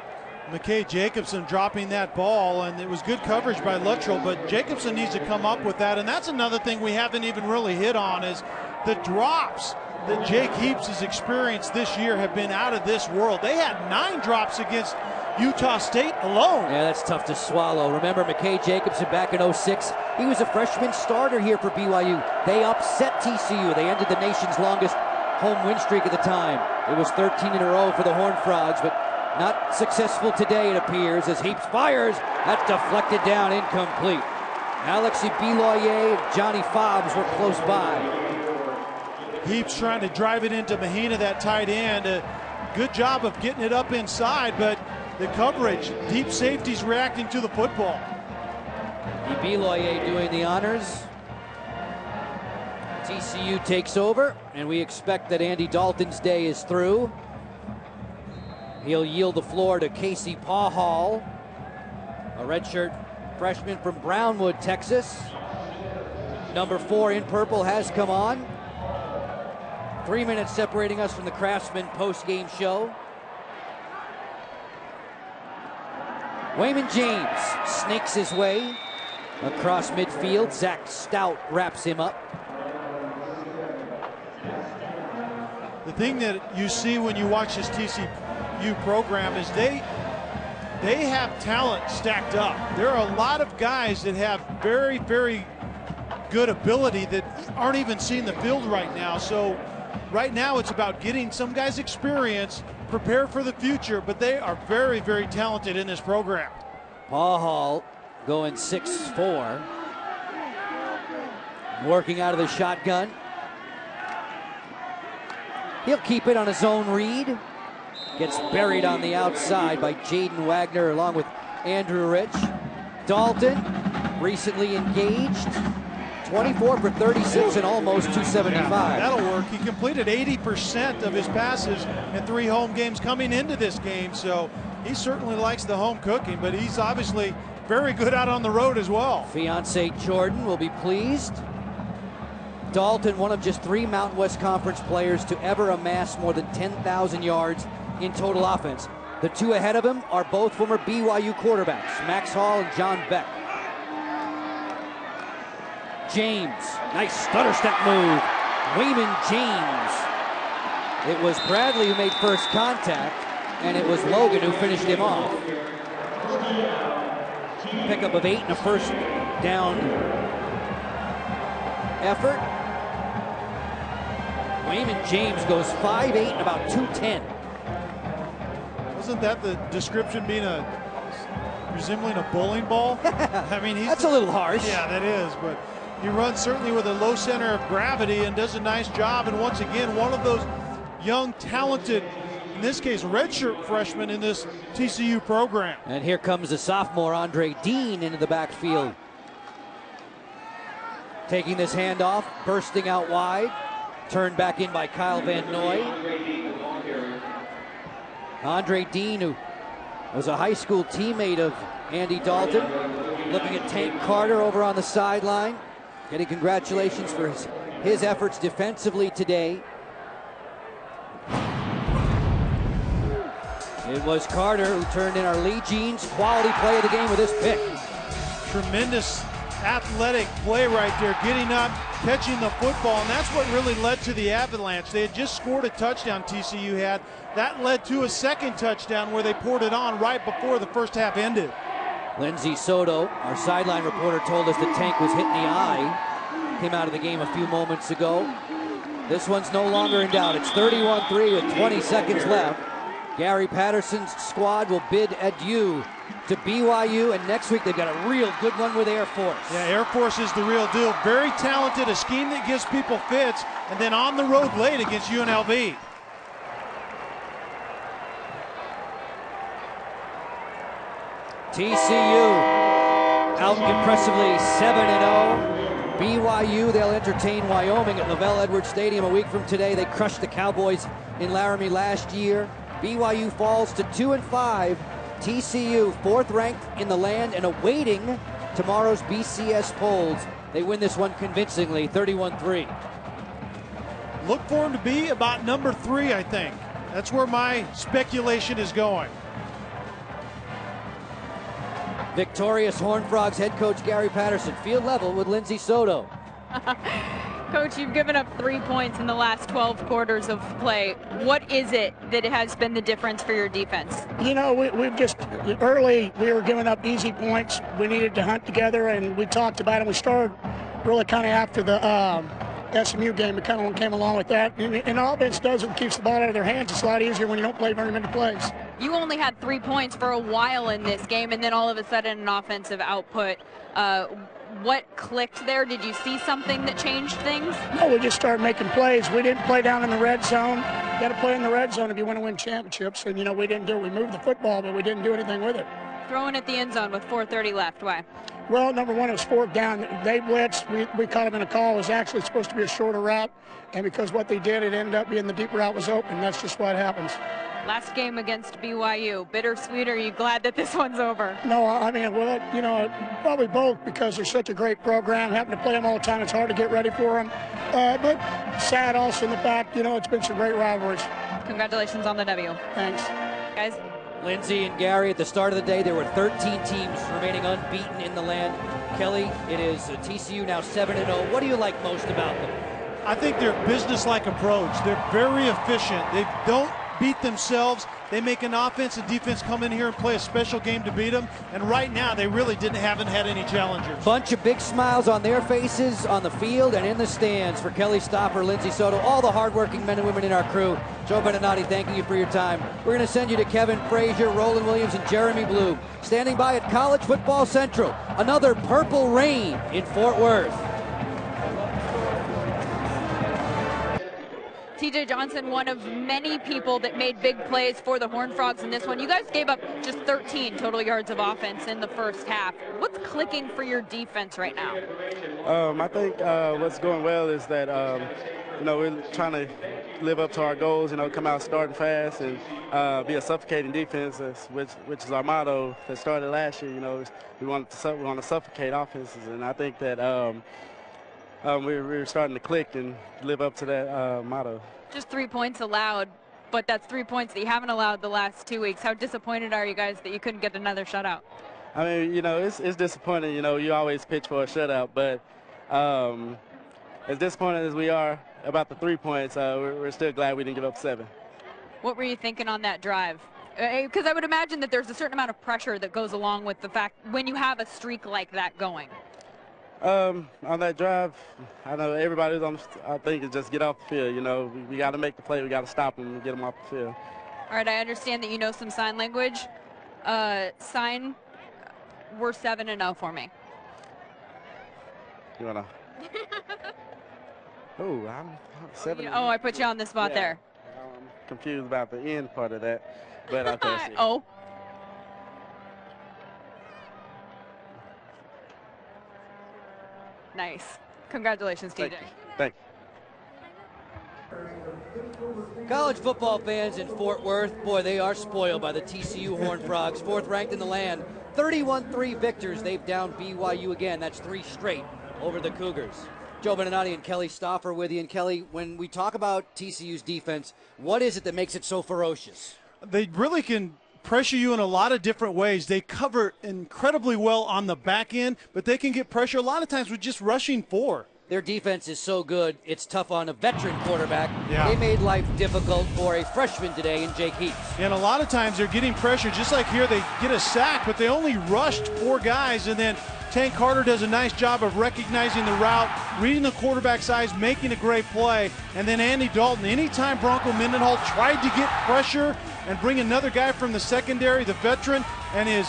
McKay Jacobson dropping that ball, and it was good coverage by Luttrell, but Jacobson needs to come up with that, and that's another thing we haven't even really hit on is the drops that Jake Heaps has experienced this year have been out of this world. They had 9 drops against Utah State alone. Yeah, that's tough to swallow. Remember McKay Jacobson back in 06? He was a freshman starter here for BYU. They upset TCU. They ended the nation's longest home win streak at the time. It was 13 in a row for the Horned Frogs, but not successful today, it appears, as Heaps fires. That's deflected down, incomplete. Alexi Beloyer and Johnny Fobbs were close by. Heaps trying to drive it into Mahina, that tight end. Good job of getting it up inside, but the coverage, deep safety's reacting to the football. Beloyer doing the honors. TCU takes over, and we expect that Andy Dalton's day is through. He'll yield the floor to Casey Pawhall, a redshirt freshman from Brownwood, Texas. Number 4 in purple has come on. 3 minutes separating us from the Craftsman post-game show. Wayman James snakes his way across midfield. Zach Stout wraps him up. The thing that you see when you watch this TCU program is they have talent stacked up. There are a lot of guys that have very, very good ability that aren't even seeing the field right now. So right now it's about getting some guys experience, prepare for the future, but they are very, very talented in this program. Pawhall going 6'4", working out of the shotgun. He'll keep it on his own read. Gets buried on the outside by Jaden Wagner along with Andrew Rich. Dalton, recently engaged, 24 for 36 and almost 275. That'll work. He completed 80% of his passes in 3 home games coming into this game, so he certainly likes the home cooking, but he's obviously very good out on the road as well. Fiance Jordan will be pleased. Dalton, one of just 3 Mountain West Conference players to ever amass more than 10,000 yards in total offense. The 2 ahead of him are both former BYU quarterbacks, Max Hall and John Beck. James, nice stutter step move. Wayman James. It was Bradley who made first contact, and it was Logan who finished him off. Pickup of 8 and a first down effort. Wayman James goes 5'8" and about 210. Wasn't that the description being resembling a bowling ball? I mean, that's a little harsh. Yeah, that is, but he runs certainly with a low center of gravity and does a nice job. And once again, one of those young, talented, in this case, redshirt freshmen in this TCU program. And here comes the sophomore Andre Dean into the backfield. Taking this handoff, bursting out wide. Turned back in by Kyle Van Noy. Andre Dean, who was a high school teammate of Andy Dalton, looking at Tank Carter over on the sideline, getting congratulations for his efforts defensively today. It was Carter who turned in our Lee Jeans quality play of the game with this pick. Tremendous athletic play right there, getting up, catching the football, and that's what really led to the avalanche. They had just scored a touchdown, TCU had. That led to a second touchdown where they poured it on right before the first half ended. Lindsey Soto, our sideline reporter, told us the tank was hit in the eye. Came out of the game a few moments ago. This one's no longer in doubt. It's 31-3 with 20 seconds left. Gary Patterson's squad will bid adieu to BYU, and next week they've got a real good one with Air Force. Yeah, Air Force is the real deal. Very talented, a scheme that gives people fits, and then on the road late against UNLV. TCU out impressively 7-0. BYU, they'll entertain Wyoming at Lavelle Edwards Stadium a week from today. They crushed the Cowboys in Laramie last year. BYU falls to 2-5. TCU, fourth ranked in the land and awaiting tomorrow's BCS polls. They win this one convincingly, 31-3. Look for them to be about number 3, I think. That's where my speculation is going. Victorious Horned Frogs head coach Gary Patterson, field level with Lindsey Soto. Coach, you've given up 3 points in the last 12 quarters of play. What is it that has been the difference for your defense? You know, we've just, early we were giving up easy points. We needed to hunt together, and we talked about it. We started really kind of after the SMU game. It kind of came along with that. And all offense does is keeps the ball out of their hands. It's a lot easier when you don't play very many plays. You only had 3 points for a while in this game, and then all of a sudden an offensive output. What clicked there? Did you see something that changed things? No, we just started making plays. We didn't play down in the red zone. You got to play in the red zone if you want to win championships. And, you know, we didn't do it. We moved the football, but we didn't do anything with it. Throwing at the end zone with 4:30 left. Why? Well, number one, it was fourth down. They blitzed. We caught them in a call. It was actually supposed to be a shorter route. And because what they did, it ended up being the deep route was open. That's just what happens. Last game against BYU. Bittersweet, or are you glad that this one's over? No, I mean, well, you know, probably both, because they're such a great program. Having to play them all the time, it's hard to get ready for them. But sad also in the fact, you know, it's been some great rivalries. Congratulations on the W. Thanks. Guys. Lindsey and Gary, at the start of the day, there were 13 teams remaining unbeaten in the land. Kelly, it is TCU now 7-0. What do you like most about them? I think their business-like approach. They're very efficient. They don't beat themselves. They make an offense and defense come in here and play a special game to beat them. And right now, they really haven't had any challengers. Bunch of big smiles on their faces, on the field and in the stands for Kelly Stopper, Lindsey Soto, all the hardworking men and women in our crew. Joe Beninati, thanking you for your time. We're going to send you to Kevin Frazier, Roland Williams, and Jeremy Bloom. Standing by at College Football Central, another purple rain in Fort Worth. TJ Johnson, one of many people that made big plays for the Horned Frogs in this one. You guys gave up just 13 total yards of offense in the first half. What's clicking for your defense right now? I think what's going well is that, you know, we're trying to live up to our goals, you know, come out starting fast and be a suffocating defense, which is our motto that started last year. You know, we want to suffocate offenses, and I think that we're starting to click and live up to that motto. Just 3 points allowed, but that's 3 points that you haven't allowed the last 2 weeks. How disappointed are you guys that you couldn't get another shutout? I mean, you know, it's disappointing. You know, you always pitch for a shutout, but as disappointed as we are about the 3 points, we're still glad we didn't give up 7. What were you thinking on that drive? Because I would imagine that there's a certain amount of pressure that goes along with the fact when you have a streak like that going. On that drive, I know everybody's on. I think is just get off the field. You know, we got to make the play. We got to stop them and get them off the field. All right, I understand that you know some sign language. Sign, we're 7-0 for me. You wanna? Oh, I'm 7. Oh, I put you on the spot there. I'm confused about the end part of that, but I can't see. Oh. Nice. Congratulations, TJ. Thank you. College football fans in Fort Worth, boy, they are spoiled by the TCU Horned Frogs, fourth ranked in the land. 31-3 victors. They've downed BYU again. That's 3 straight over the Cougars. Joe Beninati and Kelly Stoffer with you. And Kelly, when we talk about TCU's defense, what is it that makes it so ferocious? They really can pressure you in a lot of different ways. They cover incredibly well on the back end, but they can get pressure a lot of times with just rushing 4. Their defense is so good, it's tough on a veteran quarterback. Yeah. They made life difficult for a freshman today in Jake Heaps. And a lot of times they're getting pressure, just like here, they get a sack, but they only rushed 4 guys, and then Tank Carter does a nice job of recognizing the route, reading the quarterback's eyes, making a great play, and then Andy Dalton, anytime Bronco Mendenhall tried to get pressure and bring another guy from the secondary, the veteran, and his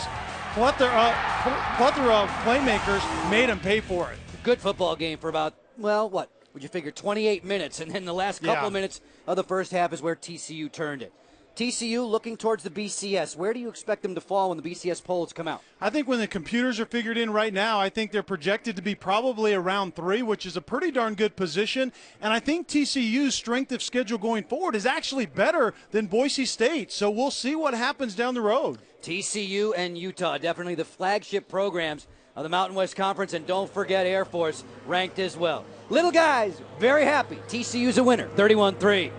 plethora of playmakers made him pay for it. Good football game for about, well, what would you figure, 28 minutes, and then the last couple of minutes of the first half is where TCU turned it. TCU looking towards the BCS. Where do you expect them to fall when the BCS polls come out? I think when the computers are figured in right now, I think they're projected to be probably around 3, which is a pretty darn good position. And I think TCU's strength of schedule going forward is actually better than Boise State. So we'll see what happens down the road. TCU and Utah, definitely the flagship programs of the Mountain West Conference, and don't forget Air Force ranked as well. Little guys, very happy. TCU's a winner, 31-3.